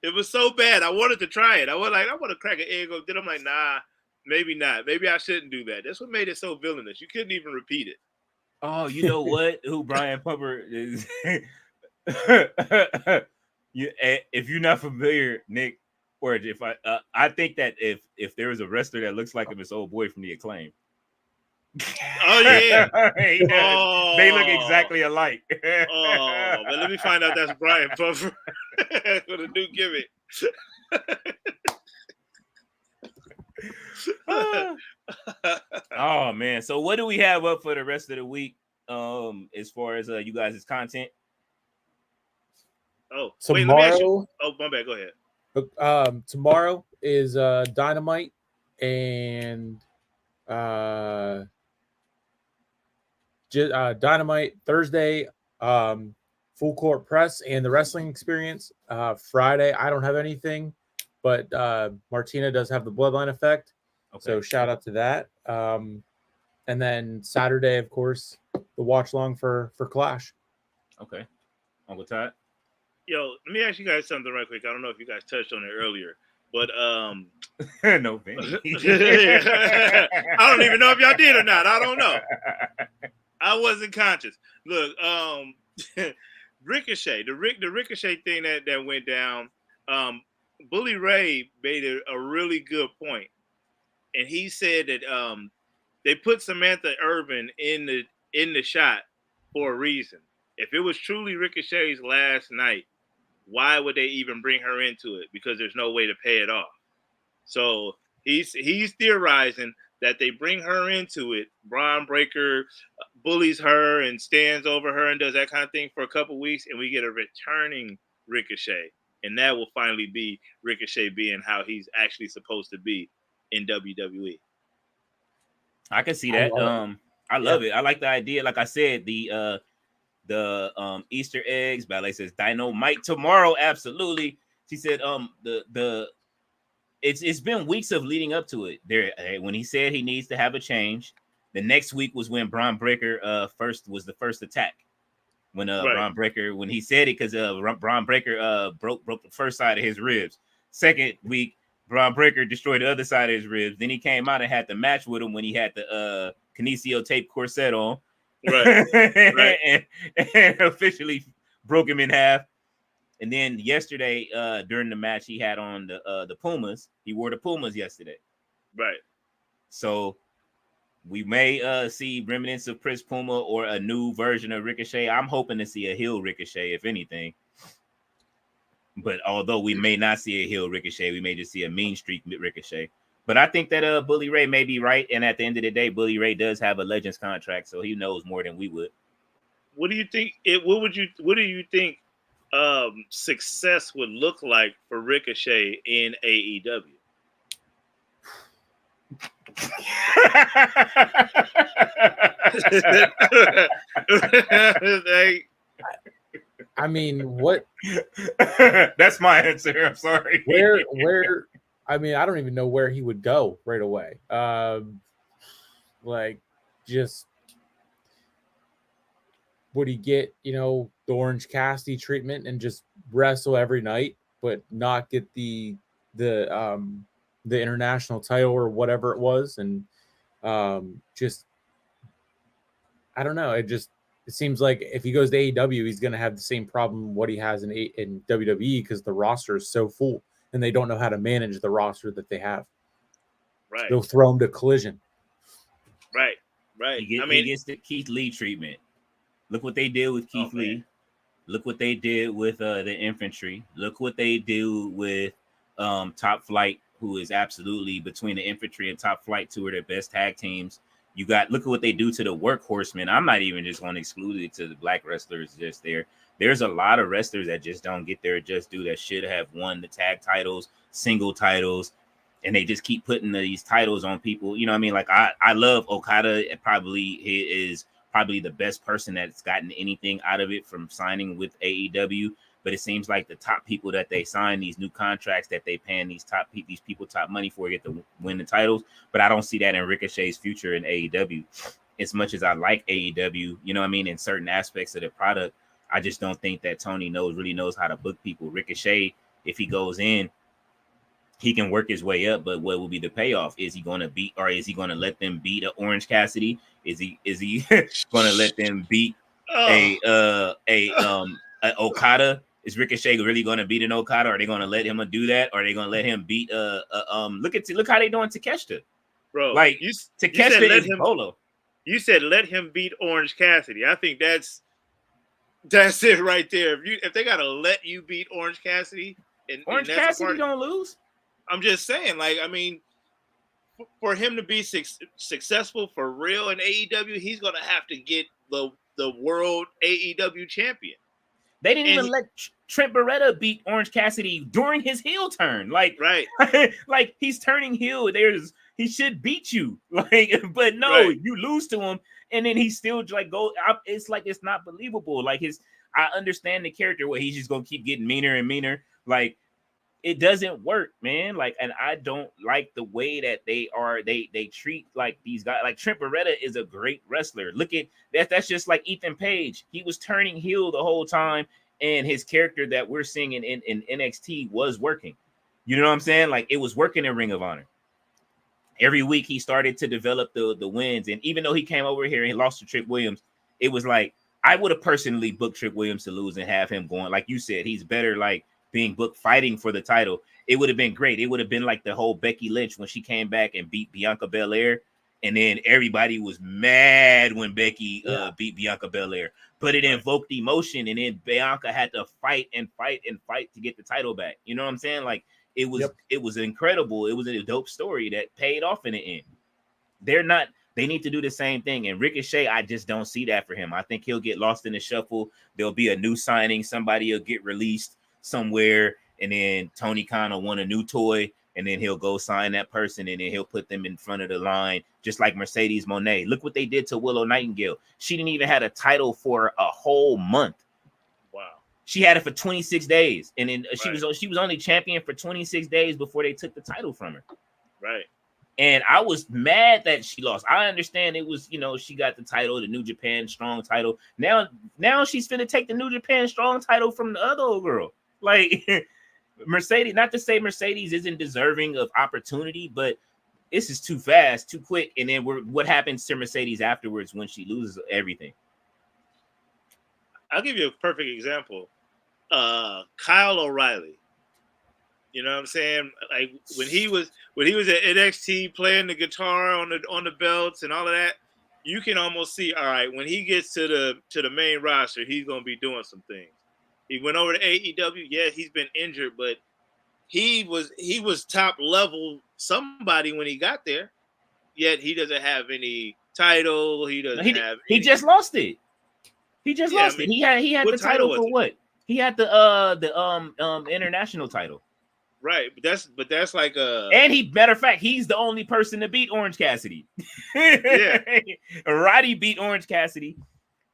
it was so bad. I wanted to try it. I want to crack an egg. Then I'm like, nah, Maybe not. Maybe I shouldn't do that. That's what made it so villainous. You couldn't even repeat it. Oh, you know what? Who Brian Pumper is? If you're not familiar, Nick, or if I think that if there was a wrestler that looks like him, it's old boy from the Acclaim. Oh yeah. He does. Oh, They look exactly alike. Oh, but let me find out that's Brian Pumper with a new gimmick. Oh man. So what do we have up for the rest of the week? As far as you guys' content. Oh, tomorrow. wait, let me ask you. Oh, my bad. Go ahead. Tomorrow is Dynamite and Dynamite. Thursday, Full Court Press and the Wrestling Experience. Friday, I don't have anything, but Martina does have the Bloodline Effect. Okay. So shout out to that. And then Saturday, of course, the watch long for Clash. Okay. Uncle Todd. Yo, let me ask you guys something right quick. I don't know if you guys touched on it earlier, but no, Benny. I don't even know if y'all did or not. I don't know. I wasn't conscious. Look, Ricochet, the Ricochet thing that went down. Bully Ray made a really good point, and he said that they put Samantha Irvin in the shot for a reason. If it was truly Ricochet's last night, why would they even bring her into it? Because there's no way to pay it off. So he's theorizing that they bring her into it. Braun Breaker bullies her and stands over her and does that kind of thing for a couple weeks, and we get a returning Ricochet. And that will finally be Ricochet being how he's actually supposed to be in WWE. I can see that. I love it. I like the idea. Like I said, the Easter eggs. Ballet says Dynamite tomorrow. Absolutely. She said it's been weeks of leading up to it. There when he said he needs to have a change. The next week was when Braun Breaker was the first attack. When Braun Breaker, when he said it, because Braun Breaker broke the first side of his ribs. Second week, Braun Breaker destroyed the other side of his ribs. Then he came out and had the match with him when he had the Kinesio tape corset on. Right. and officially broke him in half. And then yesterday, during the match, he had on the Pumas. He wore the Pumas yesterday. Right. So we may see remnants of Chris Puma or a new version of Ricochet. I'm hoping to see a heel Ricochet, if anything. But although we may not see a heel Ricochet, we may just see a mean streak Ricochet. But I think that Bully Ray may be right. And at the end of the day, Bully Ray does have a Legends contract, so he knows more than we would. What do you think? What do you think success would look like for Ricochet in AEW? I mean, what? That's my answer. I'm sorry. Where? I mean, I don't even know where he would go right away. Just would he get, the Orange Cassidy treatment and just wrestle every night, but not get the international title or whatever it was, and just I don't know. It seems like if he goes to AEW, he's going to have the same problem what he has in WWE, because the roster is so full and they don't know how to manage the roster that they have. Right. They'll throw him to Collision. Right. He gets the Keith Lee treatment. Look what they did with Keith Lee. Look what they did with the Infantry. Look what they do with Top Flight, who is absolutely, between the Infantry and Top Flight, two of their best tag teams. Look at what they do to the Workhorsemen. I'm not even just going to exclude it to the black wrestlers just there. There's a lot of wrestlers that just don't get their just due, that should have won the tag titles, single titles, and they just keep putting these titles on people. You know what I mean? Like I love Okada. He is probably the best person that's gotten anything out of it from signing with AEW. But it seems like the top people that they sign, these new contracts that they paying these people top money for, get to win the titles. But I don't see that in Ricochet's future in AEW. As much as I like AEW, you know what I mean, in certain aspects of the product, I just don't think that Tony really knows how to book people. Ricochet, if he goes in, he can work his way up, but what will be the payoff? Is he going to beat, or is he going to let them beat a Orange Cassidy? Is he going to let them beat a Okada? Is Ricochet really going to beat an Okada? Are they going to let him do that? Or are they going to let him beat look how they doing Takeshita? Bro, Like you Takeshita said is Bolo. You said let him beat Orange Cassidy. I think that's it right there. If they gotta let you beat Orange Cassidy, and Orange that's Cassidy don't lose. I'm just saying, like, I mean, for him to be successful for real in AEW, he's gonna have to get the world AEW champion. They didn't even let Trent Beretta beat Orange Cassidy during his heel turn. Like, right, like he's turning heel. He should beat you. Like, but no, right. You lose to him, and then he still like go. It's like it's not believable. Like I understand the character where he's just gonna keep getting meaner and meaner. Like, it doesn't work, man. Like, and I don't like the way that they treat like these guys. Like Trent Beretta is a great wrestler. Look at that. That's just like Ethan Page. He was turning heel the whole time, and his character that we're seeing in NXT was working. You know what I'm saying? Like, it was working in Ring of Honor. Every week he started to develop the wins, and even though he came over here and he lost to Trick Williams, it was like I would have personally booked Trick Williams to lose and have him going. Like you said, he's better like being booked fighting for the title. It would have been great. It would have been like the whole Becky Lynch when she came back and beat Bianca Belair, and then everybody was mad when Becky beat Bianca Belair. But it invoked emotion, and then Bianca had to fight to get the title back. You know what I'm saying? Like, it was incredible. It was a dope story that paid off in the end. They need to do the same thing. And Ricochet, I just don't see that for him. I think he'll get lost in the shuffle. There'll be a new signing. Somebody will get released somewhere, and then Tony Khan will want a new toy, and then he'll go sign that person, and then he'll put them in front of the line, just like Mercedes Moné. Look what they did to Willow Nightingale. She didn't even have a title for a whole month. Wow. She had it for 26 days, and then she was only champion for 26 days before they took the title from her. Right. And I was mad that she lost. I understand it was, she got the title, the New Japan Strong title. Now she's finna take the New Japan Strong title from the other old girl. Like, Mercedes, not to say Mercedes isn't deserving of opportunity, but this is too fast, too quick. And then what happens to Mercedes afterwards when she loses everything? I'll give you a perfect example. Kyle O'Reilly. You know what I'm saying? Like when he was at NXT playing the guitar on the belts and all of that, you can almost see, all right, when he gets to the main roster, he's gonna be doing some things. He went over to AEW. Yeah, he's been injured, but he was top level somebody when he got there. Yet he doesn't have any title. He doesn't have. He just lost it. He just lost it. He had the title for what? He had the international title. Right, but that's like a. And matter of fact, he's the only person to beat Orange Cassidy. Yeah, Roddy beat Orange Cassidy.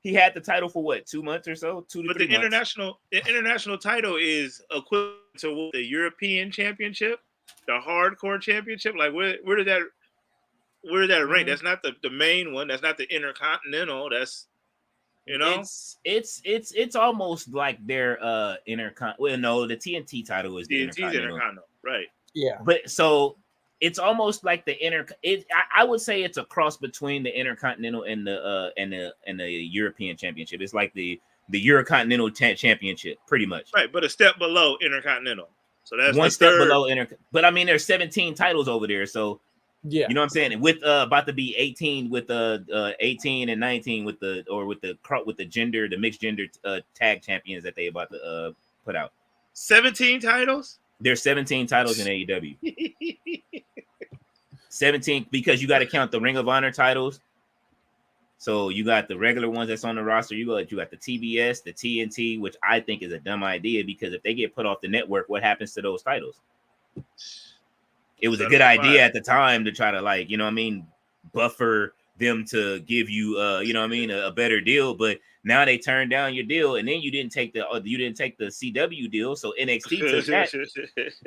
He had the title for what, 2 months or so, 2 to 3 months. The international title is equivalent to the European Championship, the Hardcore Championship. Like where did that rank? That's not the main one. That's not the Intercontinental. That's it's almost like their Well, no, the TNT title is the Intercontinental, right? Yeah, but so it's almost like the I would say it's a cross between the Intercontinental and the European Championship. It's like the Eurocontinental Championship, pretty much. Right, but a step below Intercontinental. So that's one step below But I mean, there's 17 titles over there, so. Yeah, you know what I'm saying? With about to be 18 with 18 and 19 with the gender, the mixed gender tag champions that they about to put out. 17 titles? There's 17 titles in AEW. 17 because you got to count the Ring of Honor titles. So you got the regular ones that's on the roster. You got the TBS, the TNT, which I think is a dumb idea because if they get put off the network, what happens to those titles? It was a good idea at the time to try to buffer them to give you a better deal, but now they turned down your deal, and then you didn't take the CW deal, so NXT took that.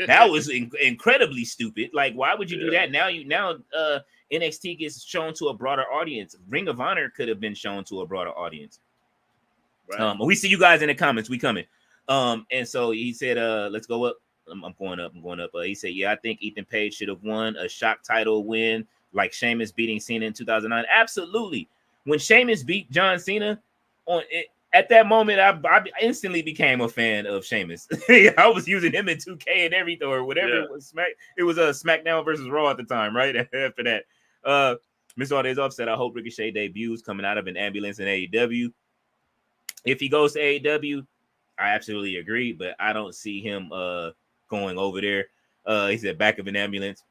That was incredibly stupid. Like, why would you do that? Now NXT gets shown to a broader audience. Ring of Honor could have been shown to a broader audience. Right. We see you guys in the comments. We coming. And so he said, let's go up. I'm going up. He said, yeah, I think Ethan Page should have won a shock title win like Sheamus beating Cena in 2009. Absolutely. When Sheamus beat John Cena on it, at that moment, I instantly became a fan of Sheamus. I was using him in 2K and everything or whatever it was. It was a SmackDown versus Raw at the time, right? After that, Mr. Aldez said, I hope Ricochet debuts coming out of an ambulance in AEW. If he goes to AEW, I absolutely agree, but I don't see him going over there. He said back of an ambulance.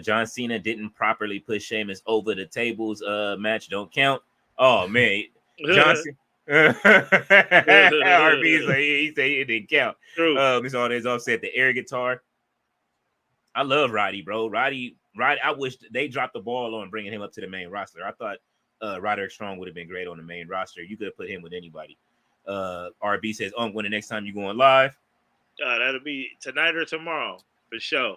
John Cena didn't properly push Sheamus over the tables. Match don't count. Oh man, Johnson. RB's like he said it didn't count. Mr. Aldez said the air guitar. I love Roddy, bro. Roddy. I wish they dropped the ball on bringing him up to the main roster. I thought Roderick Strong would have been great on the main roster. You could have put him with anybody. RB says, when the next time you going live? That'll be tonight or tomorrow for sure.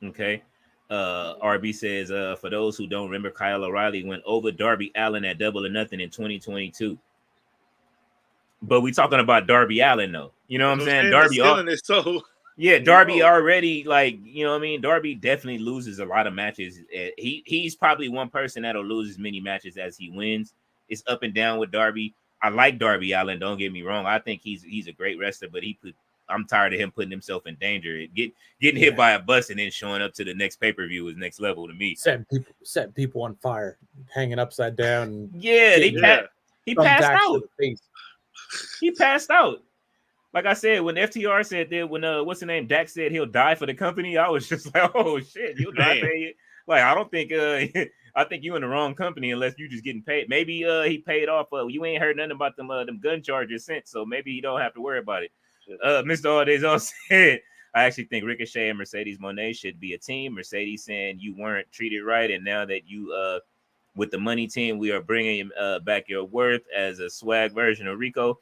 Okay. RB says, for those who don't remember, Kyle O'Reilly went over Darby Allin at Double or Nothing in 2022. But we talking about Darby Allin though. You know what I'm saying? Darby is so. Yeah, Darby already, like, you know what I mean? Darby definitely loses a lot of matches. He's probably one person that'll lose as many matches as he wins. It's up and down with Darby. I like Darby Allin, don't get me wrong. I think he's a great wrestler, but I'm tired of him putting himself in danger. Getting hit by a bus and then showing up to the next pay-per-view is next level to me. Setting people on fire, hanging upside down. Yeah, he passed out. He passed out. Like I said, when FTR said that, when what's the name, Dak said he'll die for the company, I was just like, oh shit, you'll die for it. Like, I don't think I think you in the wrong company unless you just getting paid. Maybe he paid off. You ain't heard nothing about them gun charges since, so maybe you don't have to worry about it. Mr. Aldez said, I actually think Ricochet and Mercedes Moné should be a team. Mercedes saying you weren't treated right, and now that you with the money team, we are bringing back your worth as a swag version of Rico.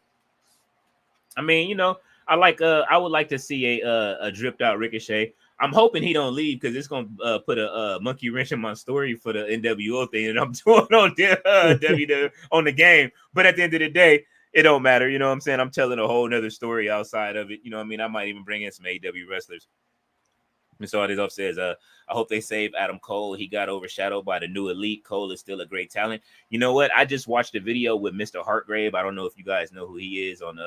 I mean, you know, I would like to see a dripped out Ricochet. I'm hoping he don't leave because it's gonna put a monkey wrench in my story for the NWO thing that I'm doing on on the game. But at the end of the day, it don't matter. You know what I'm saying? I'm telling a whole nother story outside of it. You know what I mean? I might even bring in some AEW wrestlers. Mr. Aldez says, I hope they save Adam Cole. He got overshadowed by the new elite. Cole is still a great talent. You know what? I just watched a video with Mr. Hartgrave. I don't know if you guys know who he is on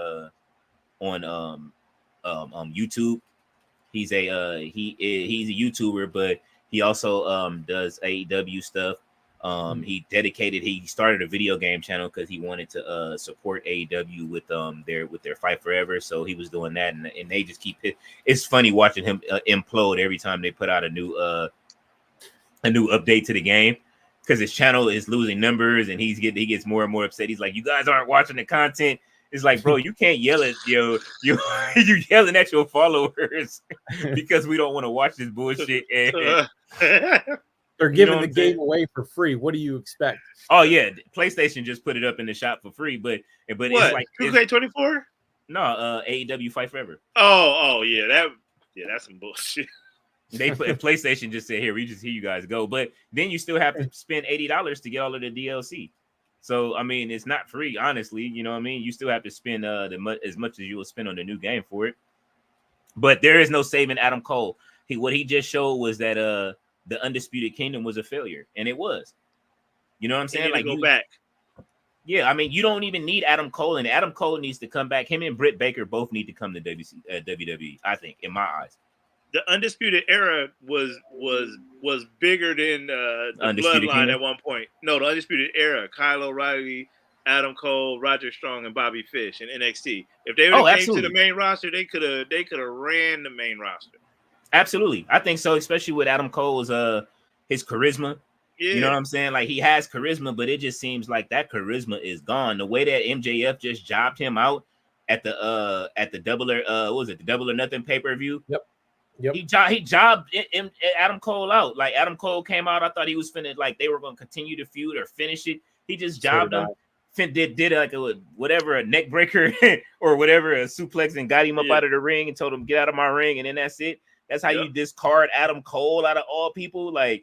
YouTube. He's a YouTuber, but he also does AEW stuff. He started a video game channel because he wanted to support AEW with their Fight Forever. So he was doing that, and they just keep it. It's funny watching him implode every time they put out a new update to the game, because his channel is losing numbers and he gets more and more upset. He's like, you guys aren't watching the content. It's like, bro, you can't yell at you yelling at your followers because we don't want to watch this bullshit. They're giving the game away for free. What do you expect? Oh yeah, PlayStation just put it up in the shop for free, but what? It's like 2K24? No, AEW Fight Forever. Oh yeah, that's some bullshit. They put PlayStation just said, here, we just hear you guys go, but then you still have to spend $80 to get all of the DLC. So I mean, it's not free, honestly. You know what I mean? You still have to spend as much as you will spend on the new game for it. But there is no saving Adam Cole. What he just showed was that the Undisputed Kingdom was a failure, and it was. You know what I'm saying? Like, go back. Yeah, I mean, you don't even need Adam Cole, and Adam Cole needs to come back. Him and Britt Baker both need to come to WWE. I think, in my eyes. The Undisputed Era was bigger than the Bloodline Kingdom at one point. No, the Undisputed Era: Kyle O'Reilly, Adam Cole, Roger Strong, and Bobby Fish in NXT. If they would have came to the main roster, they could have ran the main roster. Absolutely, I think so. Especially with Adam Cole's his charisma. Yeah. You know what I'm saying? Like, he has charisma, but it just seems like that charisma is gone. The way that MJF just jobbed him out at the Double or Nothing pay-per-view. Yep. He jobbed Adam Cole out. Like, Adam Cole came out. I thought he was like they were going to continue the feud or finish it. He just jobbed him. Did like a neck breaker or whatever, a suplex, and got him up out of the ring and told him, get out of my ring. And then that's it. That's how you discard Adam Cole out of all people. Like,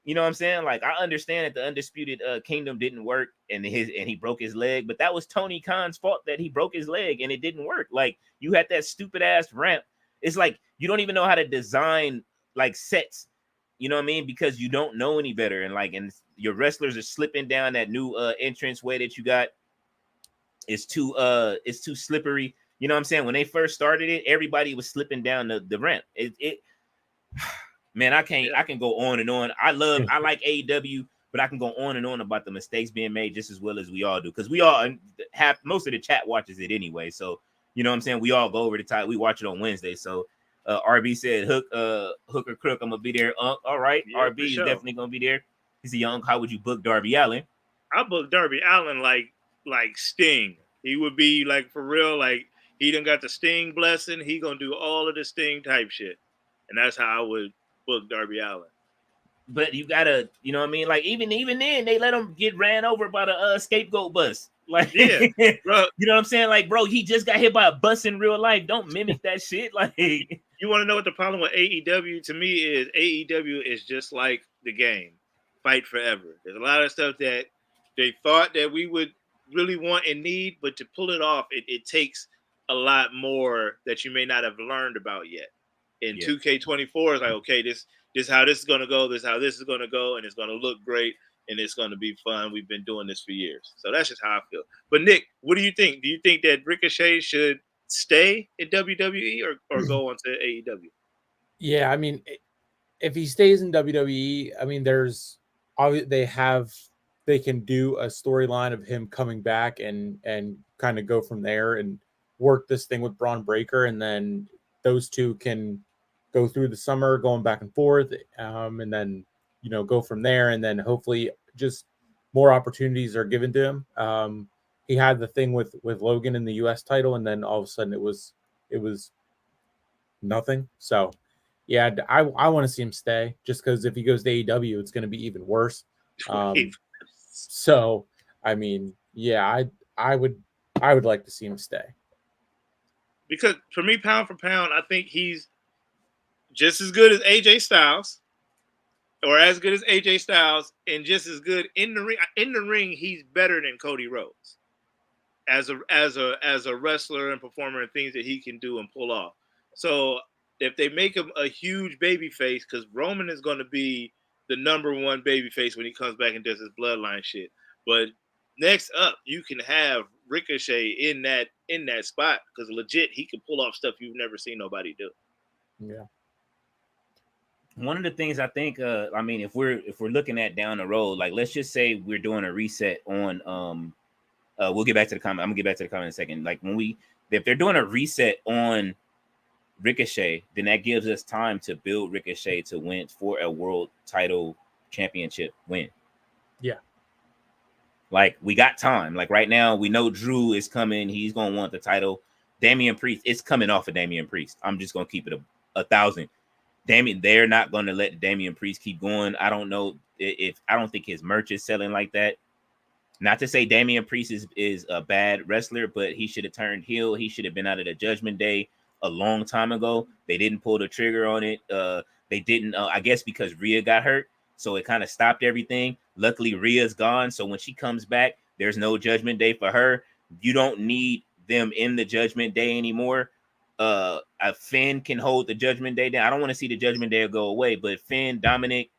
You know what I'm saying? Like, I understand that the Undisputed Kingdom didn't work and he broke his leg, but that was Tony Khan's fault that he broke his leg and it didn't work. Like, you had that stupid ass ramp. It's like you don't even know how to design like sets. You know what I mean? Because you don't know any better, and your wrestlers are slipping down that new entrance way that you got. It's too slippery. You know what I'm saying? When they first started it, everybody was slipping down the ramp. Man, I can go on and on. I like AEW, but I can go on and on about the mistakes being made just as well as we all do, because we all have, most of the chat watches it anyway. So you know what I'm saying? We all go over the time. We watch it on Wednesday. So RB said Hook or Crook, I'm gonna be there. All right, yeah, RB is definitely gonna be there. He's a young. How would you book Darby Allin? I book Darby Allin like Sting. He would be like, for real, like he done got the Sting blessing. He gonna do all of the Sting type shit, and that's how I would book Darby Allin. But you gotta, you know what I mean? Like even then, they let him get ran over by the scapegoat bus. Like, yeah, bro. You know what I'm saying? Like, bro, he just got hit by a bus in real life. Don't mimic that shit. Like, you want to know what the problem with AEW to me is? AEW is just like the game, Fight Forever. There's a lot of stuff that they thought that we would really want and need, but to pull it off, it takes a lot more that you may not have learned about yet. In 2K24 is like, okay, this is how this is going to go. This is how this is going to go. And it's going to look great. And it's going to be fun. We've been doing this for years. So that's just how I feel. But Nick, what do you think? Do you think that Ricochet should stay in WWE or go on to AEW? Yeah, I mean, if he stays in WWE, I mean, they can do a storyline of him coming back and kind of go from there and work this thing with Braun Breaker. And then those two can go through the summer going back and forth, and then, you know, go from there. And then hopefully just more opportunities are given to him. He had the thing with Logan in the US title, and then all of a sudden it was nothing. So yeah, I want to see him stay, just because if he goes to AEW, it's going to be even worse. So I mean, yeah, I would like to see him stay, because for me, pound for pound, I think he's just as good as AJ Styles, or as good as AJ Styles, and just as good in the ring. In the ring, he's better than Cody Rhodes as a wrestler and performer, and things that he can do and pull off. So if they make him a huge baby face, because Roman is going to be the number one baby face when he comes back and does his bloodline shit. But next up, you can have Ricochet in that spot, because legit he can pull off stuff you've never seen nobody do. Yeah. One of the things I think, I mean, if we're looking at down the road, like let's just say we're doing a reset on, we'll get back to the comment. I'm gonna get back to the comment in a second. Like if they're doing a reset on Ricochet, then that gives us time to build Ricochet to win for a world title championship win. Yeah. Like, we got time. Like right now, we know Drew is coming. He's gonna want the title. Damian Priest, it's coming off of Damian Priest. I'm just gonna keep it 1,000. They're not going to let Damian Priest keep going. I don't know I don't think his merch is selling like that. Not to say Damian Priest is a bad wrestler, but he should have turned heel. He should have been out of the Judgment Day a long time ago. They didn't pull the trigger on it. They didn't, I guess because Rhea got hurt. So it kind of stopped everything. Luckily, Rhea's gone. So when she comes back, there's no Judgment Day for her. You don't need them in the Judgment Day anymore. A Finn can hold the Judgment Day down. I don't want to see the Judgment Day go away, but Finn, Dominic,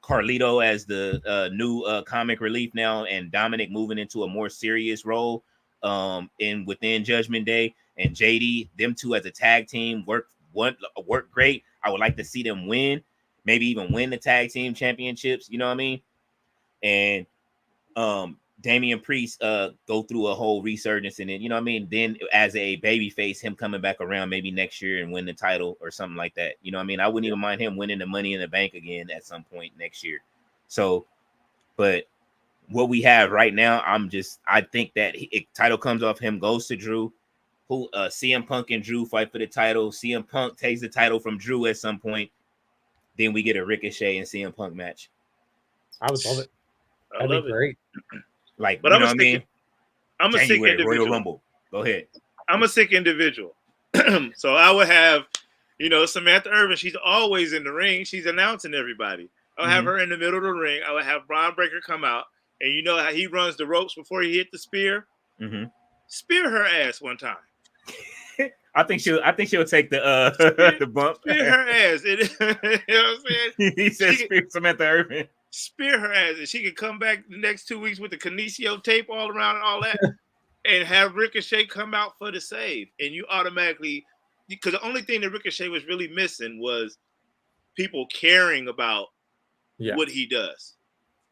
Carlito as the new comic relief now, and Dominic moving into a more serious role within Judgment Day, and JD, them two as a tag team work great. I would like to see them win, maybe even win the tag team championships. You know what I mean? And Damian Priest go through a whole resurgence, and then, you know what I mean, then as a baby face, him coming back around maybe next year and win the title or something like that. You know what I mean? I wouldn't even mind him winning the Money in the Bank again at some point next year. So, but what we have right now, I think that title comes off him, goes to Drew, who CM Punk and Drew fight for the title. CM Punk takes the title from Drew at some point. Then we get a Ricochet and CM Punk match. I would love it. That'd be great. Like, but you know what I mean? I'm a sick individual. Royal Rumble. Go ahead. I'm a sick individual. So I would have, Samantha Irvin. She's always in the ring. She's announcing everybody. I'll have her in the middle of the ring. I would have Braun Breaker come out, and you know how he runs the ropes before he hit the spear. Mm-hmm. Spear her ass one time. I think she'll take the the bump. Spear her ass. You know what I'm saying? He said spear Samantha Irvin. Spear her ass, and she can come back the next 2 weeks with the Kinesio tape all around and all that, and have Ricochet come out for the save, and you automatically, because the only thing that Ricochet was really missing was people caring about what he does.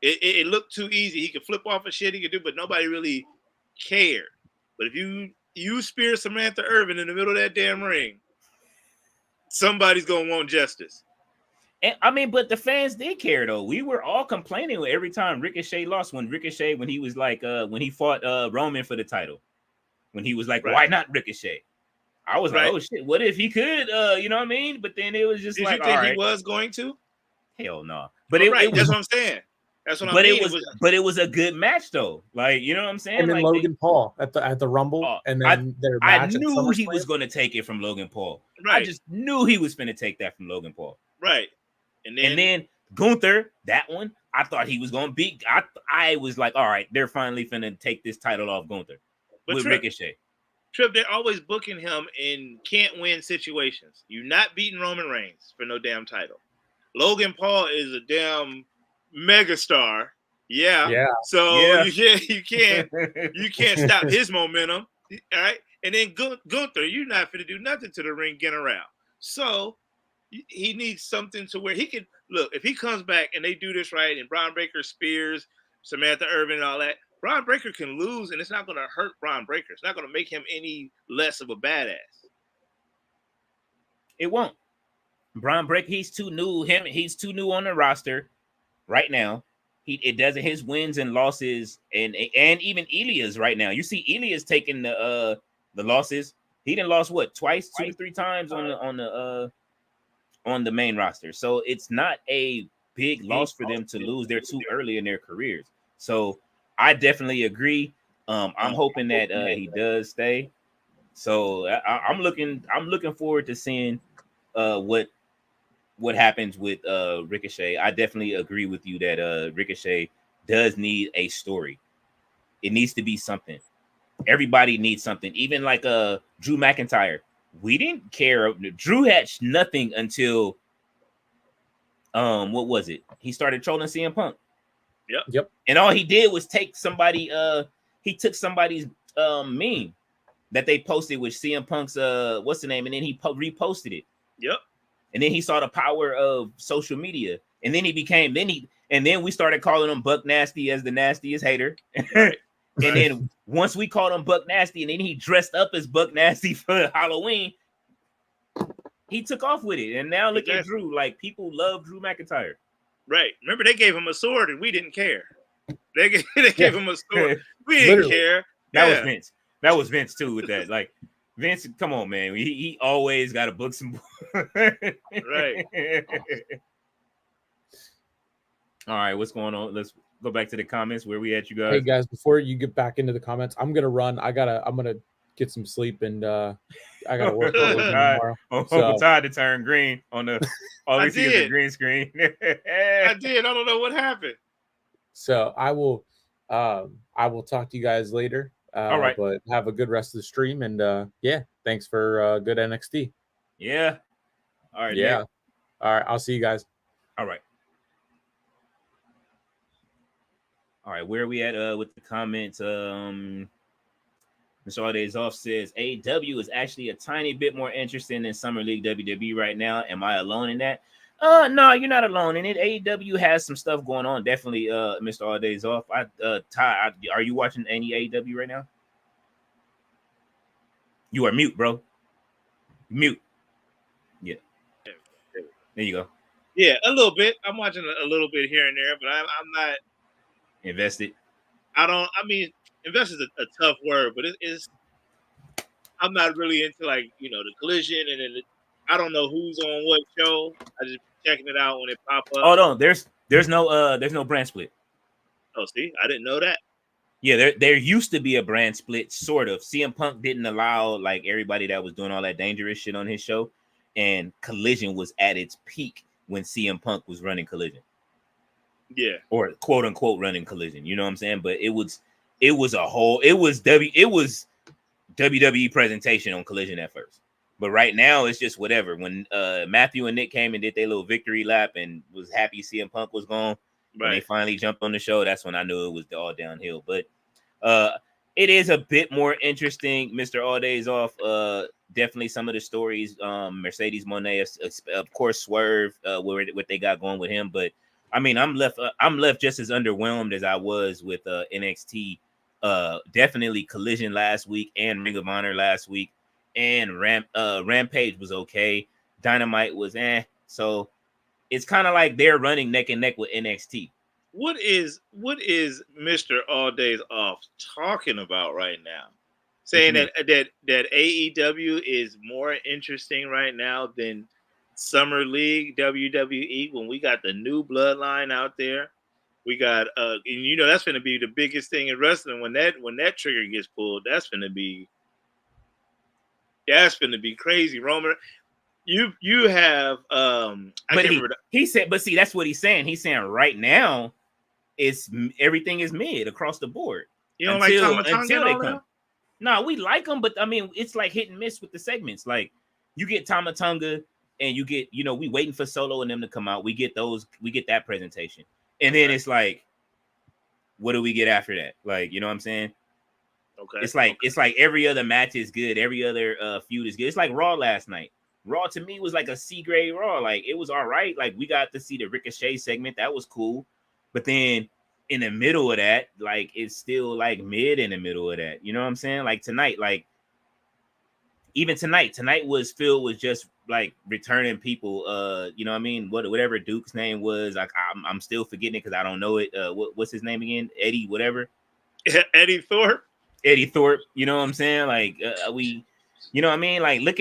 It looked too easy. He could flip off of shit he could do, but nobody really cared. But if you spear Samantha Irvin in the middle of that damn ring, somebody's gonna want justice. And I mean, but the fans did care though. We were all complaining every time Ricochet lost. When he was like, when he fought Roman for the title, when he was like, why not Ricochet? I was like, oh shit, what if he could? You know what I mean? But then it was just Did like, you think he was going to? Hell no. But it was, that's what I'm saying. That's what I mean. But it was a good match though. Like, you know what I'm saying? And then like Logan Paul at the Rumble, and then their match. I knew he was going to take it from Logan Paul. I just knew he was going to take that from Logan Paul. Right. And then Gunther, that one, I thought he was going to beat. I was like, all right, they're finally finna take this title off Gunther with Ricochet. Trip, they're always booking him in can't win situations. You're not beating Roman Reigns for no damn title. Logan Paul is a damn megastar. Yeah. So you can't stop his momentum. All right. And then Gunther, you're not finna do nothing to the ring getting around. So he needs something to where he can look. If he comes back and they do this right, and Braun Breaker spears Samantha Irvin and all that, Braun Breaker can lose, and it's not going to hurt Braun Breaker. It's not going to make him any less of a badass. It won't. Braun Breaker, he's too new. He's too new on the roster right now. It doesn't. His wins and losses, and even Elias right now. You see, Elias taking the losses. He done lost what, twice, 2 to 3 times on the main roster. So it's not a big loss for them to lose. They're too early in their careers. So I definitely agree. I'm hoping that he does stay. So I'm looking forward to seeing what happens with Ricochet. I definitely agree with you that Ricochet does need a story. It needs to be something. Everybody needs something. Even like Drew McIntyre. We didn't care. Drew had nothing until what was it? He started trolling CM Punk. Yep. And all he did was take somebody. He took somebody's meme that they posted with CM Punk's what's the name, and then he reposted it. Yep. And then he saw the power of social media, and then then we started calling him Buck Nasty as the nastiest hater. Right. And then once we called him Buck Nasty, and then he dressed up as Buck Nasty for Halloween, he took off with it. And now look at Drew. Like, people love Drew McIntyre. Right. Remember, they gave him a sword and we didn't care. They gave him a sword. We didn't care. That was Vince. That was Vince too with that. Like, Vince, come on, man. He always got to book some. Right. All right, what's going on? Let's go back to the comments. Where we at, you guys? Hey guys, before you get back into the comments, I'm gonna run. I'm gonna get some sleep, and I gotta work tomorrow. Uncle Todd to turn green on the the green screen. I did. I don't know what happened. So I will talk to you guys later. All right. But have a good rest of the stream, and thanks for good NXT. Yeah. All right. Yeah. Nick. All right. I'll see you guys. All right. All right, where are we at with the comments? Mr. All Days Off says AEW is actually a tiny bit more interesting than Summer League WWE right now. Am I alone in that? No, you're not alone in it. AEW has some stuff going on. Definitely, Mr. All Days Off. Ty, are you watching any AEW right now? You are mute, bro. Mute. Yeah. There you go. Yeah, a little bit. I'm watching a little bit here and there, but I'm not invested. I mean, invest is a tough word, but it's. I'm not really into the collision, and then I don't know who's on what show. I just checking it out when it pop up. Oh no, there's no brand split. Oh, see, I didn't know that. Yeah, there used to be a brand split, sort of. CM Punk didn't allow like everybody that was doing all that dangerous shit on his show, and Collision was at its peak when CM Punk was running Collision. Yeah. Or quote unquote running Collision. You know what I'm saying? But it was WWE presentation on Collision at first. But right now it's just whatever. When Matthew and Nick came and did their little victory lap and was happy CM Punk was gone, when they finally jumped on the show, that's when I knew it was all downhill. But it is a bit more interesting. Mr. All Days Off. Definitely some of the stories. Mercedes Monet, of course, Swerve, what they got going with him. But I mean, I'm left just as underwhelmed as I was with NXT. Definitely Collision last week and Ring of Honor last week, and Rampage was okay. Dynamite was so it's kind of like they're running neck and neck with NXT. What is Mr. All Days Off talking about right now? Saying that AEW is more interesting right now than Summer League WWE when we got the new bloodline out there. We got and you know that's going to be the biggest thing in wrestling when that trigger gets pulled. That's going to be crazy, Roman. You have he said, but see, that's what he's saying. He's saying right now everything is mid across the board. You don't like until they come. No, we like them, but I mean it's like hit and miss with the segments. Like you get Tama Tonga and you get, we waiting for Solo and them to come out. We get that presentation. And then it's like, what do we get after that? Like, you know what I'm saying? Okay. It's like every other match is good. Every other feud is good. It's like Raw last night. Raw to me was like a C grade Raw. Like it was all right. Like we got to see the Ricochet segment. That was cool. But then in the middle of that, like it's still like mid in the middle of that. You know what I'm saying? Like tonight, like even tonight was filled with just like returning people. You know what I mean? Whatever Duke's name was, like I'm still forgetting it because I don't know it. What's his name again? Eddy, whatever. Eddy Thorpe. Eddy Thorpe. You know what I'm saying? Like you know what I mean? Like look,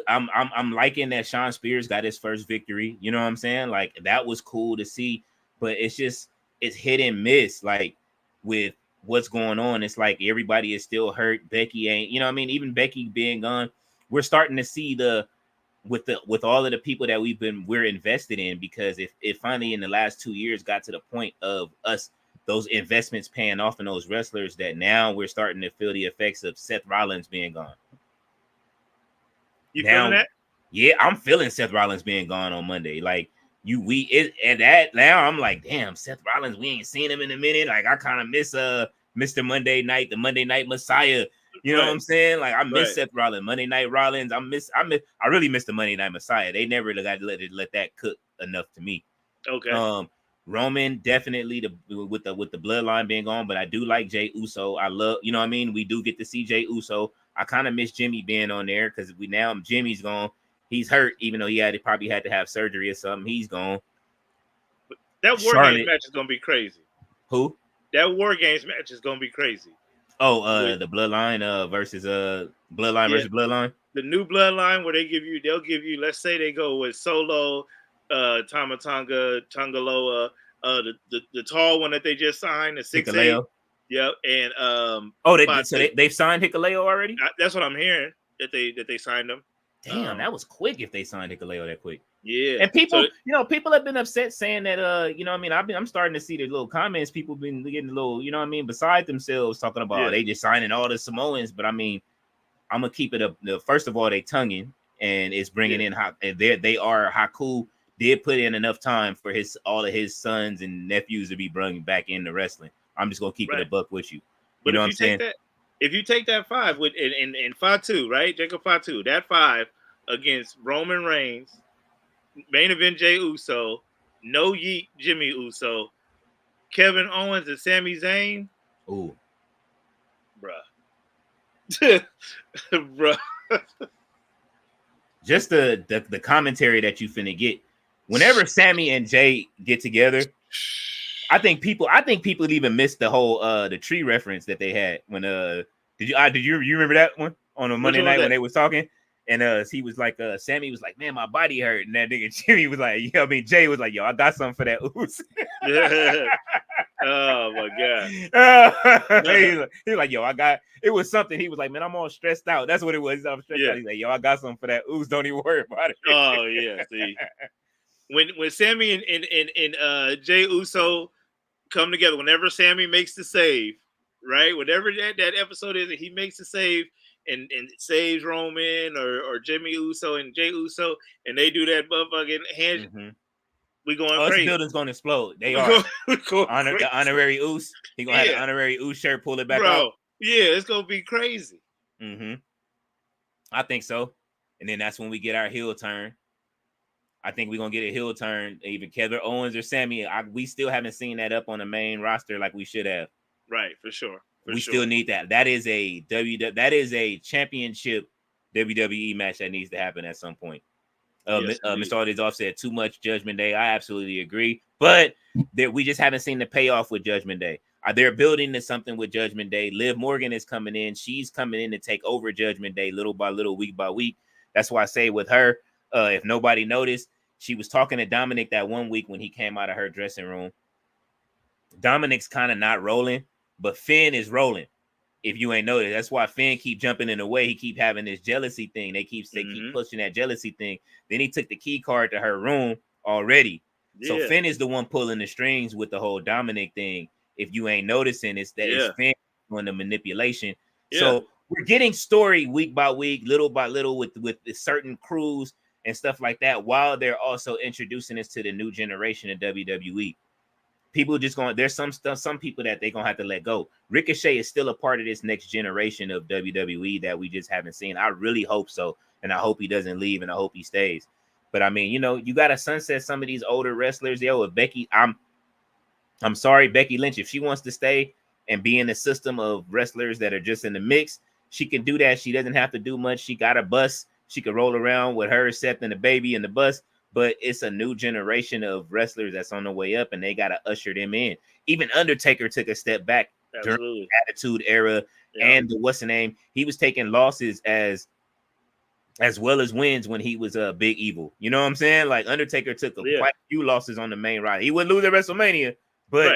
I'm liking that Sean Spears got his first victory. You know what I'm saying? Like that was cool to see, but it's hit and miss. Like with what's going on, it's like everybody is still hurt. Becky ain't, you know what I mean? Even Becky being gone, we're starting to see with all of the people that we're invested in, because if finally in the last 2 years got to the point of us, those investments paying off in those wrestlers, that now we're starting to feel the effects of Seth Rollins being gone. You feeling that? Yeah, I'm feeling Seth Rollins being gone on Monday. Like now I'm like, damn, Seth Rollins, we ain't seen him in a minute. Like I kind of miss Mr. Monday Night, the Monday Night Messiah. You know what I'm saying? Like I miss Seth Rollins, Monday Night Rollins. I really miss the Monday Night Messiah. They never got to let that cook enough to me. Okay. Roman definitely with the bloodline being gone, but I do like Jey Uso. I love, you know what I mean? We do get to see Jey Uso. I kind of miss Jimmy being on there because Jimmy's gone. He's hurt, even though he probably had to have surgery or something. He's gone. That War Games match is gonna be crazy. Who? That War Games match is gonna be crazy. Oh, the Bloodline versus Bloodline versus Bloodline. The new Bloodline where they'll give you. Let's say they go with Solo, Tama Tonga, Tongaloa, the tall one that they just signed, the 6'8". Yep, and they've signed Hikuleo already. That's what I'm hearing, that they signed them. Damn, that was quick if they signed Hikuleo that quick. Yeah. And people, people have been upset saying that, you know what I mean? I'm starting to see the little comments. People been getting a little, you know what I mean, beside themselves, talking about they just signing all the Samoans. But I mean, I'm going to keep it up. First of all, they tonguing, and it's bringing in Haku did put in enough time for all of his sons and nephews to be brought back into wrestling. I'm just going to keep it a buck with you. But know what I'm saying? If you take that 5 with in Fatu, right? Jacob Fatu, that 5 against Roman Reigns, main event Jey Uso, no yeet Jimmy Uso, Kevin Owens and Sami Zayn. Ooh. Bruh. Bruh. Just the commentary that you finna get. Whenever Sammy and Jay get together, I think people even missed the whole the tree reference that they had when did you remember that one on a Monday night when they was talking, and he was like Sammy was like, man, my body hurt, and that nigga Jimmy was like, Jay was like, yo, I got something for that ooze. Oh my god. He was like, yo, it was something. He was like, man, I'm all stressed out. That's what it was. I'm stressed out. He's like, yo, I got something for that ooze. Don't even worry about it. Oh yeah, see. When Sammy and Jey Uso come together. Whenever Sammy makes the save, right? Whatever that episode is, that he makes the save and saves Roman or Jimmy Uso and Jay Uso, and they do that motherfucking hand. Mm-hmm. We going this crazy. building's gonna explode. They We are. going The honorary Oos. He gonna have the honorary Oos shirt, pull it back out. Yeah, it's gonna be crazy. Mm-hmm. I think so. And then that's when we get our heel turn. I think we're gonna get a heel turn. Either Kevin Owens or Sammy. We still haven't seen that up on the main roster like we should have. Right, for sure. We still need that. That is a championship WWE match that needs to happen at some point. Mr. Aldis off said too much Judgment Day. I absolutely agree, but we just haven't seen the payoff with Judgment Day. They're building to something with Judgment Day. Liv Morgan is coming in. She's coming in to take over Judgment Day little by little, week by week. That's why I say with her, if nobody noticed, she was talking to Dominic that one week when he came out of her dressing room. Dominic's kind of not rolling, but Finn is rolling. If you ain't noticed, that's why Finn keep jumping in the way. He keep having this jealousy thing. They keep pushing that jealousy thing. Then he took the key card to her room already. Yeah. So Finn is the one pulling the strings with the whole Dominic thing. If you ain't noticing, it's Finn doing the manipulation. Yeah. So we're getting story week by week, little by little with certain crews and stuff like that, while they're also introducing us to the new generation of WWE. People just going, there's some people that they're gonna have to let go. Ricochet is still a part of this next generation of WWE that we just haven't seen. I really hope so, and I hope he doesn't leave, and I hope he stays. But I mean, you gotta sunset some of these older wrestlers. With Becky, I'm sorry, Becky Lynch, if she wants to stay and be in the system of wrestlers that are just in the mix, she can do that. She doesn't have to do much. She got a bus. She could roll around with her, Seth, and the baby in the bus. But it's a new generation of wrestlers that's on the way up, and they got to usher them in. Even Undertaker took a step back during the Attitude Era and the what's the name. He was taking losses as well as wins when he was a Big Evil. You know what I'm saying? Like Undertaker took quite a few losses on the main roster. He wouldn't lose at WrestleMania, but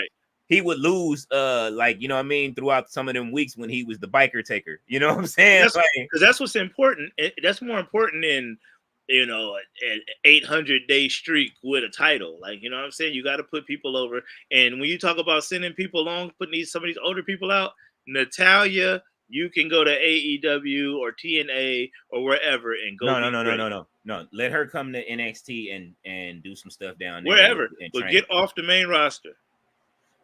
he would lose throughout some of them weeks when he was the biker taker. You know what I'm saying? Because that's what's important. That's more important than an 800-day streak with a title. Like, you know what I'm saying? You got to put people over. And when you talk about sending people along, putting some of these older people out, Natalya, you can go to AEW or TNA or wherever and go. No. Let her come to NXT and do some stuff down there. Wherever. But get off the main roster.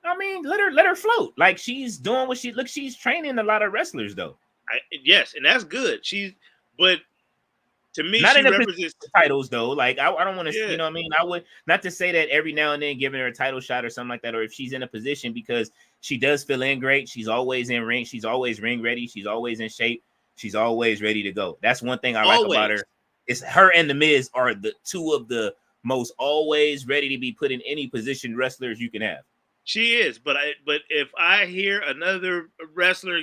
I mean, let her float. Like, she's doing what she's training a lot of wrestlers though. Yes, and that's good. But to me, not she in represents titles though. Like I don't want to, you know what I mean? I would not to say that every now and then giving her a title shot or something like that, or if she's in a position, because she does fill in great. She's always in ring. She's always ring ready. She's always in shape. She's always ready to go. That's one thing I like about her. It's her and The Miz are the two of the most always ready to be put in any position wrestlers you can have. She is, but if I hear another wrestler,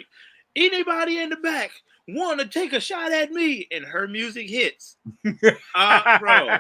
anybody in the back want to take a shot at me, and her music hits, bro.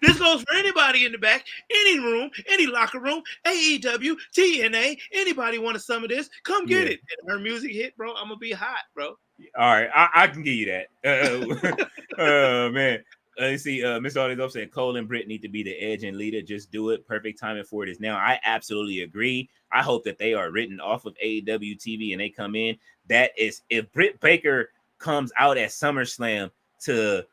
This goes for anybody in the back, any room, any locker room, AEW, TNA, anybody want some of this, come get it. And her music hit, bro, I'm gonna be hot, bro. All right, I can give you that. Man. Let's see, Mr. Aldis said Cole and Britt need to be the edge and leader. Just do it. Perfect timing for it is now. I absolutely agree. I hope that they are written off of AEW TV and they come in. That is, if Britt Baker comes out at SummerSlam to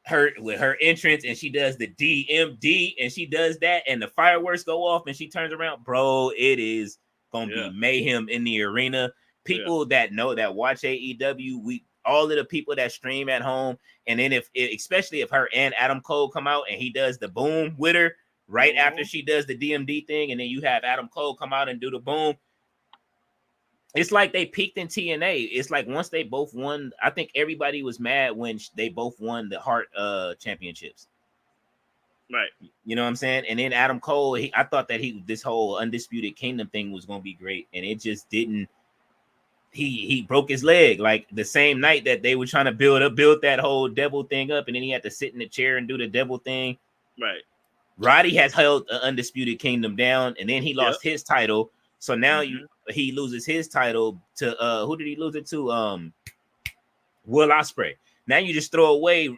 her with her entrance and she does the DMD and she does that and the fireworks go off and she turns around, bro, it is gonna be mayhem in the arena. People that know that watch AEW, all of the people that stream at home, and then especially if her and Adam Cole come out and he does the boom with her right after she does the DMD thing, and then you have Adam Cole come out and do the boom. It's like they peaked in TNA. It's like once they both won, I think everybody was mad when they both won the Heart championships. Right. You know what I'm saying? And then Adam Cole, I thought that this whole Undisputed Kingdom thing was going to be great, and it just didn't. He broke his leg like the same night that they were trying to build that whole devil thing up, and then he had to sit in the chair and do the devil thing. Right. Roddy has held the Undisputed Kingdom down, and then he lost his title. So now he loses his title to who did he lose it to? Will Ospreay. Now you just throw away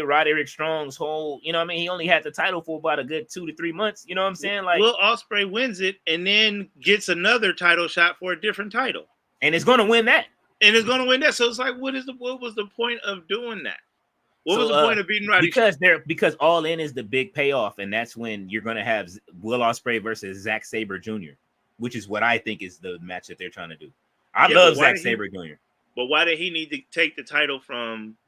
Roderick Strong's whole, you know what I mean? He only had the title for about a good 2 to 3 months. You know what I'm saying? Like, Will Ospreay wins it and then gets another title shot for a different title. And it's gonna win that. And it's gonna win that. So it's like, what was the point of doing that? What was the point of beating Roddy? Because All In is the big payoff, and that's when you're gonna have Will Ospreay versus Zack Sabre Jr., which is what I think is the match that they're trying to do. I love Zack Sabre Jr. But why did he need to take the title from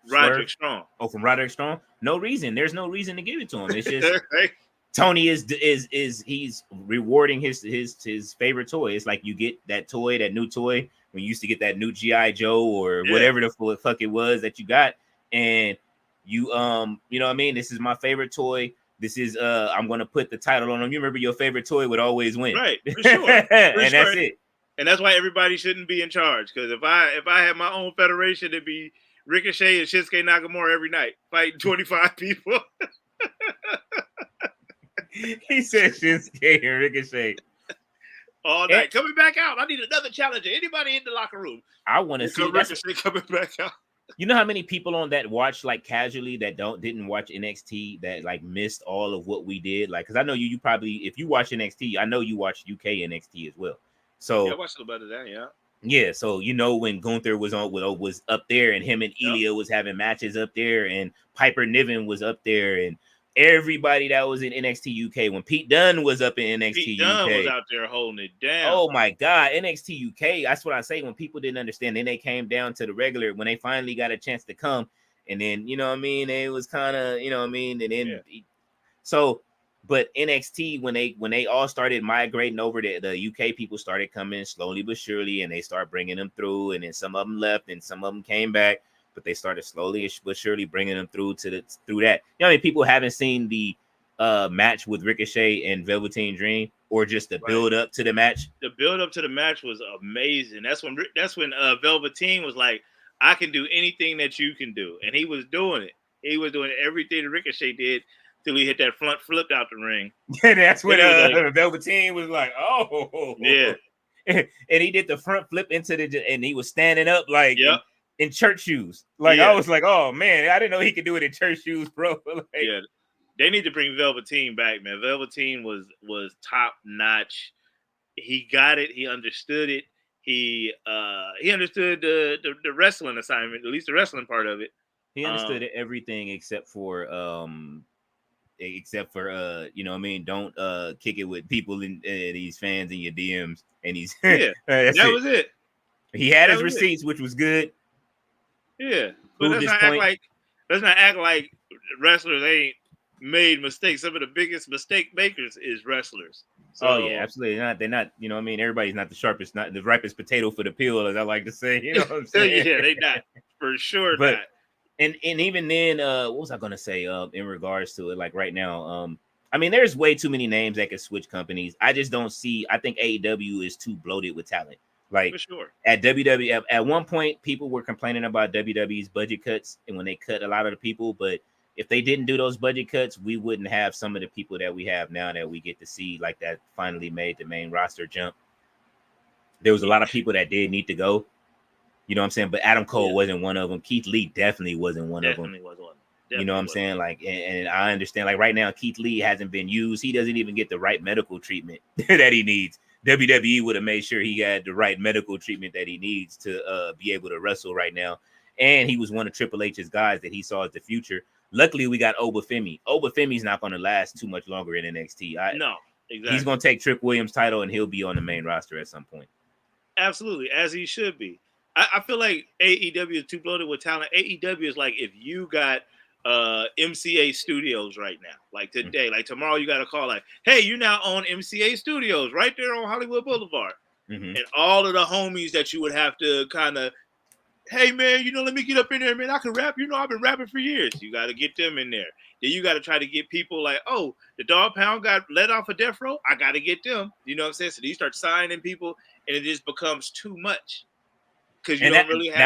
Roderick Strong? Oh, from Roderick Strong? No reason. There's no reason to give it to him. It's just Tony is he's rewarding his favorite toy. It's like you get that toy, that new toy, when you used to get that new G.I. Joe or whatever the fuck it was that you got, and you you know what I mean? This is my favorite toy. This is I'm gonna put the title on him. You remember your favorite toy would always win. Right, for sure. And that's it. And that's why everybody shouldn't be in charge. Because if I had my own federation, it'd be Ricochet and Shinsuke Nakamura every night, fighting 25 people. He said Shinsuke and Ricochet. All night. Coming back out. I need another challenger. Anybody in the locker room. I want to see Ricochet coming back out. You know how many people on that watch like casually that didn't watch NXT that like missed all of what we did? Like, because I know you probably, if you watch NXT, I know you watch UK NXT as well. So I watched a little bit of that, yeah. Yeah, so you know when Gunther was up there, and him and Ilya was having matches up there, and Piper Niven was up there, and everybody that was in NXT UK. When Pete Dunne was up in NXT UK, Pete Dunne was out there holding it down. Oh my God, NXT UK. That's what I say when people didn't understand. Then they came down to the regular when they finally got a chance to come, and then you know what I mean. It was kind of you know what I mean, and then so. But NXT, when they all started migrating over, the UK people started coming slowly but surely, and they start bringing them through. And then some of them left, and some of them came back. But they started slowly but surely bringing them through through that. You know, I mean, people haven't seen the match with Ricochet and Velveteen Dream, or just the build up to the match. The build up to the match was amazing. That's when Velveteen was like, "I can do anything that you can do," and he was doing it. He was doing everything that Ricochet did. Till he hit that front flip out the ring. And that's when Velveteen was like, oh. Yeah. And he did the front flip and he was standing up like in church shoes. Like, I was like, oh, man, I didn't know he could do it in church shoes, bro. Like, yeah. They need to bring Velveteen back, man. Velveteen was top notch. He got it. He understood it. He understood the wrestling assignment, at least the wrestling part of it. He understood everything except for you know what I mean, don't kick it with people in these fans in your DMs, and he's that was it. He had his receipts, which was good. Yeah, but let's not act like wrestlers ain't made mistakes. Some of the biggest mistake makers is wrestlers. So, absolutely not. They're not. You know what I mean, everybody's not the sharpest, not the ripest potato for the peel, as I like to say. You know what I'm saying? Yeah, they not for sure. But not. And even then, what was I gonna say? In regards to it, like right now, I mean, there's way too many names that could switch companies. I just don't see. I think AEW is too bloated with talent. Like for sure. At WWE, at one point, people were complaining about WWE's budget cuts, and when they cut a lot of the people. But if they didn't do those budget cuts, we wouldn't have some of the people that we have now that we get to see, like that finally made the main roster jump. There was a lot of people that did need to go. You know what I'm saying? But Adam Cole wasn't one of them. Keith Lee definitely wasn't one of them. You know what I'm saying? Like, and I understand, like right now, Keith Lee hasn't been used. He doesn't even get the right medical treatment that he needs. WWE would have made sure he had the right medical treatment that he needs to be able to wrestle right now. And he was one of Triple H's guys that he saw as the future. Luckily, we got Obafemi. Obafemi's not going to last too much longer in NXT. No, exactly. He's going to take Trick Williams' title, and he'll be on the main roster at some point. Absolutely, as he should be. I feel like AEW is too bloated with talent. AEW is like if you got MCA Studios right now, like today, like tomorrow, you got a call like, hey, you now own MCA Studios right there on Hollywood Boulevard. And all of the homies that you would have to kind of, hey, man, let me get up in there, man. I can rap. I've been rapping for years. You got to get them in there. Then you got to try to get people like, oh, the Dog Pound got let off of Death Row. I got to get them. You know what I'm saying? So you start signing people, and it just becomes too much. Because you don't really have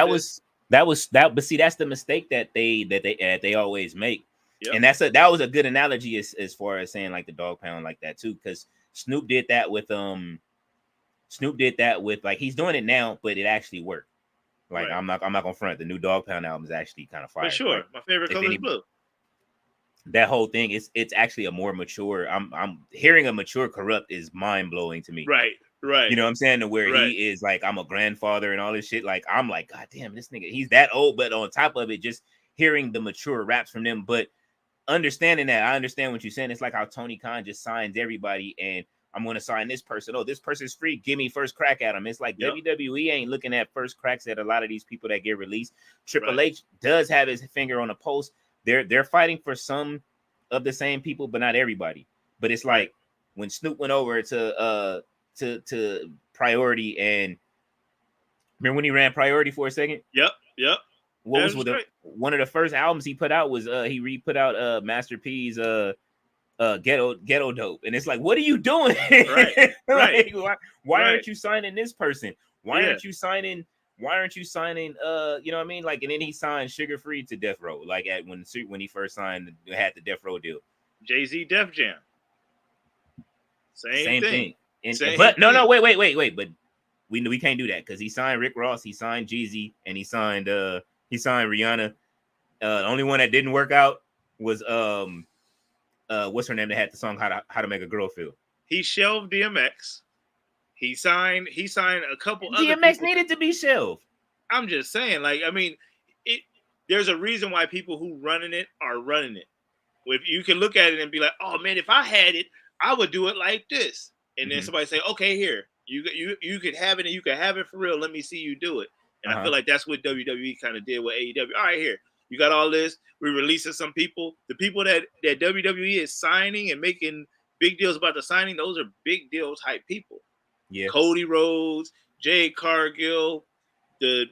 that was but see, that's the mistake that they always make. Yep. And that was a good analogy as far as saying like the Dog Pound like that too, because Snoop did that with like he's doing it now, but it actually worked. Like Right. I'm not gonna front. The new Dog Pound album is actually kind of fire. For sure. Like, My favorite if color is any- blue. that whole thing it's actually a more mature. I'm hearing a mature Corrupt is mind blowing to me. Right. Right. You know what I'm saying? To where Right. he is like, I'm a grandfather and all this shit. Like, I'm like, God damn, this nigga, he's that old. But on top of it, just hearing the mature raps from them, but understanding that, I understand what you're saying. It's like how Tony Khan just signs everybody, and I'm going to sign this person. Oh, this person's free. Give me first crack at him. It's like WWE ain't looking at first cracks at a lot of these people that get released. Triple H does have his finger on the pulse. They're fighting for some of the same people, but not everybody. But it's like when Snoop went over to Priority, and remember when he ran Priority for a second? Yep. What was one of the first albums he put out was he re-put out Master P's Ghetto Dope, and it's like, what are you doing? Right. Like, why aren't you signing this person? Why aren't you signing you know what I mean? Like, and then he signed Sugar Free to Death Row, like when he first signed, had the Death Row deal. Jay-Z Def Jam. Same thing. But no, wait. But we can't do that because he signed Rick Ross, he signed Jeezy, and he signed Rihanna. The only one that didn't work out was what's her name that had the song How to Make a Girl Feel. He shelved DMX. He signed a couple other DMX people. needed to be shelved. I'm just saying, like, I mean, there's a reason why people who running it are running it. If you can look at it and be like, oh man, if I had it, I would do it like this. And then somebody say, okay, here, you could have it, and you can have it for real. Let me see you do it. And I feel like that's what WWE kind of did with AEW. All right, here, you got all this. We're releasing some people. The people that WWE is signing and making big deals about the signing, those are big deal type people. Yeah. Cody Rhodes, Jade Cargill, the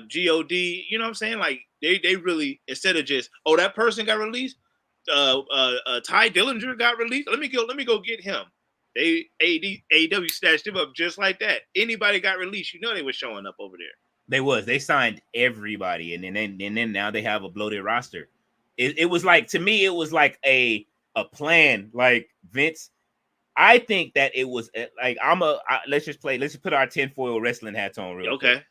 GOD. You know what I'm saying? Like they really, instead of just, oh, that person got released, Ty Dillinger got released. Let me go get him. AEW snatched him up just like that. Anybody got released, you know they were showing up over there. They signed everybody, and then now they have a bloated roster. It was like, to me, it was like a plan. Like, Vince, I think that it was like, let's just put our tinfoil wrestling hats on real quick.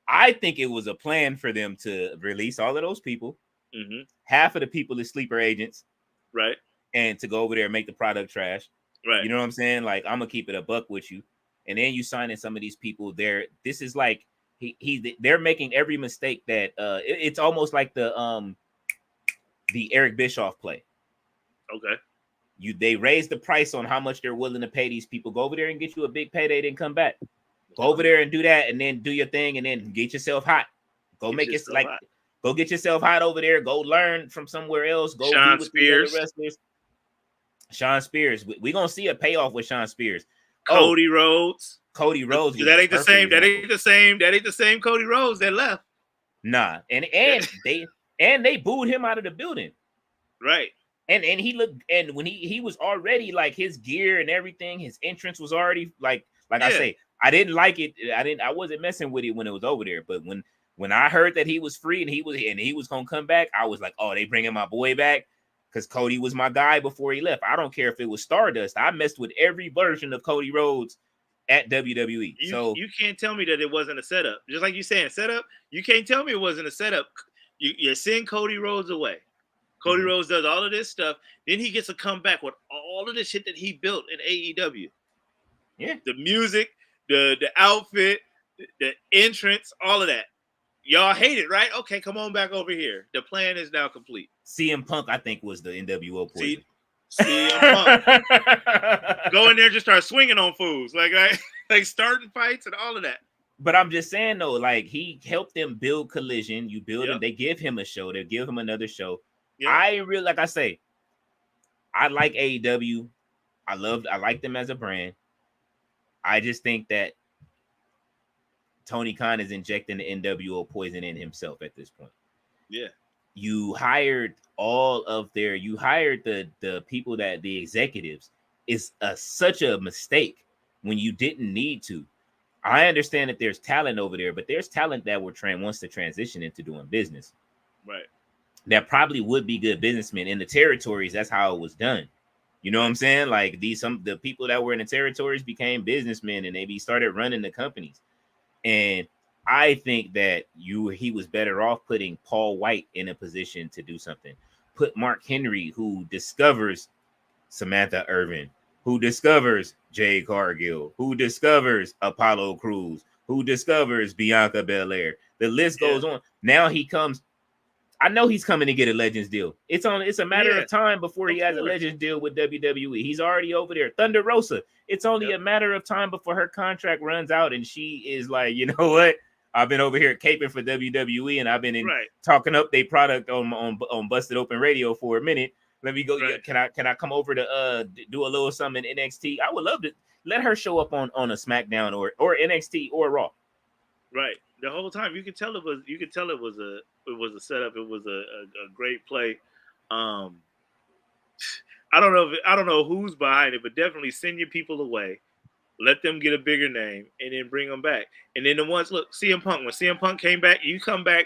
I think it was a plan for them to release all of those people. Mm-hmm. Half of the people is sleeper agents, right? And to go over there and make the product trash, right? You know what I'm saying? Like, I'm gonna keep it a buck with you, and then you signing some of these people. This is like they're making every mistake that it's almost like the Eric Bischoff play. Okay. They raise the price on how much they're willing to pay these people. Go over there and get you a big payday, then come back. Go over there and do that, and then do your thing, and then get yourself hot. Go get yourself hot over there. Go learn from somewhere else. Go Sean be with Spears. the other wrestlers. Sean Spears. We're gonna see a payoff with Sean Spears. Cody Rhodes. That ain't the same. That ain't the same Cody Rhodes that left. Nah, and they booed him out of the building. Right. And he looked, and when he was already like, his gear and everything, his entrance was already like I say, I didn't like it. I wasn't messing with it when it was over there. But when I heard that he was free and he was gonna come back, I was like, oh, they bringing my boy back, because Cody was my guy before he left. I don't care if it was Stardust. I messed with every version of Cody Rhodes at WWE. You can't tell me that it wasn't a setup. Just like you saying setup, you can't tell me it wasn't a setup. You send Cody Rhodes away. Cody Rhodes does all of this stuff. Then he gets to come back with all of the shit that he built in AEW. Yeah. The music, the outfit, the entrance, all of that. Y'all hate it, right? Okay, come on back over here. The plan is now complete. CM Punk, I think, was the NWO poison. CM Punk. Go in there and just start swinging on fools. Like starting fights and all of that. But I'm just saying, though, like, he helped them build Collision. You build him. They give him a show. They give him another show. Yep. I really, like I say, I like AEW. I like them as a brand. I just think that Tony Khan is injecting the NWO poison in himself at this point. Yeah. You hired the people that the executives is such a mistake when you didn't need to. I understand that there's talent over there, but there's talent that wants to transition into doing business. Right. That probably would be good businessmen in the territories. That's how it was done. You know what I'm saying? Like the people that were in the territories became businessmen, and they started running the companies. And I think that he was better off putting Paul White in a position to do something. Put Mark Henry, who discovers Samantha Irvin, who discovers Jay Cargill, who discovers Apollo Crews, who discovers Bianca Belair. The list goes on. Now he comes. I know he's coming to get a Legends deal. It's a matter of time before he has a Legends deal with WWE. He's already over there. Thunder Rosa. It's only a matter of time before her contract runs out, and she is like, you know what? I've been over here caping for WWE, and I've been talking up their product on Busted Open Radio for a minute. Let me go. Right. Can I come over to do a little something in NXT? I would love to let her show up on a SmackDown or NXT or Raw. Right. The whole time you could tell it was a setup. It was a great play. I don't know who's behind it, but definitely send your people away. Let them get a bigger name and then bring them back. And then the ones, look, CM Punk, when CM Punk came back, you come back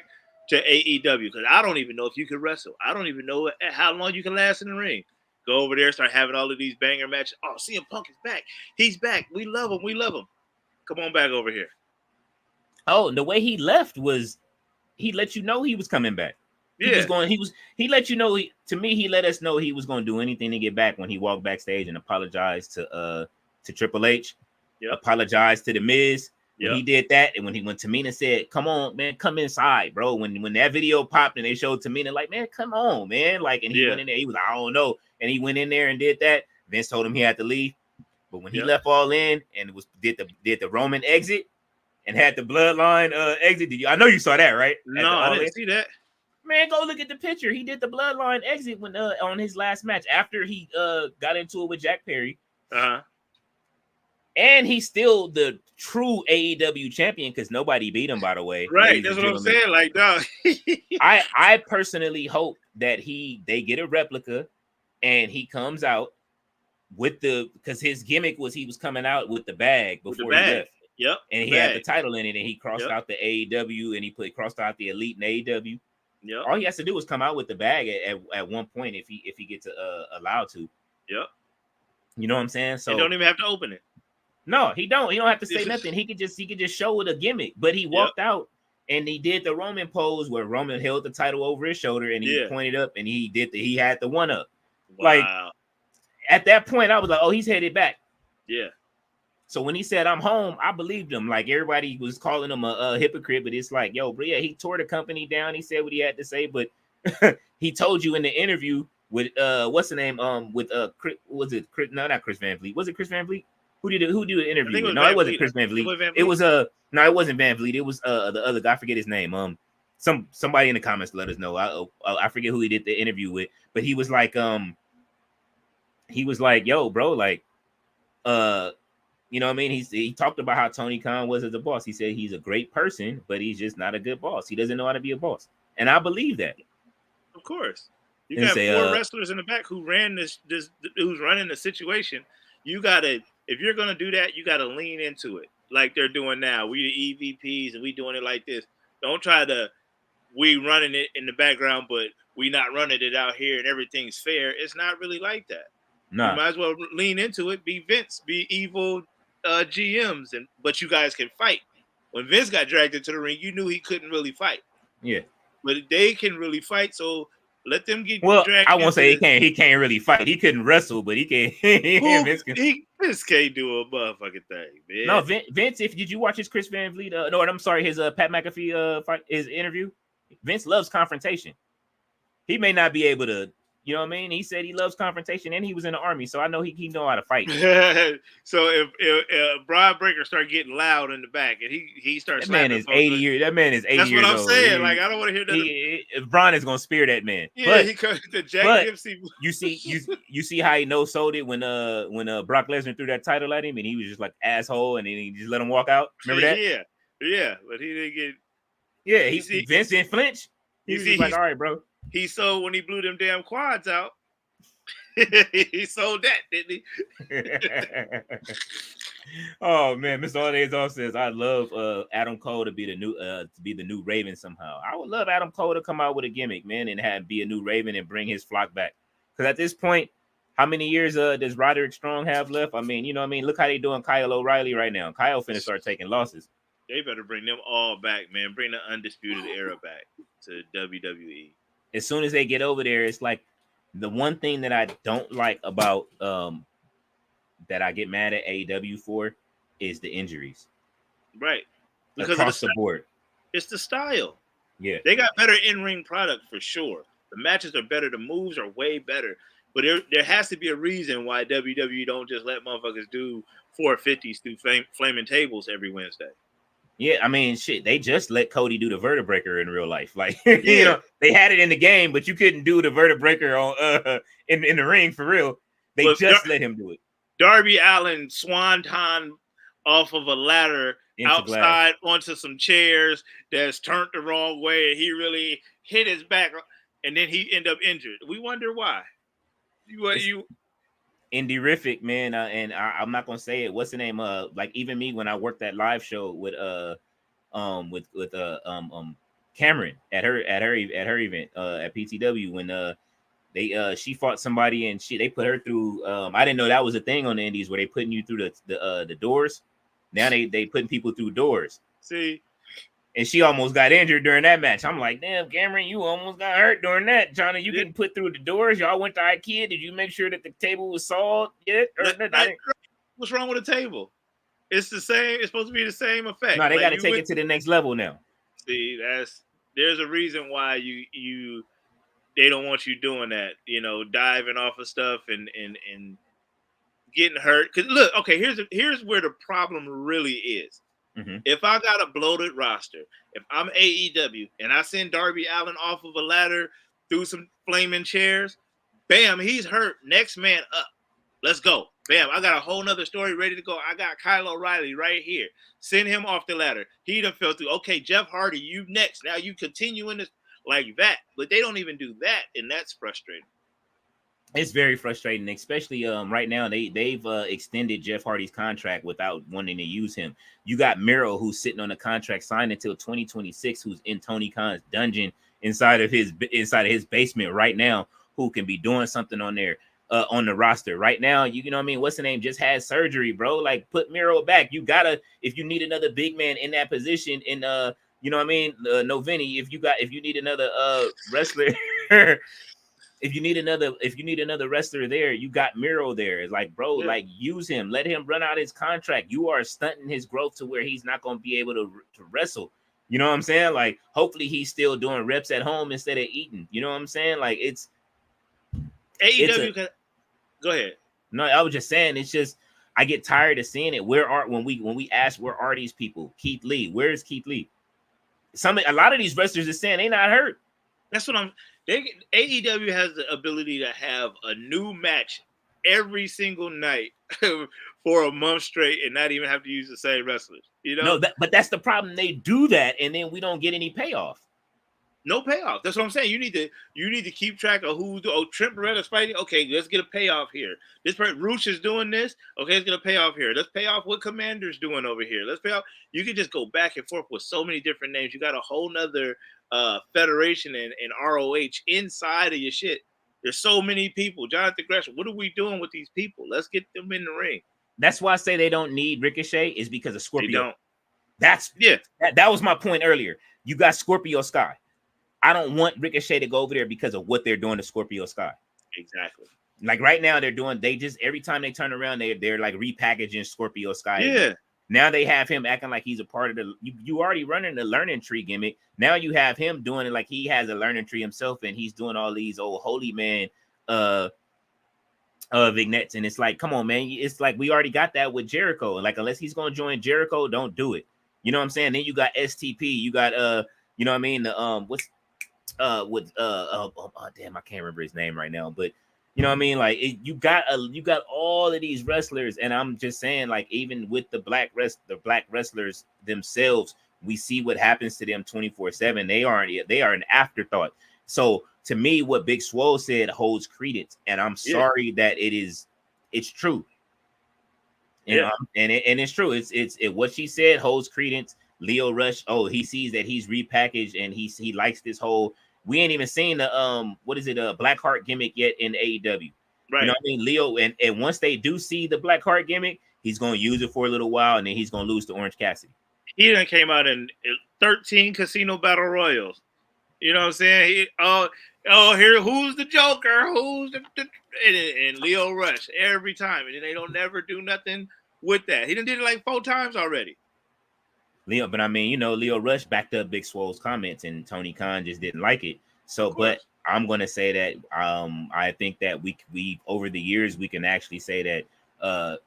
to AEW, because I don't even know if you can wrestle. I don't even know how long you can last in the ring. Go over there, start having all of these banger matches. Oh, CM Punk is back. He's back. We love him. We love him. Come on back over here. Oh, the way he left was he let you know he was coming back. He let you know, to me, he let us know he was going to do anything to get back when he walked backstage and apologized to Triple H, apologized to The Miz. When he did that, and when Tamina said, "Come on, man, come inside, bro." When that video popped and they showed Tamina, like, "Man, come on, man," like, and he went in there, he was like, "I don't know," and he went in there and did that. Vince told him he had to leave, but when he left All In and did the Roman exit and had the Bloodline exit, I know you saw that, right? No, I didn't see that. Man, go look at the picture. He did the Bloodline exit when on his last match after he got into it with Jack Perry. And he's still the true AEW champion because nobody beat him, by the way. Right, that's what I'm saying. Like, dog. I personally hope that they get a replica and he comes out with because his gimmick was he was coming out with the bag before he left. Yep. And he had the title in it, and he crossed out the AEW, and he crossed out the Elite in AEW. Yep. All he has to do is come out with the bag at one point if he gets allowed to. Yep. You know what I'm saying? So you don't even have to open it. No, he don't. He don't have to say nothing. He could just show with a gimmick. But he walked out and he did the Roman pose where Roman held the title over his shoulder and he pointed up and he had the one up. Wow. Like at that point, I was like, oh, he's headed back. Yeah. So when he said I'm home, I believed him. Like everybody was calling him a hypocrite, but it's like, yo, bro, yeah, he tore the company down. He said what he had to say, but he told you in the interview with what's the name? With was it Chris? No, not Chris Van Vliet. Was it Chris Van Vliet? Who did the interview? No, it wasn't Chris Van Vliet. It was no, it wasn't Van Vliet. It was the other guy. I forget his name. Somebody in the comments let us know. I forget who he did the interview with, but he was like, yo, bro, like, you know what I mean? He talked about how Tony Khan was as a boss. He said he's a great person, but he's just not a good boss. He doesn't know how to be a boss, and I believe that. Of course, you got four wrestlers in the back who ran who's running the situation. You gotta. If you're going to do that, you got to lean into it like they're doing now. We the EVPs and we doing it like this. Don't try to, we running it in the background, but we not running it out here and everything's fair. It's not really like that. No. You might as well lean into it. Be Vince, be evil GMs, but you guys can fight. When Vince got dragged into the ring, you knew he couldn't really fight. Yeah. But they can really fight, so let them get dragged. I won't say he can't really fight. He couldn't wrestle, but he can. Vince can't do a motherfucking thing, man. No, Vince. Did you watch his Chris Van Vliet? No, I'm sorry, his Pat McAfee fight, his interview. Vince loves confrontation. He may not be able to. You know what I mean? He said he loves confrontation, and he was in the army, so I know he know how to fight. So if Brian Breaker start getting loud in the back, and he starts, that man is 80 years. That man is 80 That's years old. That's what I'm saying. Like I don't want to hear that. Brian is gonna spear that man. Yeah, he comes to Jack Dempsey. You see how he no sold it when Brock Lesnar threw that title at him, and he was just like asshole, and then he just let him walk out. Remember that? Yeah, but he didn't get. Yeah, Vince didn't flinch. He was just like, all right, bro. He sold when he blew them damn quads out. He sold that, didn't he? Oh man, Mr. All-Days Off says, I love Adam Cole to be the new Raven somehow. I would love Adam Cole to come out with a gimmick, man, and be a new Raven and bring his flock back. Because at this point, how many years does Roderick Strong have left? I mean, you know what I mean? Look how they doing Kyle O'Reilly right now. Kyle finna start taking losses. They better bring them all back, man. Bring the Undisputed Era back to WWE. As soon as they get over there, it's like the one thing that I don't like about that I get mad at AEW for is the injuries. Right. Because across the board. It's the style. Yeah. They got better in-ring product for sure. The matches are better. The moves are way better. But there has to be a reason why WWE don't just let motherfuckers do 450s through flaming tables every Wednesday. Yeah, I mean, shit, they just let Cody do the vertebreaker in real life. Like, you know, they had it in the game, but you couldn't do the vertebreaker on in the ring for real. They just let him do it. Darby Allin swanton off of a ladder into outside glass. onto some chairs that's turned the wrong way, and he really hit his back, and then he ended up injured. We wonder why. Indie-rific, man, and I'm not gonna say it. What's the name? Like even me when I worked that live show with Cameron at her event at PTW when she fought somebody and they put her through. I didn't know that was a thing on the Indies where they putting you through the doors. Now they putting people through doors. See. And she almost got injured during that match. I'm like, damn, Cameron, you almost got hurt during that. Johnny, you getting put through the doors. Y'all went to IKEA. Did you make sure that the table was sawed yet? What's wrong with the table? It's the same. It's supposed to be the same effect. No, they got to take it to the next level now. See, there's a reason why they don't want you doing that. You know, diving off of stuff and getting hurt. Because look, okay, here's where the problem really is. Mm-hmm. If I got a bloated roster, if I'm AEW and I send Darby Allin off of a ladder through some flaming chairs, bam, he's hurt. Next man up. Let's go. Bam, I got a whole nother story ready to go. I got Kyle O'Reilly right here. Send him off the ladder. He done fell through. Okay, Jeff Hardy, you next. Now you continue in this like that. But they don't even do that, and that's frustrating. It's very frustrating, especially right now. They've extended Jeff Hardy's contract without wanting to use him. You got Miro, who's sitting on a contract signed until 2026, who's in Tony Khan's dungeon inside of his basement right now, who can be doing something on there on the roster right now. You know what I mean? What's the name? Just had surgery, bro. Like put Miro back. You gotta, if you need another big man in that position, in you know what I mean? No Vinny, if you need another wrestler. If you need another wrestler there, you got Miro there. It's like, bro, like use him, let him run out his contract. You are stunting his growth to where he's not going to be able to wrestle. You know what I'm saying? Like, hopefully he's still doing reps at home instead of eating. You know what I'm saying? Like, it's AEW. Go ahead. No, I was just saying, it's just I get tired of seeing it. When we ask where are these people? Keith Lee, where's Keith Lee? A lot of these wrestlers are saying they not hurt. That's what AEW has the ability to have a new match every single night for a month straight and not even have to use the same wrestlers. You know? No, but that's the problem. They do that, and then we don't get any payoff. No payoff. That's what I'm saying. You need to keep track of Trent Beretta's fighting. Okay, let's get a payoff here. This person Roosh is doing this. Okay, let's get a payoff here. Let's pay off what Commander's doing over here. Let's pay off. You can just go back and forth with so many different names. You got a whole nother federation and ROH inside of your shit. There's so many people. Jonathan Gresham, what are we doing with these people? Let's get them in the ring. That's why I say they don't need Ricochet is because of Scorpio. They don't. That was my point earlier. You got Scorpio Sky. I don't want Ricochet to go over there because of what they're doing to Scorpio Sky. Exactly. Like right now, every time they turn around, they're like repackaging Scorpio Sky. Yeah. Now they have him acting like he's a part of you already running the learning tree gimmick. Now you have him doing it like he has a learning tree himself, and he's doing all these old holy man vignettes. And it's like, come on, man. It's like we already got that with Jericho. Like, unless he's gonna join Jericho, don't do it. You know what I'm saying? Then you got STP, you got you know what I mean? The damn, I can't remember his name right now, but you know what I mean? Like you got all of these wrestlers, and I'm just saying, like, even with the black wrestlers themselves, we see what happens to them 24/7. They are an afterthought. So to me, what Big Swole said holds credence, and I'm sorry that it's true. And it's true. It's what she said holds credence. Leo Rush, he sees that he's repackaged and he likes this whole. We ain't even seen the Black Heart gimmick yet in AEW. Right. You know what I mean? Leo, and once they do see the Black Heart gimmick, he's gonna use it for a little while and then he's gonna lose to Orange Cassidy. He done came out in 13 casino battle royals. You know what I'm saying? Here, who's the Joker? Who's and Leo Rush every time, and they don't never do nothing with that. He done did it like 4 times already. Leo, but I mean, Leo Rush backed up Big Swole's comments, and Tony Khan just didn't like it. So, but I'm gonna say that I think that we over the years we can actually say that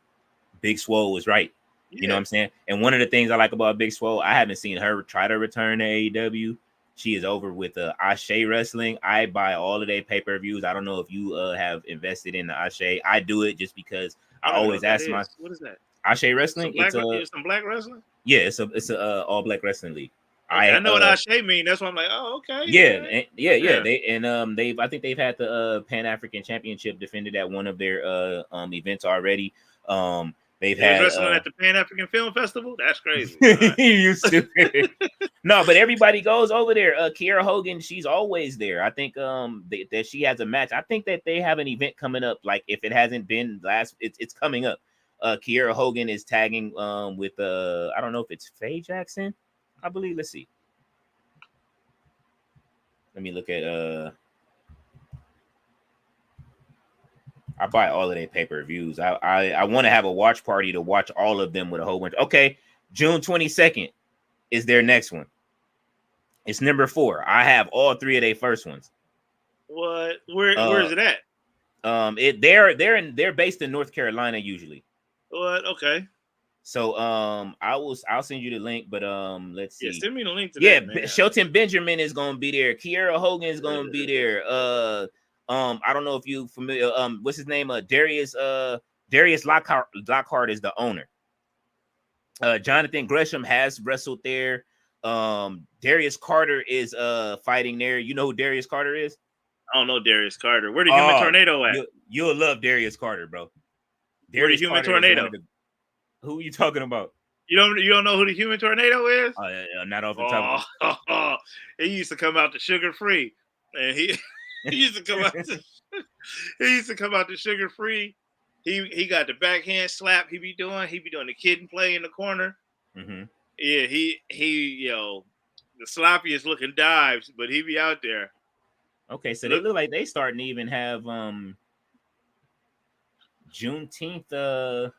Big Swole was right. You know what I'm saying? And one of the things I like about Big Swole, I haven't seen her try to return to AEW. She is over with Ashe Wrestling. I buy all of their pay-per-views. I don't know if you have invested in the Ashe. I do it just because I always ask my. What is that? Ashe Wrestling. It's some black wrestling. Yeah, it's a all black wrestling league. Okay, I know what Ashe mean. That's why I'm like, oh, okay. Yeah. I think they've had the Pan African Championship defended at one of their events already. They've had wrestling at the Pan African Film Festival. That's crazy. You stupid. No, but everybody goes over there. Kiera Hogan, she's always there. I think that she has a match. I think that they have an event coming up. Like if it hasn't been it's coming up. Kiera Hogan is tagging with I don't know if it's Faye Jackson. I believe. Let's see. Let me look at I buy all of their pay-per-views. I want to have a watch party to watch all of them with a whole bunch. Okay, June 22nd is their next one. It's number 4. I have all 3 of their first ones. What? Where is it at? They're based in North Carolina usually. What? Okay. So I'll send you the link, but let's see. Yeah, send me the link to that. Man. Shelton Benjamin is gonna be there. Kiera Hogan is gonna be there. I don't know if you familiar. What's his name? Darius Lockhart is the owner. Jonathan Gresham has wrestled there. Darius Carter is fighting there. You know who Darius Carter is? I don't know Darius Carter. Where the Human Tornado at? You'll love Darius Carter, bro. Where the Human Tornado? Who are you talking about? You don't know who the Human Tornado is? Not off the top. He used to come out to Sugar Free, and he used to come out. He used to come out to Sugar Free. He got the backhand slap. He be doing the kid and play in the corner. Mm-hmm. Yeah, he the sloppiest looking dives, but he be out there. Okay, so they look like they starting to even have Juneteenth.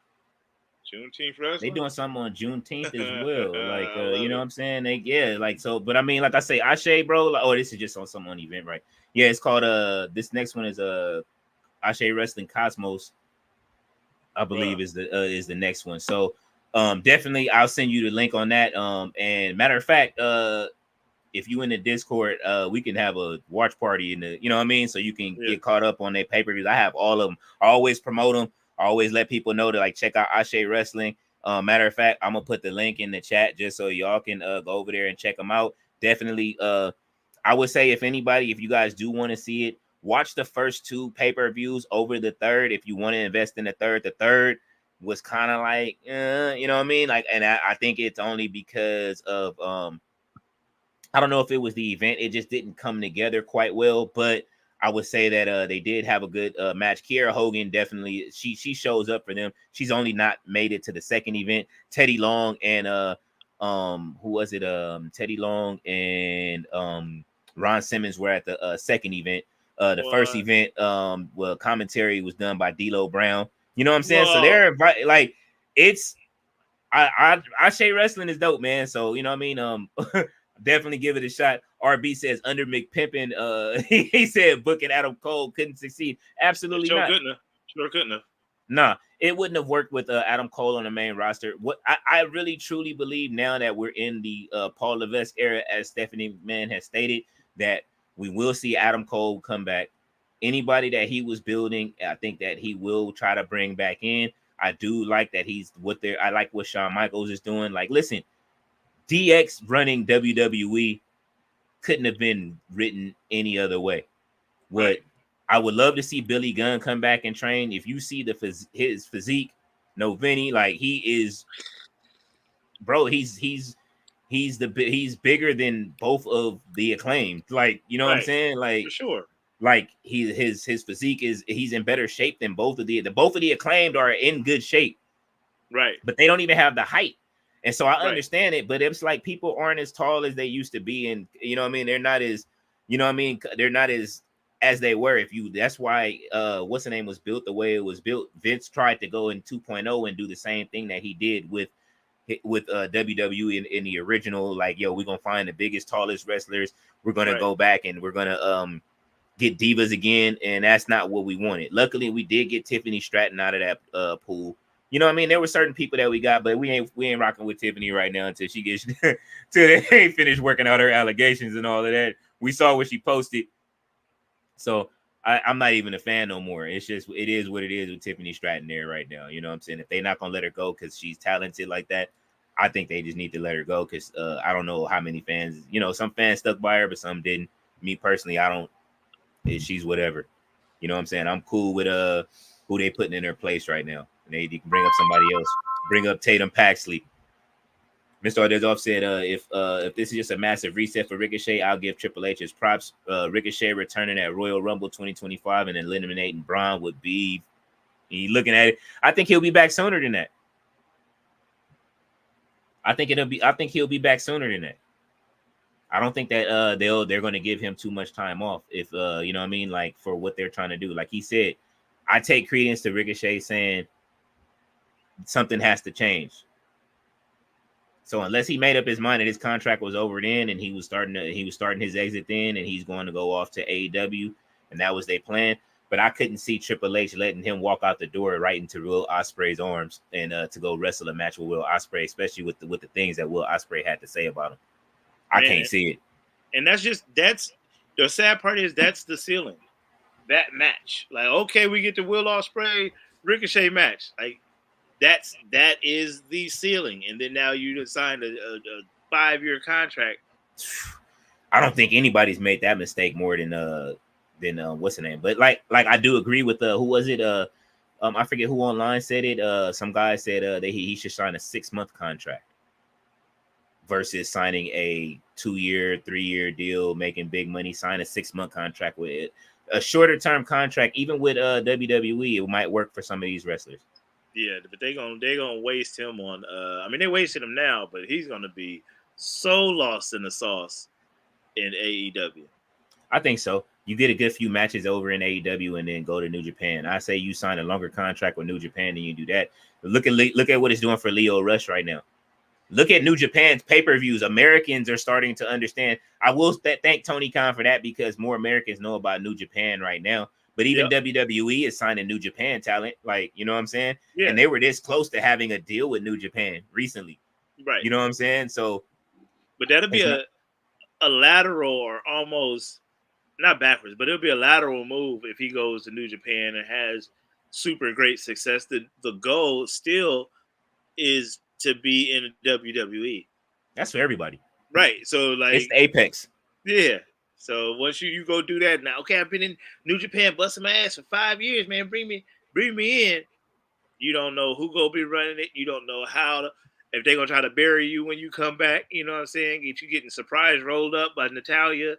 Juneteenth wrestling. They doing something on Juneteenth as well. Like you know what I'm saying? But I mean, like I say, Ashe, bro. Like, this is just on some event, right? Yeah, it's called this next one is Ashe Wrestling Cosmos, I believe is the next one. So definitely I'll send you the link on that. And matter of fact, if you in the Discord, we can have a watch party in the, you know what I mean? So you can get caught up on their pay-per-views. I have all of them. I always promote them. I always let people know to like check out Ashe Wrestling. Matter of fact, I'm gonna put the link in the chat just so y'all can go over there and check them out. Definitely, I would say if you guys do want to see it, watch the first 2 pay-per-views over the third. If you want to invest in the third was kind of like, you know what I mean? Like, and I think it's only because of I don't know if it was the event; it just didn't come together quite well, but. I would say that they did have a good match. Kiera Hogan definitely she shows up for them. She's only not made it to the second event. Teddy Long and who was it? Teddy Long and Ron Simmons were at the second event. The first event, commentary was done by D'Lo Brown. You know what I'm saying? Whoa. So they're like it's Ashe Wrestling is dope, man. So you know what I mean. Definitely give it a shot. RB says under McPimpin, he said booking Adam Cole couldn't succeed. Absolutely not. Sure couldn't have. Nah, it wouldn't have worked with Adam Cole on the main roster. What I really truly believe now that we're in the Paul Levesque era, as Stephanie McMahon has stated, that we will see Adam Cole come back. Anybody that he was building, I think that he will try to bring back in. I do like that I like what Shawn Michaels is doing. Like, listen, DX running WWE couldn't have been written any other way. What I would love to see Billy Gunn come back and train. If you see his physique, no Vinny, like he is, bro. He's bigger than both of the Acclaimed. Like, you know what I'm saying? Like, for sure. Like his physique he's in better shape than both of the Acclaimed are in good shape. Right. But they don't even have the height. And so I understand it, but it's like people aren't as tall as they used to be, and you know what I mean, they're not as, you know what I mean, they're not as they were. If you, that's why what's the name was built the way it was built. Vince tried to go in 2.0 and do the same thing that he did with WWE in the original, like, yo, we're gonna find the biggest, tallest wrestlers, we're gonna go back and we're gonna get divas again, and that's not what we wanted. Luckily, we did get Tiffany Stratton out of that pool. You know what I mean? There were certain people that we got, but we ain't rocking with Tiffany right now until she gets till they ain't finished working out her allegations and all of that. We saw what she posted. So I'm not even a fan no more. It's just, it is what it is with Tiffany Stratton there right now. You know what I'm saying? If they're not gonna let her go because she's talented like that, I think they just need to let her go, because I don't know how many fans, you know, some fans stuck by her, but some didn't. Me personally, I don't. She's whatever. You know what I'm saying? I'm cool with who they putting in her place right now. And they can bring up somebody else. Bring up Tatum Paxley. Mr. Odezov said, if this is just a massive reset for Ricochet, I'll give Triple H his props. Ricochet returning at Royal Rumble 2025 and eliminating Braun would be, looking at it, I think he'll be back sooner than that. I think he'll be back sooner than that. I don't think that they're going to give him too much time off, if you know what I mean, like, for what they're trying to do. Like he said, I take credence to Ricochet saying something has to change. So unless he made up his mind that his contract was over then and he was starting his exit then, and he's going to go off to AEW, and that was their plan. But I couldn't see Triple H letting him walk out the door right into Will Ospreay's arms and to go wrestle a match with Will Ospreay, especially with the things that Will Ospreay had to say about him. I can't see it. And that's the sad part is that's the ceiling. That match. Like, okay, we get the Will Ospreay Ricochet match. Like, that is the ceiling. And then now you just signed a 5-year contract. I don't think anybody's made that mistake more than what's the name? But like I do agree with who was it? I forget who online said it. Some guy said that he should sign a 6-month contract versus signing a 2-year, 3-year deal, making big money. Sign a 6-month contract with it. A shorter term contract, even with WWE, it might work for some of these wrestlers. Yeah, but they're gonna waste him on. I mean, they wasted him now, but he's gonna be so lost in the sauce in AEW. I think so. You get a good few matches over in AEW and then go to New Japan. I say you sign a longer contract with New Japan and you do that. But look at what it's doing for Leo Rush right now. Look at New Japan's pay-per-views. Americans are starting to understand. I will thank Tony Khan for that, because more Americans know about New Japan right now. But even WWE is signing New Japan talent. Like, you know what I'm saying? Yeah. And they were this close to having a deal with New Japan recently. Right. You know what I'm saying? So, but that'll be a lateral, or almost not backwards, but it'll be a lateral move if he goes to New Japan and has super great success. The goal still is to be in WWE. That's for everybody. Right. So, like, it's the apex. Yeah. So once you go do that now, okay, I've been in New Japan busting my ass for 5 years, man. Bring me in. You don't know who gonna be running it. You don't know if they're gonna try to bury you when you come back. You know what I'm saying? If you getting surprise rolled up by Natalya,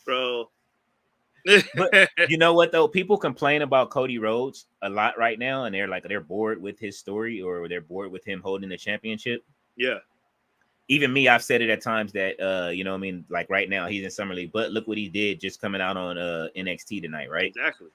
bro. But you know what though? People complain about Cody Rhodes a lot right now, and they're bored with his story, or they're bored with him holding the championship. Yeah. Even me, I've said it at times that you know what I mean, like right now he's in Summer League, but look what he did just coming out on NXT tonight, right? Exactly.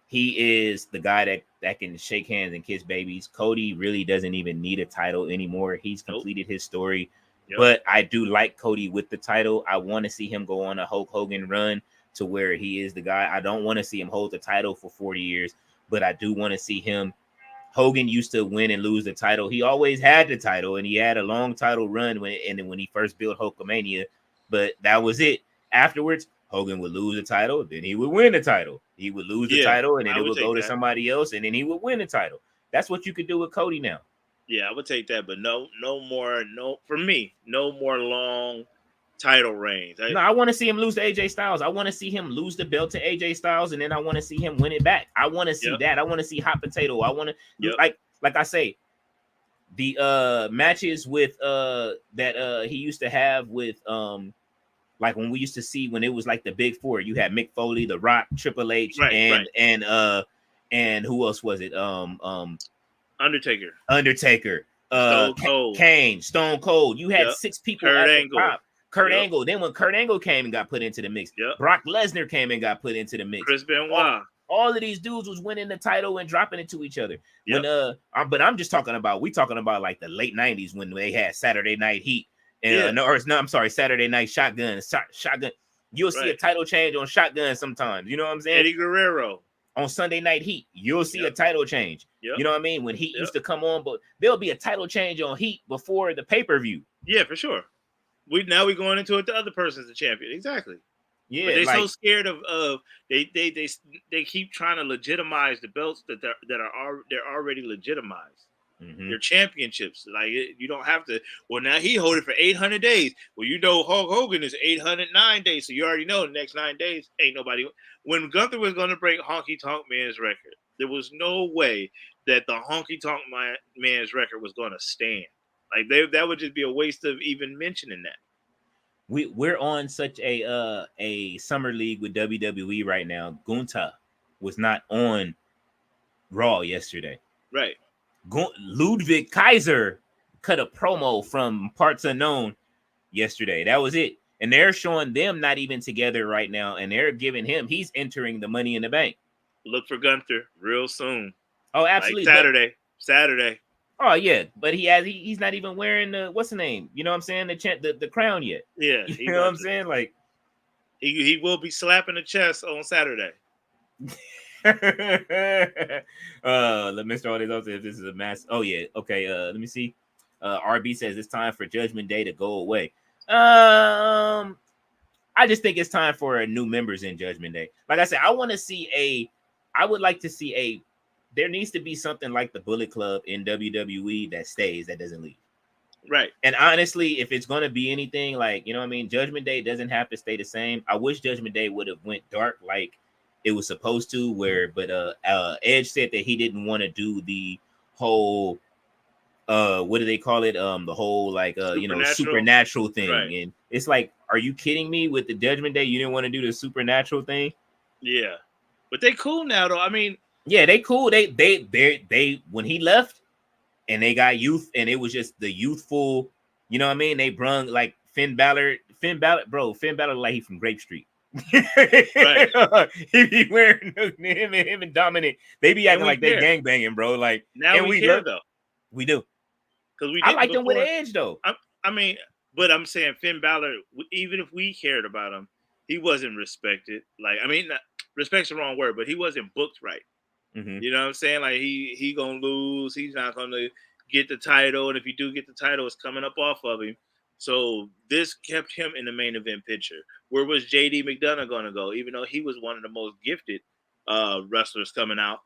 He is the guy that can shake hands and kiss babies. Cody really doesn't even need a title anymore. He's completed his story. Yep. But I do like Cody with the title. I want to see him go on a Hulk Hogan run to where he is the guy. I don't want to see him hold the title for 40 years, but I do want to see him. Hogan used to win and lose the title. He always had the title, and he had a long title run when he first built Hulkamania, but that was it. Afterwards, Hogan would lose the title, then he would win the title. He would lose the title, and then it would go to somebody else, and then he would win the title. That's what you could do with Cody now. Yeah, I would take that, but no more long title reigns. I want to see him lose to AJ Styles. I want to see him lose the belt to AJ Styles, and then I want to see him win it back. I want to see that. I want to see hot potato. I want to like I say, the matches with that he used to have with like when we used to see when it was like the big four. You had Mick Foley, The Rock, Triple H, and who else was it? Undertaker. Stone Cold. Kane, Stone Cold. You had 6 people Kurt at the Angle. top. Kurt Angle. Then when Kurt Angle came and got put into the mix, Brock Lesnar came and got put into the mix. Chris Benoit. All of these dudes was winning the title and dropping it to each other. When but I'm just talking about like the late 90s when they had Saturday Night Heat and I'm sorry, Saturday Night Shotgun. You'll see a title change on Shotgun sometimes. You know what I'm saying? Eddie Guerrero. On Sunday Night Heat, you'll see a title change. Yep. You know what I mean? When Heat used to come on, but there'll be a title change on Heat before the pay-per-view. Yeah, for sure. Now we're going into it. The other person's the champion. Exactly. Yeah, but they're so scared of they keep trying to legitimize the belts that they're already legitimized. Mm-hmm. Your championships, like you don't have to. Well, now he hold it for 800 days. Well, you know Hulk Hogan is 809 days, so you already know the next 9 days ain't nobody. When Gunther was going to break Honky Tonk Man's record, there was no way that the Honky Tonk Man's record was going to stand. Like that would just be a waste of even mentioning that. We're on such a summer league with WWE right now. Gunther was not on Raw yesterday. Right. Ludwig Kaiser cut a promo from Parts Unknown yesterday. That was it. And they're showing them not even together right now. And they're giving he's entering the Money in the Bank. Look for Gunther real soon. Oh, absolutely. Like Saturday. Oh, yeah. But he's not even wearing the, what's the name? You know what I'm saying? The crown yet. Yeah. You know what I'm saying? Like, he will be slapping the chest on Saturday. Mr. All this is a mass. Oh yeah, okay. Let me see. RB says it's time for Judgment Day to go away. I just think it's time for new members in Judgment Day. Like I said, I would like to see there needs to be something like the Bullet Club in WWE that stays, that doesn't leave. Right. And honestly, if it's going to be anything, like, you know what I mean, Judgment Day doesn't have to stay the same. I wish Judgment Day would have went dark like it was supposed to, but Edge said that he didn't want to do the whole what do they call it? The whole like supernatural thing. Right. And it's like, are you kidding me? With the Judgment Day, you didn't want to do the supernatural thing? Yeah. But they cool now though. I mean, yeah, they cool. They when he left and they got youth, and it was just the youthful, you know what I mean? They brung like Finn Balor, like he from Grape Street. Right. He be wearing him and Dominic. They be acting like they gang banging, bro. Like now we care though. We do. Because I like them with Edge though. I mean, but I'm saying Finn Balor, even if we cared about him, he wasn't respected. Like, I mean, respect's the wrong word, but he wasn't booked right. Mm-hmm. You know what I'm saying? Like he gonna lose. He's not gonna get the title, and if you do get the title, it's coming up off of him. So this kept him in the main event picture. Where was JD McDonough going to go? Even though he was one of the most gifted wrestlers coming out,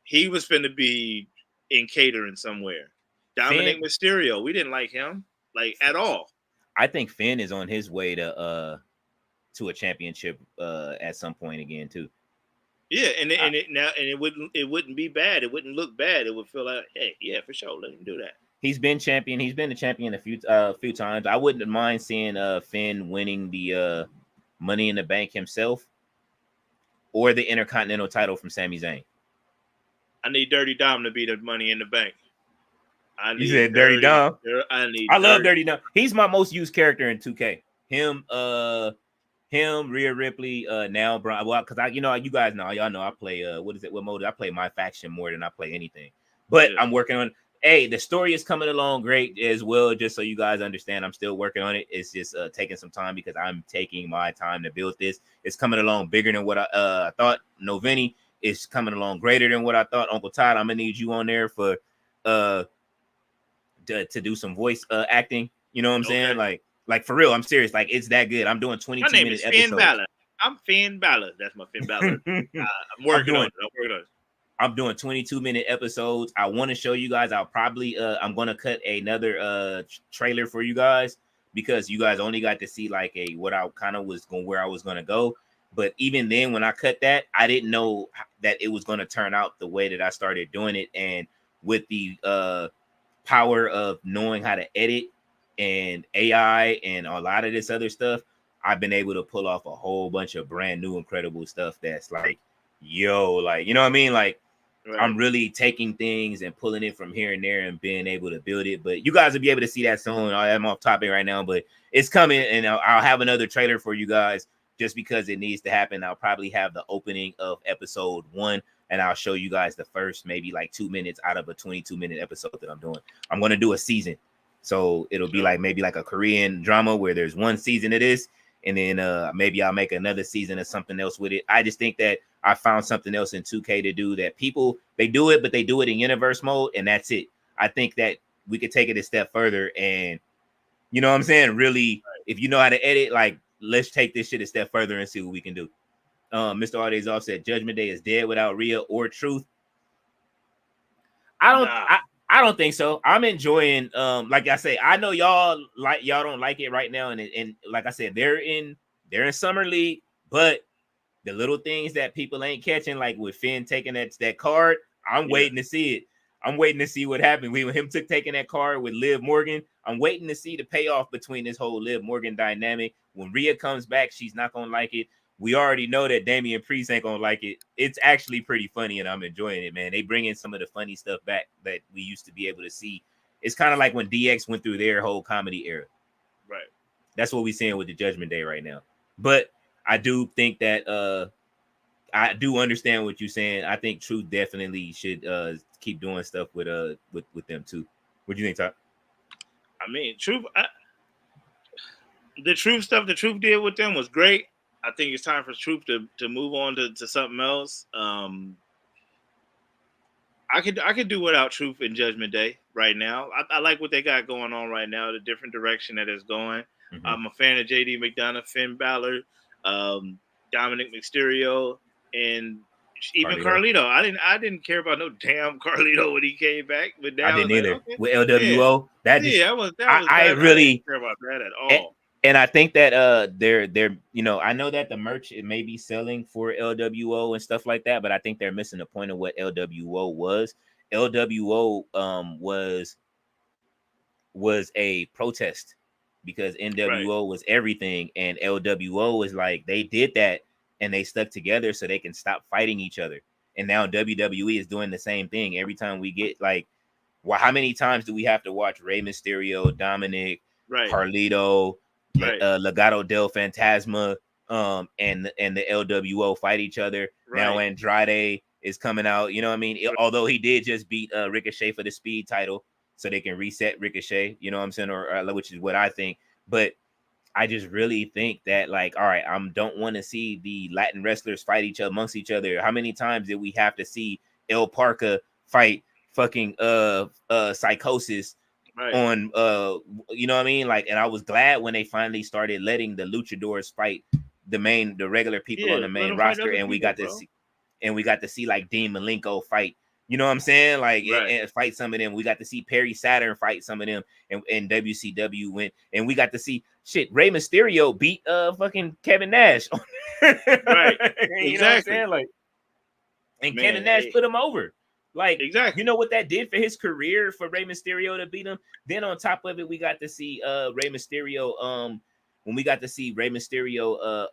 he was finna be in catering somewhere. Dominic Mysterio, we didn't like him like at all. I think Finn is on his way to a championship at some point again too. Yeah, and it wouldn't be bad. It wouldn't look bad. It would feel like, hey, yeah, for sure, let him do that. He's been champion. He's been a champion a few times. I wouldn't mind seeing Finn winning the Money in the Bank himself, or the Intercontinental title from Sami Zayn. I need Dirty Dom to be the Money in the Bank. You said Dirty Dom. I love Dirty Dom. He's my most used character in 2K. Him, Rhea Ripley, now Brian. Well, because you guys know, y'all know I play what mode? I play my faction more than I play anything. But yeah. I'm working on. Hey, the story is coming along great as well. Just so you guys understand, I'm still working on it. It's just taking some time because I'm taking my time to build this. It's coming along bigger than what I thought. No, Vinny is coming along greater than what I thought. Uncle Todd, I'm gonna need you on there for to do some voice acting. You know what I'm saying? Like for real, I'm serious. Like it's that good. I'm doing 22-minute episodes. Finn Balor. I'm Finn Balor. That's my Finn Balor. I'm working on it. I'm doing 22-minute episodes. I want to show you guys. I'll probably I'm gonna cut another trailer for you guys because you guys only got to see like where I was gonna go. But even then, when I cut that, I didn't know that it was gonna turn out the way that I started doing it. And with the power of knowing how to edit and AI and a lot of this other stuff, I've been able to pull off a whole bunch of brand new incredible stuff that's like, yo, like, you know what I mean? Like Right. I'm really taking things and pulling it from here and there and being able to build it. But you guys will be able to see that soon. I'm off topic right now, but it's coming, and I'll have another trailer for you guys just because it needs to happen. I'll probably have the opening of episode 1, and I'll show you guys the first maybe like 2 minutes out of a 22-minute episode that I'm doing. I'm going to do a season. So it'll be like maybe like a Korean drama where there's one season of this, and then maybe I'll make another season of something else with it. I just think that I found something else in 2K to do that people, they do it, but they do it in universe mode, and that's it. I think that we could take it a step further, and you know what I'm saying? Really, if you know how to edit, like, let's take this shit a step further and see what we can do. Mr. RHODES off said Judgment Day is dead without Rhea or Truth. I don't think so. I'm enjoying, like I say, I know y'all don't like it right now, and like I said, they're in Summer League, but the little things that people ain't catching, like with Finn taking that card, I'm waiting to see it. I'm waiting to see what happened. When him taking that card with Liv Morgan, I'm waiting to see the payoff between this whole Liv Morgan dynamic. When Rhea comes back, she's not gonna like it. We already know that Damian Priest ain't gonna like it. It's actually pretty funny, and I'm enjoying it, man. They bring in some of the funny stuff back that we used to be able to see. It's kind of like when DX went through their whole comedy era. Right. That's what we're seeing with the Judgment Day right now. But I do think that I do understand what you're saying. I think Truth definitely should keep doing stuff with them too. What do you think, Todd? I mean, the Truth stuff the Truth did with them was great. I think it's time for Truth to move on to something else. I could do without Truth in Judgment Day right now. I like what they got going on right now, the different direction that it's going. Mm-hmm. I'm a fan of JD McDonough, Finn Balor, Dominic Mysterio, and even Carlito. I didn't care about no damn Carlito when he came back, but now I didn't either. Okay. With LWO. I didn't care about that at all. And I think that they're I know that the merch it may be selling for LWO and stuff like that, but I think they're missing the point of what LWO was. LWO was a protest because NWO was everything, and LWO was like they did that and they stuck together so they can stop fighting each other. And now WWE is doing the same thing. Every time we get how many times do we have to watch Rey Mysterio, Dominic, Carlito, Legado del Fantasma, and the LWO fight each other? Now Andrade is coming out. You know what I mean? Although he did just beat Ricochet for the Speed title, so they can reset Ricochet. You know what I'm saying? Or which is what I think. But I just really think that, all right, I don't want to see the Latin wrestlers fight each other amongst each other. How many times did we have to see El Parca fight fucking Psychosis on you know what I mean? And I was glad when they finally started letting the luchadors fight the regular people on the main roster, and we got to see like Dean Malenko fight. You know what I'm saying? And fight some of them. We got to see Perry Saturn fight some of them, and WCW went, and we got to see Rey Mysterio beat fucking Kevin Nash. Right. You know what I'm saying? And Kevin Nash put him over. You know what that did for his career for Rey Mysterio to beat him? Then on top of it, we got to see Rey Mysterio when we got to see Rey Mysterio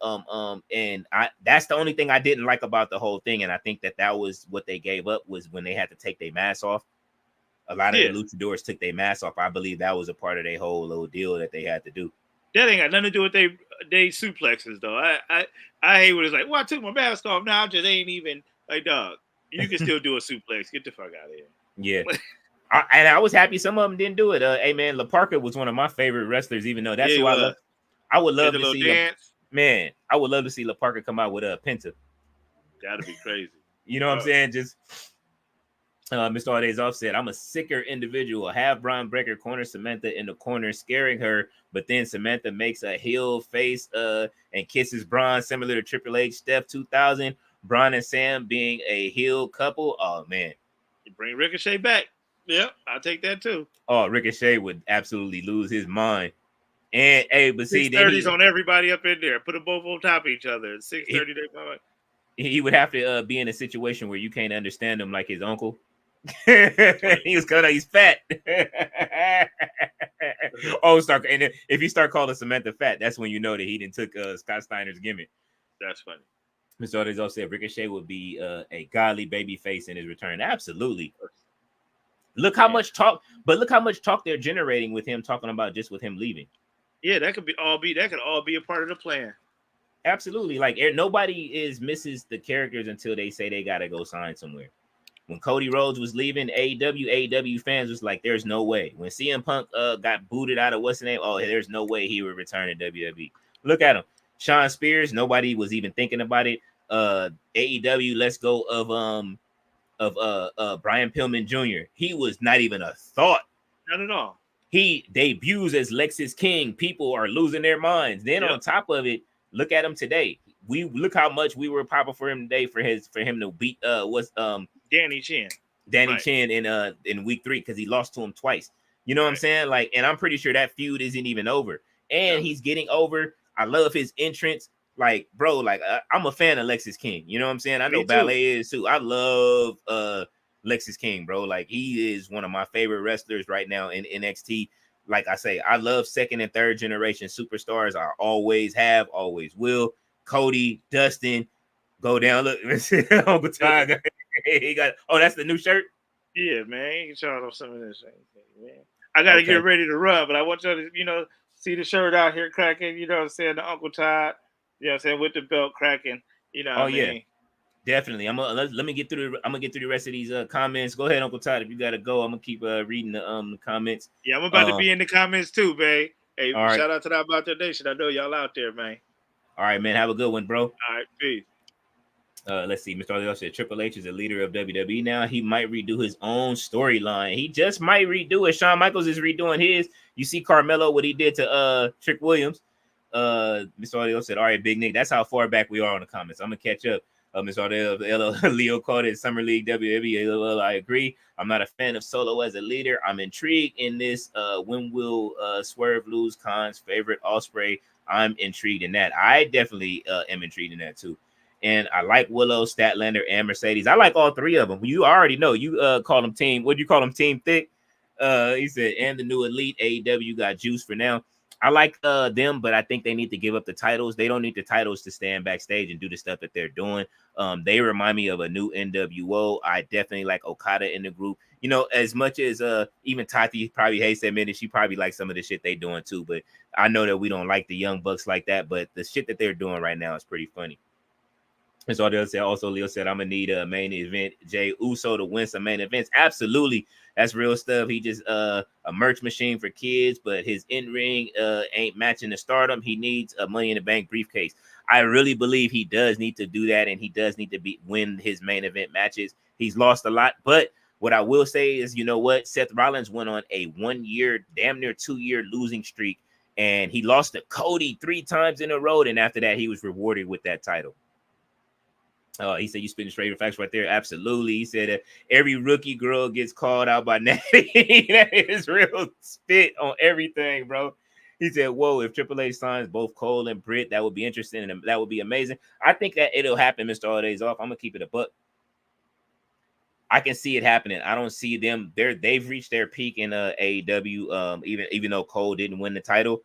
and that's the only thing I didn't like about the whole thing, and I think that was what they gave up was when they had to take their mask off. A lot of the luchadors took their mask off. I believe that was a part of their whole little deal that they had to do. That ain't got nothing to do with they suplexes though. I hate when it's like, well, I took my mask off now. I just ain't even dog. You can still do a suplex. Get the fuck out of here. Yeah. And I was happy some of them didn't do it. Hey man, La Parca was one of my favorite wrestlers, even though that's who I love. I would love to see I would love to see La Parca come out with a Penta. That'd be crazy. You know what I'm saying? Just Mr. RHODES off said, I'm a sicker individual. Have Braun Breaker corner Samantha in the corner, scaring her, but then Samantha makes a heel face and kisses Braun, similar to Triple H Steph 2000. Braun and Sam being a heel couple. Oh man, you bring Ricochet back. Yep, I'll take that too. Oh, Ricochet would absolutely lose his mind. And hey, but see, 630s on everybody up in there. Put them both on top of each other. 630. He would have to be in a situation where you can't understand him like his uncle. He's fat. And if you start calling Samantha fat, that's when you know that he didn't took Scott Steiner's gimmick. That's funny. Mr. Ortiz also said Ricochet would be a godly baby face in his return. Absolutely. Look how much talk, but look how much talk they're generating with him talking about just with him leaving. Yeah, that could all be a part of the plan. Absolutely. Like nobody misses the characters until they say they gotta go sign somewhere. When Cody Rhodes was leaving AEW fans was like, there's no way. When CM Punk got booted out of what's the name, there's no way he would return to WWE. Look at him. Sean Spears, nobody was even thinking about it. AEW, let's go of Brian Pillman Jr. He was not even a thought. Not at all. He debuts as Lexis King. People are losing their minds. Then on top of it, look at him today. We look how much we were popping for him today for him to beat Danny Chen. Danny Chen in week 3 because he lost to him twice. You know what I'm saying? Like, and I'm pretty sure that feud isn't even over. And he's getting over. I love his entrance. Like, bro, like I'm a fan of Lexis King. You know what I'm saying? I know Ballet is too. I love Lexis King, bro. Like, he is one of my favorite wrestlers right now in NXT. Like I say, I love second and third generation superstars. I always have, always will. Cody, Dustin, go down. Look, Uncle Todd. He got. Oh, that's the new shirt. Yeah, man. You can show off some of this thing, man. I gotta get ready to run, but I want you to, see the shirt out here cracking. You know what I'm saying? The Uncle Todd. You know what I'm saying, with the belt cracking. You know. What I mean? Definitely. Let me get through the rest of these comments. Go ahead, Uncle Todd. If you gotta go, I'm gonna keep reading the comments. Yeah, I'm about to be in the comments too, babe. Hey, shout right. Out to that About Their Nation. I know y'all out there, man. All right, man. Have a good one, bro. All right, peace. Let's see. Mr. Arleo said Triple H is a leader of WWE now. He might redo his own storyline. He just might redo it. Shawn Michaels is redoing his. You see Carmelo, what he did to Trick Williams. Mr. Arleo said, all right, Big Nick. That's how far back we are on the comments. I'm gonna catch up. Mr. Arleo, Leo called it Summer League WWE. I agree. I'm not a fan of Solo as a leader. I'm intrigued in this. When will Swerve lose Khan's favorite Ospreay? I'm intrigued in that. I definitely am intrigued in that too. And I like Willow, Statlander, and Mercedes. I like all three of them. You already know. You call them team. What do you call them? Team Thick. He said, and the new Elite AEW got juice for now. I like them, but I think they need to give up the titles. They don't need the titles to stand backstage and do the stuff that they're doing. They remind me of a new NWO. I definitely like Okada in the group. You know, as much as even Tati probably hates that admit, she probably likes some of the shit they doing too. But I know that we don't like the Young Bucks like that. But the shit that they're doing right now is pretty funny. And so Leo said, I'm gonna need a main event, Jay Uso, to win some main events. Absolutely, that's real stuff. He just a merch machine for kids, but his in-ring ain't matching the stardom. He needs a Money in the Bank briefcase. I really believe he does need to do that, and he does need to win his main event matches. He's lost a lot, but what I will say is, you know what? Seth Rollins went on a 1 year, damn near 2 year losing streak, and he lost to Cody 3 times in a row, and after that, he was rewarded with that title. He said, you spitting straight facts right there. Absolutely. He said that every rookie girl gets called out by Natty. That is real spit on everything, bro. He said, whoa, if Triple H signs both Cole and Britt, that would be interesting and that would be amazing. I think that it'll happen, Mr. All Days Off. I'm going to keep it a buck. I can see it happening. I don't see them. They've reached their peak in AEW, even though Cole didn't win the title.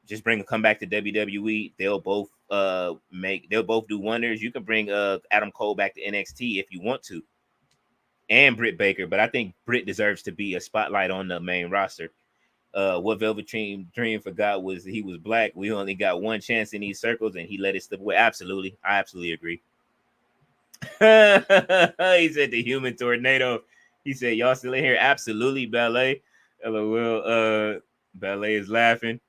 Just come back to WWE. They'll both do wonders. You can bring Adam Cole back to NXT if you want to, and Britt Baker. But I think Britt deserves to be a spotlight on the main roster. What Velvet Dream forgot was he was black. We only got one chance in these circles, and he let it slip away. Absolutely, I absolutely agree. He said the human tornado. He said, y'all still in here? Absolutely, Ballet. LOL. Ballet is laughing.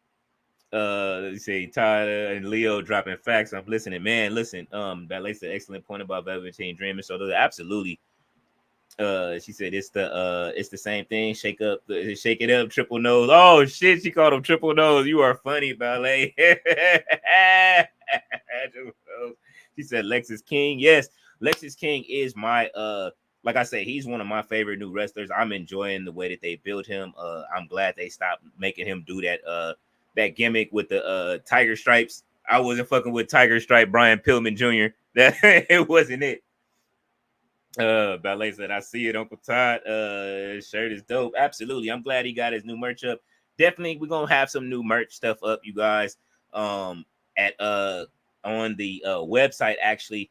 Let's say Tyler and Leo dropping facts. I'm listening, man. Listen, Ballet said excellent point about Velveteen Dream. So absolutely. She said it's the same thing. Shake it up, triple nose. Oh shit, she called him triple nose. You are funny, Ballet. She said Lexis King. Yes, Lexis King is my like I say, he's one of my favorite new wrestlers. I'm enjoying the way that they built him. I'm glad they stopped making him do that gimmick with the tiger stripes. I wasn't fucking with tiger stripe Brian Pillman Jr. That it wasn't it. Ballet said, I see it, Uncle Todd. Shirt is dope. Absolutely. I'm glad he got his new merch up. Definitely, we're gonna have some new merch stuff up, you guys. At on the website actually.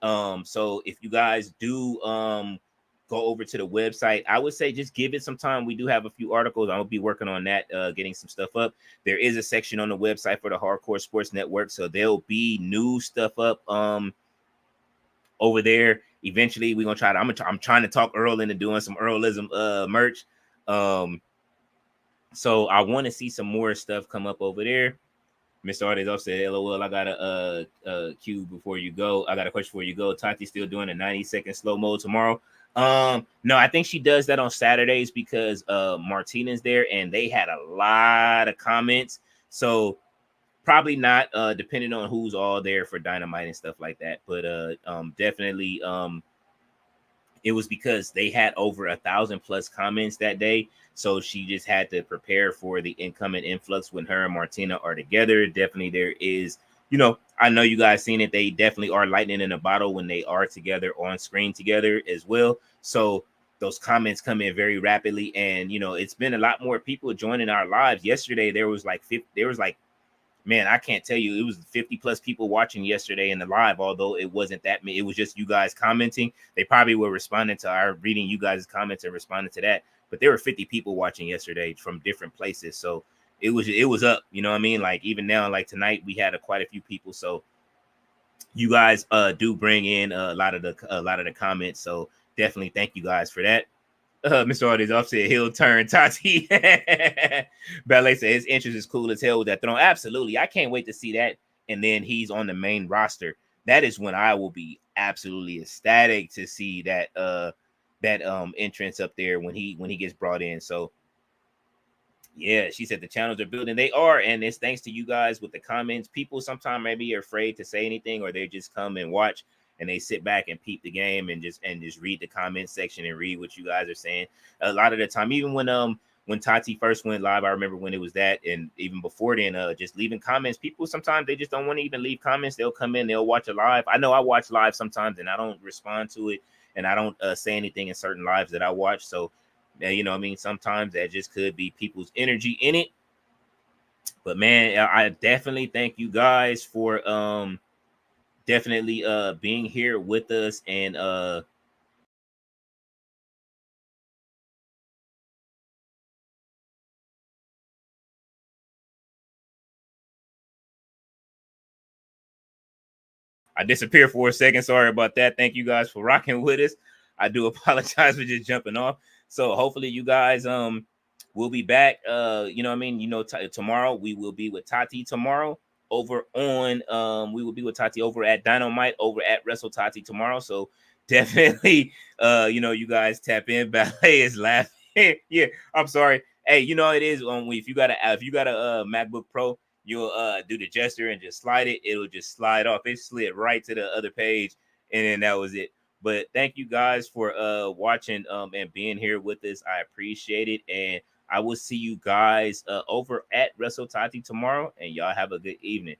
So if you guys do go over to the website, I would say just give it some time. We do have a few articles. I'll be working on that, getting some stuff up. There is a section on the website for the Hardcore Sports Network, so there'll be new stuff up over there. Eventually, we're gonna try to. I'm trying to talk Earl into doing some Earlism merch. So I want to see some more stuff come up over there. Mr. Artis said, LOL, I got a cue before you go. I got a question before you go. Tati's still doing a 90-second slow-mo tomorrow. No, I think she does that on Saturdays because Martina's there and they had a lot of comments. So probably not, depending on who's all there for Dynamite and stuff like that. But definitely it was because they had over 1,000+ comments that day. So she just had to prepare for the incoming influx when her and Martina are together. Definitely there is, you know, I know you guys seen it. They definitely are lightning in a bottle when they are together on screen together as well. So those comments come in very rapidly. And, you know, it's been a lot more people joining our lives. Yesterday, there was like man, I can't tell you, it was 50+ people watching yesterday in the live, although it wasn't that many. It was just you guys commenting. They probably were responding to our reading you guys' comments and responding to that. But there were 50 people watching yesterday from different places. So it was up, you know what I mean? Like even now, like tonight, we had quite a few people. So you guys do bring in a lot of the comments. So definitely thank you guys for that. Mr. Artis said he'll turn Tati. Ballet said his interest is cool as hell with that throne. Absolutely. I can't wait to see that. And then he's on the main roster. That is when I will be absolutely ecstatic to see that entrance up there when he gets brought in. So yeah, she said the channels are building. They are, and it's thanks to you guys with the comments. People sometimes maybe are afraid to say anything, or they just come and watch and they sit back and peep the game and just read the comment section and read what you guys are saying. A lot of the time, even when Tati first went live, I remember when it was that, and even before then, just leaving comments. People sometimes they just don't want to even leave comments. They'll come in, they'll watch a live. I know I watch live sometimes and I don't respond to it, and I don't say anything in certain lives that I watch. So you know, I mean, sometimes that just could be people's energy in it. But man, I definitely thank you guys for definitely being here with us. And I disappeared for a second. Sorry about that. Thank you guys for rocking with us. I do apologize for just jumping off. So hopefully you guys will be back. You know what I mean? You know, tomorrow we will be with Tati tomorrow over on we will be with Tati over at Dynamite over at Wrestle Tati tomorrow. So definitely you know, you guys tap in. Ballet is laughing. Yeah, I'm sorry. Hey, you know it is on if you got a MacBook Pro, you'll do the gesture and just slide it. It'll just slide off. It slid right to the other page, and then that was it. But thank you guys for watching and being here with us. I appreciate it, and I will see you guys over at Wrestle Tati tomorrow, and y'all have a good evening.